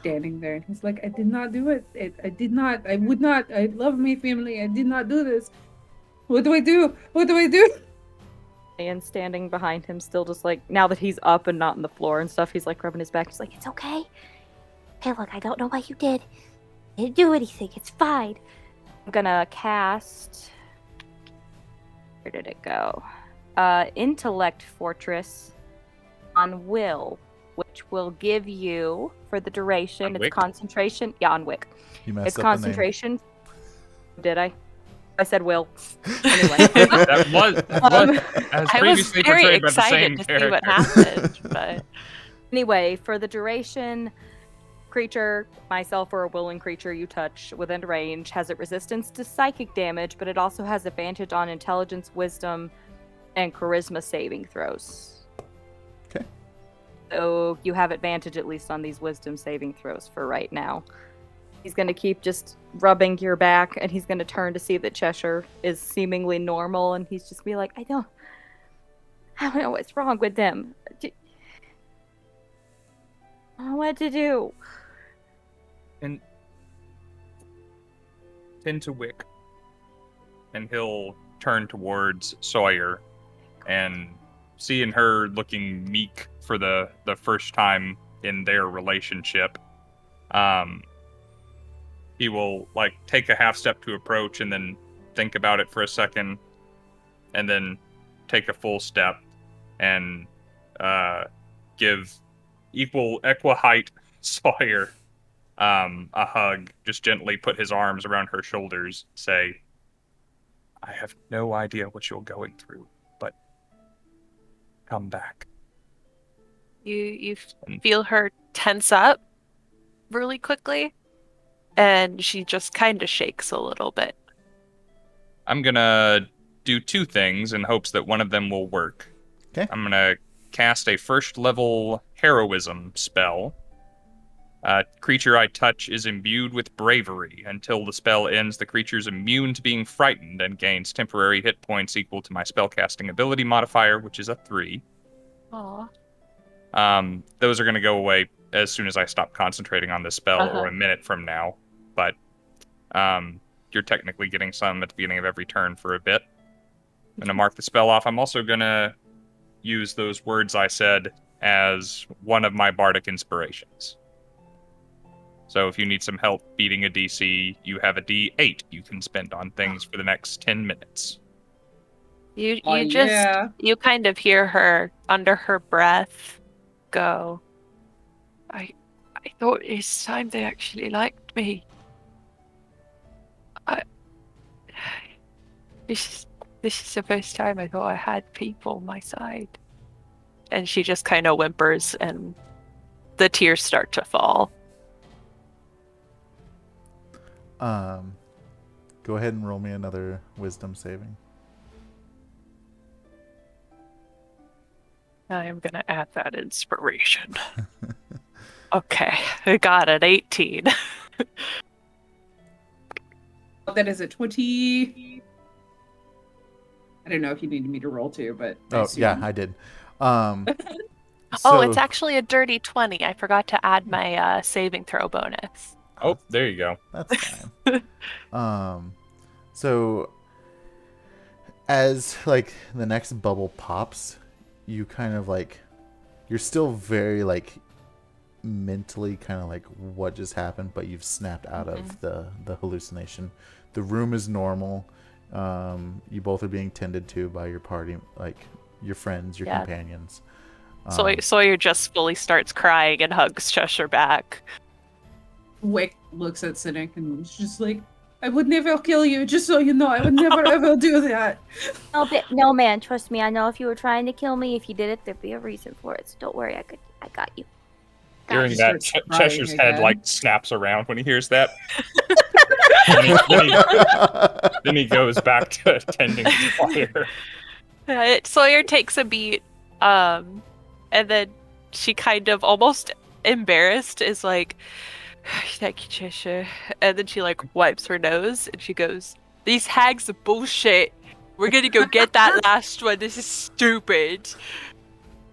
standing there, and he's like, I did not do it. I did not. I would not. I love my family. I did not do this. What do I do? What do I do?
And standing behind him, still just like, now that he's up and not on the floor and stuff, he's like rubbing his back. He's like,
It's okay. Hey, look, I don't know what you did. I didn't do anything. It's fine.
I'm gonna cast. Where did it go? Intellect Fortress on Will, which will give you, for the duration,
On
it's
Wick?
concentration. Yeah, on Wick.
You messed
It's
up
concentration. Did I? I said Will. Anyway.
that was as
I was
previously
very
portrayed by the same
excited to see
character.
what happened, but
Anyway, for the duration, creature, myself or a willing creature you touch within range has a resistance to psychic damage, but it also has advantage on intelligence, wisdom, and charisma saving throws.
Okay.
So you have advantage at least on these wisdom saving throws for right now. He's going to keep just rubbing your back, and he's going to turn to see that Cheshire is seemingly normal, and he's just be like, I don't know what's wrong with them. I don't know what to do.
And into Wick, and he'll turn towards Sawyer, and seeing her looking meek for the first time in their relationship, he will like take a half step to approach and then think about it for a second, and then take a full step and give equa height Sawyer a hug, just gently put his arms around her shoulders, say, I have no idea what you're going through, but come back.
you feel her tense up really quickly, and she just kind of shakes a little bit.
I'm gonna do two things in hopes that one of them will work.
Okay.
I'm gonna cast a first level heroism spell. Creature I touch is imbued with bravery. Until the spell ends, the creature's immune to being frightened and gains temporary hit points equal to my spellcasting ability modifier, which is a 3.
Aww.
Those are going to go away as soon as I stop concentrating on this spell, or a minute from now. But you're technically getting some at the beginning of every turn for a bit. I'm going to mark the spell off. I'm also going to use those words I said as one of my bardic inspirations. So if you need some help beating a DC, you have a D8 you can spend on things for the next 10 minutes.
You
Oh,
just
yeah.
you kind of hear her under her breath go, I thought it's time they actually liked me. This is the first time I thought I had people on my side. And she just kind of whimpers and the tears start to fall.
Go ahead and roll me another wisdom saving.
I am going to add that inspiration. Okay, I got it, 18.
That is a 20. I don't know if you needed me to roll too, but
I did.
Oh, it's actually a dirty 20. I forgot to add my saving throw bonus.
Oh, there you go.
That's fine. So as like the next bubble pops, you kind of like, you're still very like mentally kind of like what just happened, but you've snapped out of the hallucination. The room is normal. You both are being tended to by your party, like your friends, your companions.
Sawyer just fully starts crying and hugs Cheshire back.
Wick looks at Cynic and is just like, I would never kill you, just so you know. I would never ever do that.
No, man, trust me. I know if you were trying to kill me, if you did it, there'd be a reason for it. So don't worry, I got you.
Hearing that, Cheshire's head like snaps around when he hears that. then he goes back to tending to Sawyer.
Sawyer takes a beat, and then she kind of almost embarrassed is like, thank you, Cheshire. And then she like wipes her nose and she goes, these hags are bullshit. We're gonna go get that last one. This is stupid.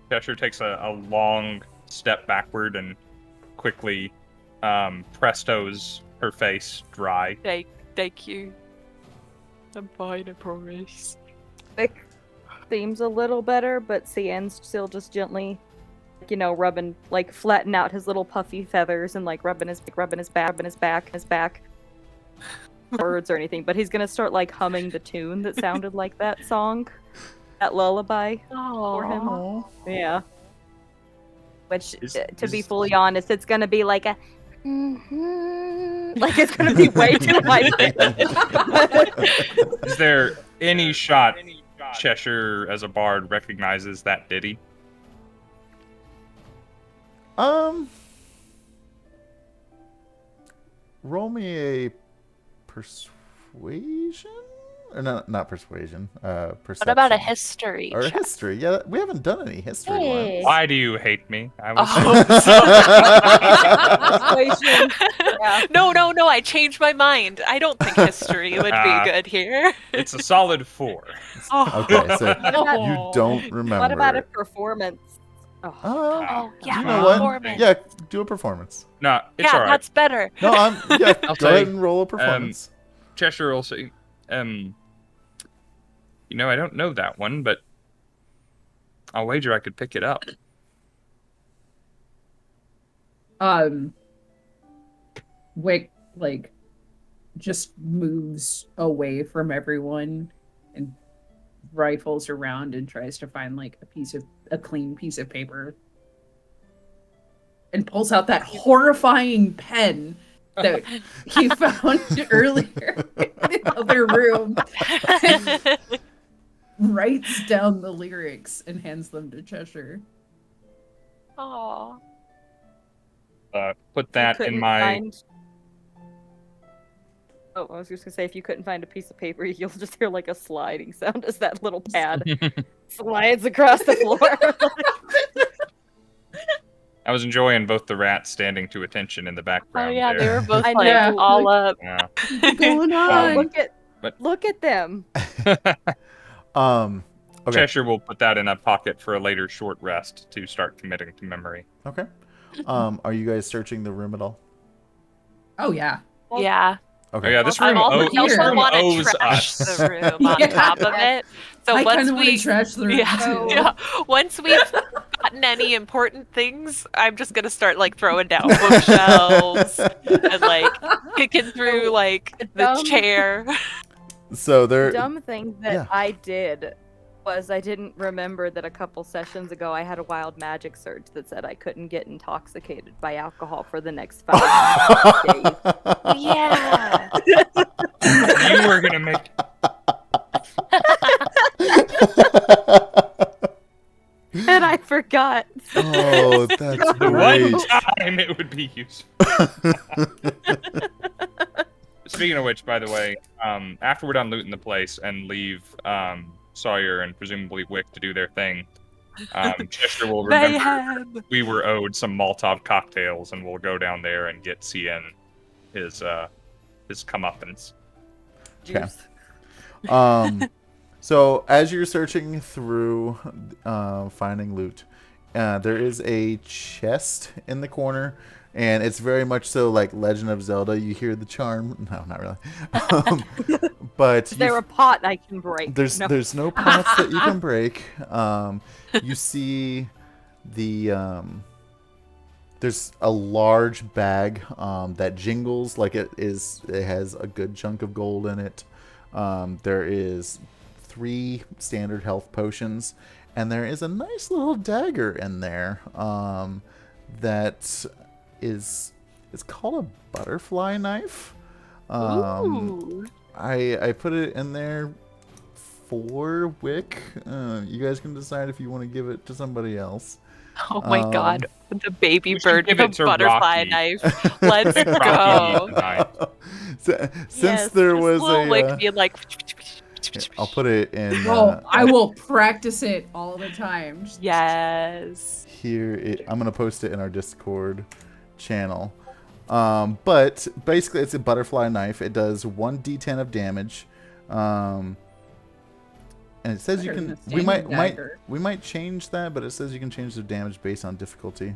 Cheshire takes a long step backward and quickly prestos her face dry.
Thank you. I'm fine, I promise.
Vic seems a little better, but Cian's still just gently, rubbing, like flatten out his little puffy feathers and like rubbing his back, words or anything. But he's gonna start like humming the tune that sounded like that song, that lullaby for him. Yeah. Which, to be fully honest, it's gonna be like a, like it's gonna be way too high.
Is there any shot Cheshire as a bard recognizes that ditty?
Roll me a persuasion? Or not persuasion. Perception.
What about a history?
Or a
check?
history. Yeah, we haven't done any history ones.
Why do you hate me? I was
Persuasion. Yeah.
No, I changed my mind. I don't think history would be good here.
It's a solid 4.
Okay, so you don't remember.
What about a performance?
Yeah,
you know what?
performance.
Yeah, do a performance.
No, it's alright.
That's better.
No,
I'll
go ahead and roll a performance.
Cheshire also, I don't know that one, but I'll wager I could pick it up.
Wick like just moves away from everyone and rifles around and tries to find like a clean piece of paper and pulls out that horrifying pen that he found earlier in the other room and writes down the lyrics and hands them to Cheshire.
Aww.
Put that in my...
Oh, I was just gonna say, if you couldn't find a piece of paper, you'll just hear like a sliding sound as that little pad slides across the floor.
I was enjoying both the rats standing to attention in the background.
Oh yeah,
there.
they were both
I
like
know.
all up.
Yeah.
What's going on?
Look at them.
Okay.
Cheshire will put that in a pocket for a later short rest to start committing to memory.
Okay. Are you guys searching the room at all?
Oh yeah.
Yeah.
Okay.
Oh yeah, this
I
room,
also want to
owes
trash
us.
the room on top of it. So
I
once
kind of want
we
to trash the room too.
once we've gotten any important things, I'm just gonna start like throwing down bookshelves and like kicking through like the
dumb-
chair.
So there.
Dumb thing that
yeah.
I did was I didn't remember that a couple sessions ago I had a wild magic surge that said I couldn't get intoxicated by alcohol for the next 5 days.
Yeah.
You were gonna make.
And I forgot.
Oh, that's
The
great.
one time it would be useful. Speaking of which, by the way, after we're done looting the place and leave Sawyer and presumably Wick to do their thing, Cheshire will remember
Mayhem.
we were owed some Molotov cocktails, and we'll go down there and get Scinn his comeuppance.
Okay. So as you're searching through finding loot, there is a chest in the corner, and it's very much so like Legend of Zelda. You hear the charm. No, not really. But
Is there a pot I can break?
there's no pots that you can break. You see there's a large bag that jingles like it has a good chunk of gold in it. There is 3 standard health potions, and there is a nice little dagger in there that is it's called a butterfly knife.
Ooh.
I put it in there for Wick. You guys can decide if you want to give it to somebody else.
Oh my god. The baby
we should
bird
give
with
it
a
to
butterfly
Rocky.
knife. Let's
Rocky
go.
needs a knife.
Since
Yes,
there
Just
was
little Wick
a
being like.
here, I'll put it in
Oh, I will practice it all the time.
Yes.
here. I'm gonna post it in our Discord channel. But basically, it's a butterfly knife. It does 1d10 of damage. And it says you
Better
can.
than a
We
standard
might
dagger.
we might change that, but it says you can change the damage based on difficulty.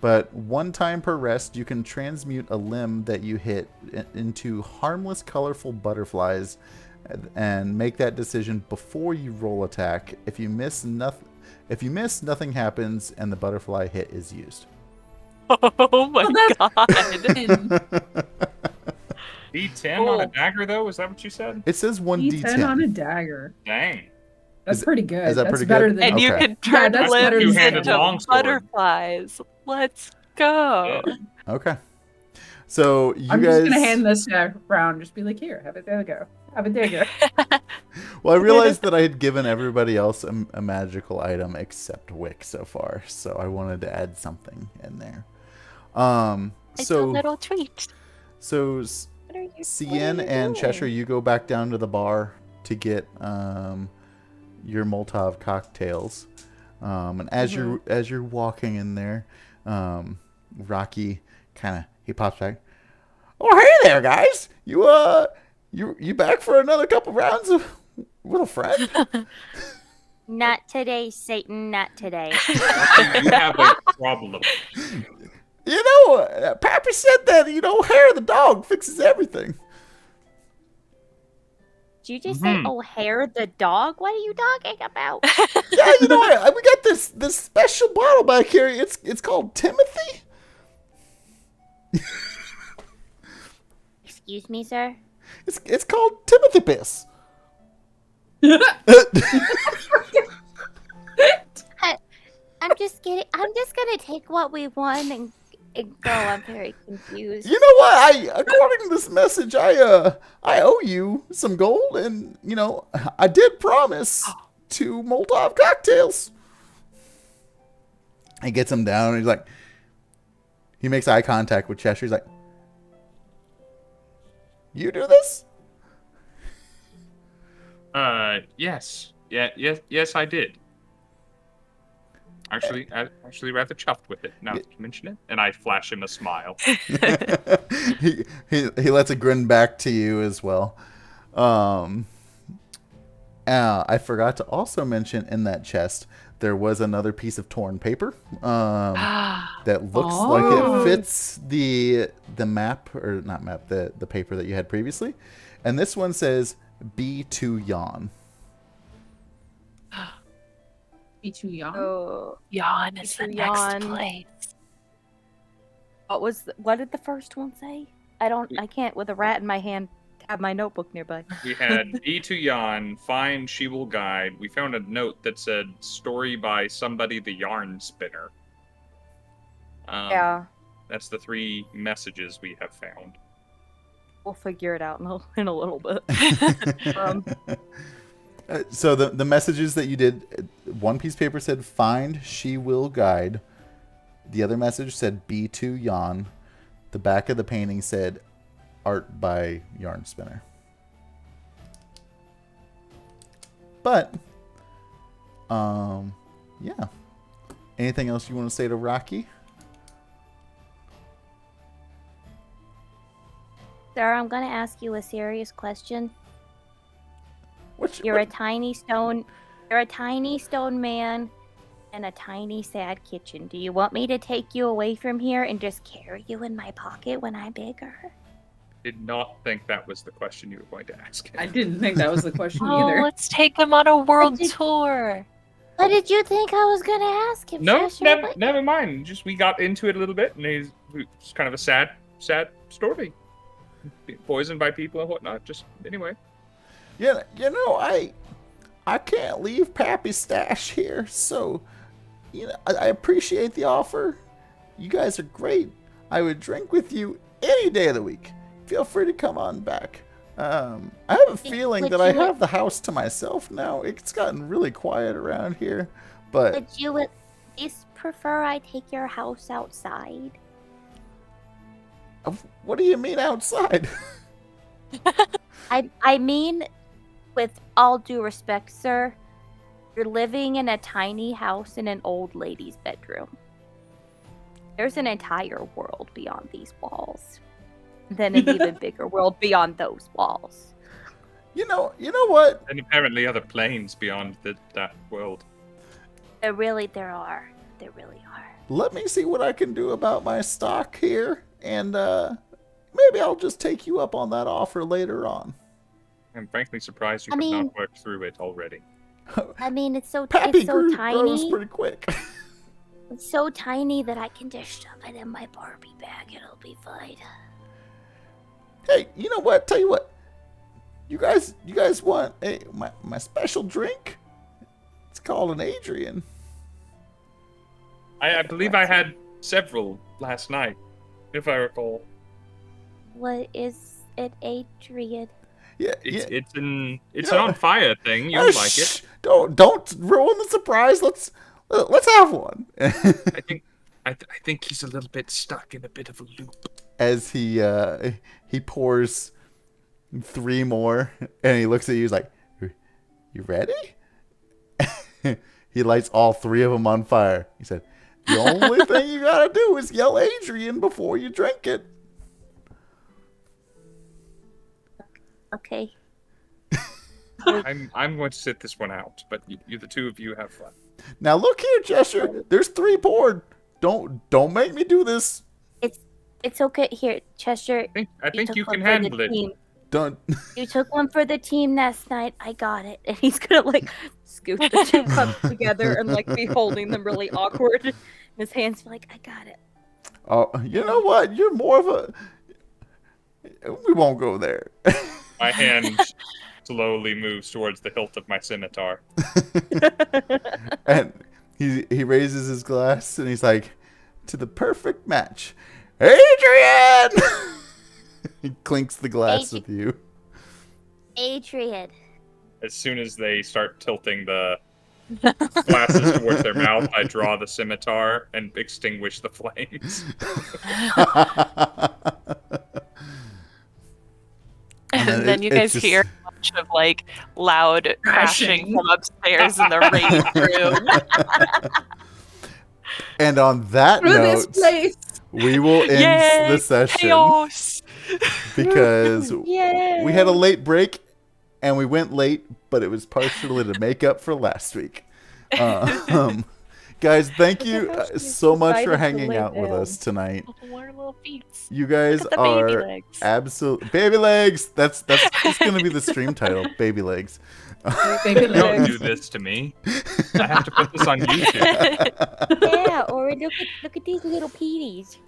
But 1 time per rest, you can transmute a limb that you hit into harmless, colorful butterflies, and make that decision before you roll attack. If you miss, nothing happens, and the butterfly hit is used.
Oh my god.
D10 on a
Cool.
dagger, though? Is that what you said?
It says
D10 on
1d10.
a dagger.
Dang.
That's pretty good.
is that
That's
pretty
better
good?
than
And you
Okay.
can turn
that's
limbs
better than
two-handed
into
longsword.
butterflies. Let's go.
Yeah.
Okay. So you
I'm
guys.
just gonna hand this around. Just be like, here, have it. There we go. Have it. There you go.
Well, I realized that I had given everybody else a magical item except Wick so far, so I wanted to add something in there.
It's a little treat.
So
What are you
Scinn
doing?
and Cheshire, you go back down to the bar to get your Molotov cocktails, and as you're walking in there, Rocky he pops back. Oh, hey there, guys! You back for another couple rounds with a friend?
Not today, Satan, not today.
You have a problem.
You know, Pappy said that hair of the dog fixes everything.
Did you just say O'Hare the dog? What are you talking about?
Yeah, we got this special bottle back here. It's called Timothy.
Excuse me, sir?
It's called Timothy Piss.
I'm just kidding. I'm just gonna take what we won and go. I'm very confused.
You know what? According to this message, I owe you some gold, and I did promise 2 Molotov cocktails. He gets him down, and he's like, he makes eye contact with Cheshire. He's like, "You do this?"
Yes. Yes, I did. Actually, rather chuffed with it. Now that you mention it, and I flash him a smile.
he lets a grin back to you as well. I forgot to also mention in that chest there was another piece of torn paper that looks like it fits the map, or not map, the paper that you had previously, and this one says B2 Yawn.
B2 Yawn?
Oh,
Yawn is the
Mr.
next
Yawn.
place.
what did the first one say? I can't with a rat in my hand have my notebook nearby.
We had E to Yarn, Find She Will Guide. We found a note that said story by somebody the yarn spinner.
Yeah,
That's the 3 messages we have found.
we'll figure it out in a little bit.
So the messages that you did, one piece of paper said "Find She Will Guide." The other message said "B2 Yawn." The back of the painting said "Art by Yarn Spinner." But, yeah. Anything else you want to say to Rocky?
Sir, I'm gonna ask you a serious question. You're
What-
a tiny stone man in a tiny sad kitchen. Do you want me to take you away from here and just carry you in my pocket when I'm bigger?
Did not think that was the question you were going to ask.
I didn't think that was the question
Oh,
either.
let's take him on a world
did-
tour.
What did you think I was gonna ask him?
No,
Cheshire?
never mind. Just we got into it a little bit, and it's kind of a sad story. Being poisoned by people and whatnot. Just anyway.
Yeah, I can't leave Pappy's stash here, so I appreciate the offer. You guys are great. I would drink with you any day of the week. Feel free to come on back. I have a feeling that I have the house to myself now. It's gotten really quiet around here, but
Would you at least prefer I take your house outside?
what do you mean outside?
I mean, with all due respect, sir, you're living in a tiny house in an old lady's bedroom. There's an entire world beyond these walls. Then an even bigger world beyond those walls.
You know what?
And apparently other planes beyond that world.
There really are.
Let me see what I can do about my stock here, and maybe I'll just take you up on that offer later on.
I'm frankly surprised you
I
have
mean-
not worked through it already.
I mean, it's so
Pappy grows
tiny.
pretty quick.
It's so tiny that I can just shove it in my Barbie bag. It'll be fine.
Hey, you know what? Tell you what. You guys want my special drink? It's called an Adrian.
I believe I had several last night, if I recall.
What is it, Adrian?
Yeah,
It's an
know-
on fire thing. You'll like it.
shh, don't ruin the surprise. Let's have one.
I think he's a little bit stuck in a bit of a loop.
As he pours 3 more, and he looks at you. He's like, "You ready?" He lights all 3 of them on fire. He said, "The only thing you gotta do is yell Adrian before you drink it."
Okay.
I'm going to sit this one out, but you the two of you have fun.
Now look here, Cheshire. There's 3 poured. Don't make me do this.
It's okay. Here, Cheshire.
I think
took
you
one
can
for the
handle it.
team.
Don't.
You took one for the team last night. I got it. And he's gonna scoop the 2 cups together and be holding them really awkward. His hands like, I got it.
Oh, you know what? You're more of a. We won't go there.
My hand slowly moves towards the hilt of my scimitar.
And he raises his glass and he's like, "To the perfect match, Adrian!" He clinks the glass with you.
Adrian.
As soon as they start tilting the glasses towards their mouth, I draw the scimitar and extinguish the flames.
And then you guys
just-
hear a bunch of loud crashing
Crashing.
from upstairs in the rage room.
And on that
Through this
note,
place.
we will end
Yay,
the session
chaos!
because
Yay.
we had a late break and we went late, but it was partially to make up for last week. Guys, thank you
Look at how she
so much for
decided to
hanging
lay
out with
down.
us tonight.
What are little feet?
You guys
Look at the baby
are
legs.
absolute baby legs. That's just gonna be the stream title, baby legs.
Baby
Don't
legs.
do this to me. I have to put this on YouTube.
Yeah, or look at these little peaties. These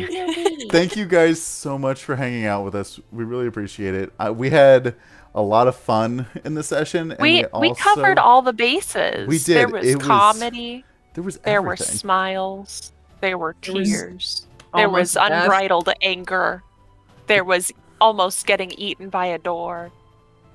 little peaties.
Thank you guys so much for hanging out with us. We really appreciate it. We had a lot of fun in the session, and
We
also
covered all the bases.
We did.
There was
It was-
comedy.
there was
There were
everything.
smiles. There were
There was
tears. There was
almost death.
unbridled anger. There was almost getting eaten by a door.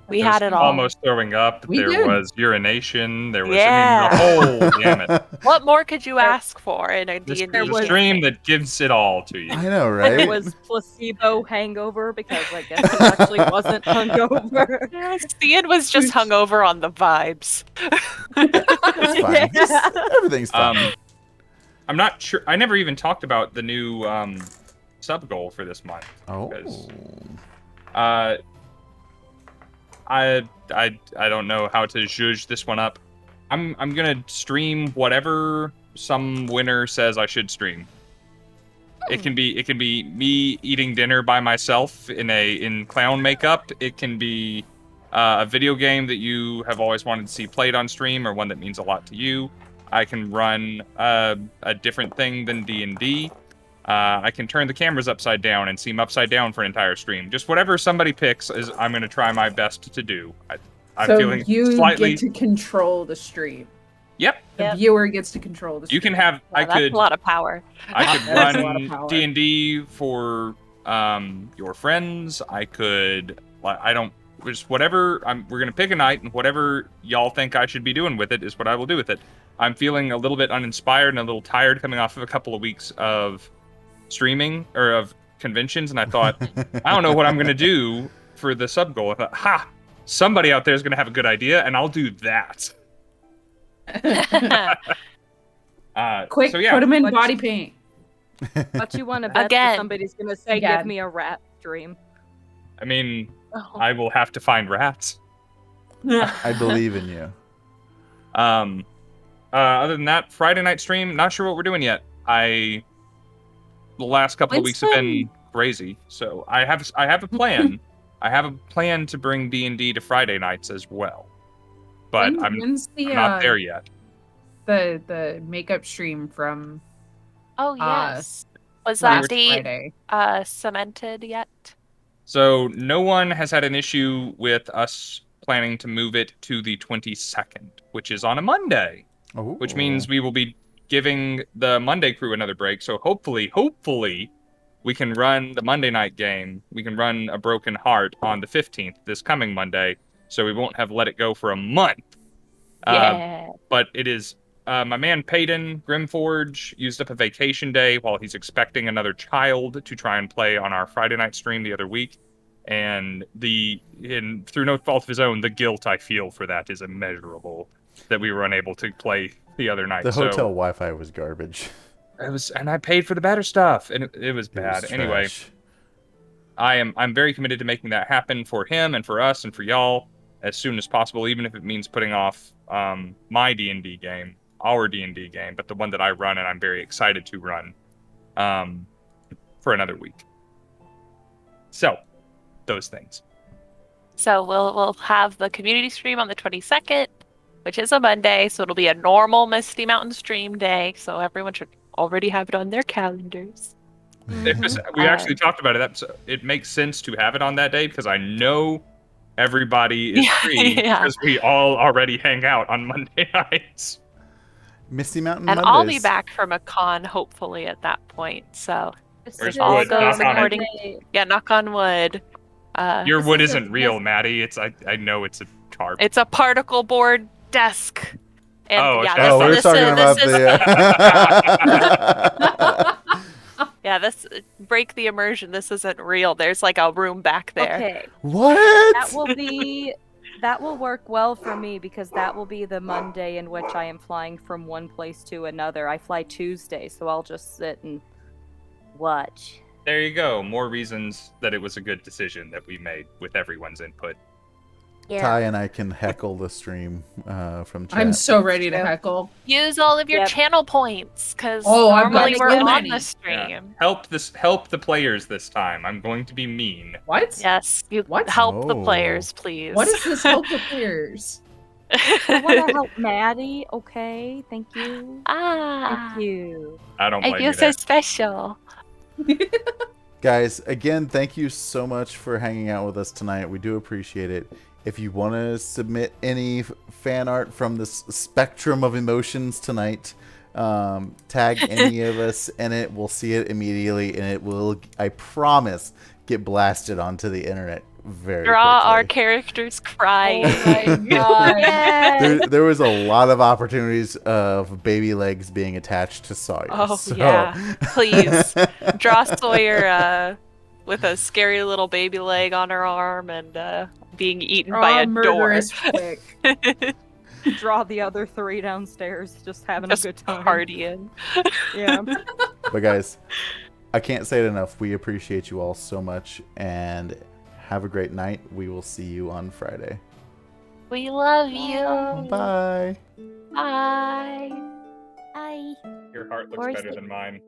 We had it all.
Almost throwing up.
We
There
did.
was urination. There was,
Yeah.
I mean, the whole gamut.
What more could you ask for in a
This
D&D
is a
was-
stream that gives it all to you.
I know,
It
right?
was placebo hangover because I guess it actually wasn't hungover.
Cian was just hungover on the vibes.
It's fine.
Yeah.
Everything's fine.
I'm not sure. I never even talked about the new sub goal for this month.
Oh.
I don't know how to judge this one up. I'm gonna stream whatever some winner says I should stream. It can be me eating dinner by myself in clown makeup. It can be a video game that you have always wanted to see played on stream, or one that means a lot to you. I can run a different thing than D&D. I can turn the cameras upside down and seem upside down for an entire stream. Just whatever somebody picks is I'm going to try my best to do. I'm
So
feeling
you
slightly.
get to control the stream.
Yep.
The
Yep.
viewer gets to control the stream.
You can have.
Wow, that's a lot of power.
I could
That's a lot of
run
power.
D&D for your friends. I could. I don't. Just whatever. We're gonna pick a night, and whatever y'all think I should be doing with it is what I will do with it. I'm feeling a little bit uninspired and a little tired coming off of a couple of weeks of streaming or of conventions, and I thought, I don't know what I'm gonna do for the sub goal. I thought, somebody out there is gonna have a good idea, and I'll do that.
Quick,
so yeah,
put them in
let's-
body paint.
But you want to bet
Again.
that somebody's gonna say,
Again.
"Give me a rat stream."
I mean,
Oh.
I will have to find rats.
I believe in you.
Other than that, Friday night stream, not sure what we're doing yet. The last couple of weeks have been crazy, so I have a plan. I have a plan to bring D&D to Friday nights as well, but I'm
When's the
not there yet.
the makeup stream from
Oh yes. Was
last
that date
Friday?
cemented yet?
So no one has had an issue with us planning to move it to the 22nd, which is on a Monday, which means we will be giving the Monday crew another break. So hopefully, we can run the Monday night game. We can run A Broken Heart on the 15th, this coming Monday, so we won't have let it go for a month.
Yeah.
But it is my man Peyton Grimforge used up a vacation day while he's expecting another child to try and play on our Friday night stream the other week. And through no fault of his own, the guilt I feel for that is immeasurable that we were unable to play the other night.
The
So
hotel Wi-Fi was garbage.
it was, and I paid for the better stuff, and it was
It
bad.
was
Anyway,
trash.
I'm very committed to making that happen for him and for us and for y'all as soon as possible, even if it means putting off my D&D game, our D&D game, but the one that I run and I'm very excited to run for another week. So, those things.
So we'll have the community stream on the 22nd, which is a Monday, so it'll be a normal Misty Mountain stream day, so everyone should already have it on their calendars.
We actually talked about it. It makes sense to have it on that day because I know everybody is free
Yeah.
because we all already hang out on Monday nights.
Misty Mountain
And
Mondays.
I'll be back from a con hopefully at that point. So
Where's
all
wood?
goes
Knock on it.
according. Yeah, knock on wood.
Your wood
is a-
isn't real, Maddie. I know it's a tarp.
It's a particle board desk. And
Oh,
yeah,
okay.
this,
Oh, we're
this
talking
is,
about
this is,
the.
yeah, this break the immersion. This isn't real. There's like a room back there.
Okay,
What?
that will work well for me because that will be the Monday in which I am flying from one place to another. I fly Tuesday, so I'll just sit and watch.
There you go. More reasons that it was a good decision that we made with everyone's input.
Yeah.
Ty and I can heckle the stream from chat.
I'm so ready to
Yeah.
heckle.
Use all of your
Yep.
channel points because
Oh, I've got
normally we're
so
on
many.
the stream.
Help the players this time. I'm going to be mean.
What?
Yes, you
What?
help the
Oh.
players, please.
What is this help the players?
I want to help Maddie. Okay, thank you.
Ah,
Thank you.
I don't
I
blame
feel
you
so
there.
special.
Guys, again, thank you so much for hanging out with us tonight. We do appreciate it. If you want to submit any fan art from this spectrum of emotions tonight, tag any of us in it. We'll see it immediately, and it will, I promise, get blasted onto the internet very
Draw our
quickly.
characters crying.
Oh my god.
There was a lot of opportunities of baby legs being attached to Sawyer.
Oh,
so.
yeah. Please. Draw Sawyer with a scary little baby leg on her arm and being eaten by a door.
Murderous Wick.
Draw the other 3 downstairs, just having
Just
a good time.
partying.
Yeah.
But guys, I can't say it enough. We appreciate you all so much, and have a great night. We will see you on Friday.
We love you.
Bye.
Bye.
Bye.
Your heart looks
Or is
better
it-
than mine.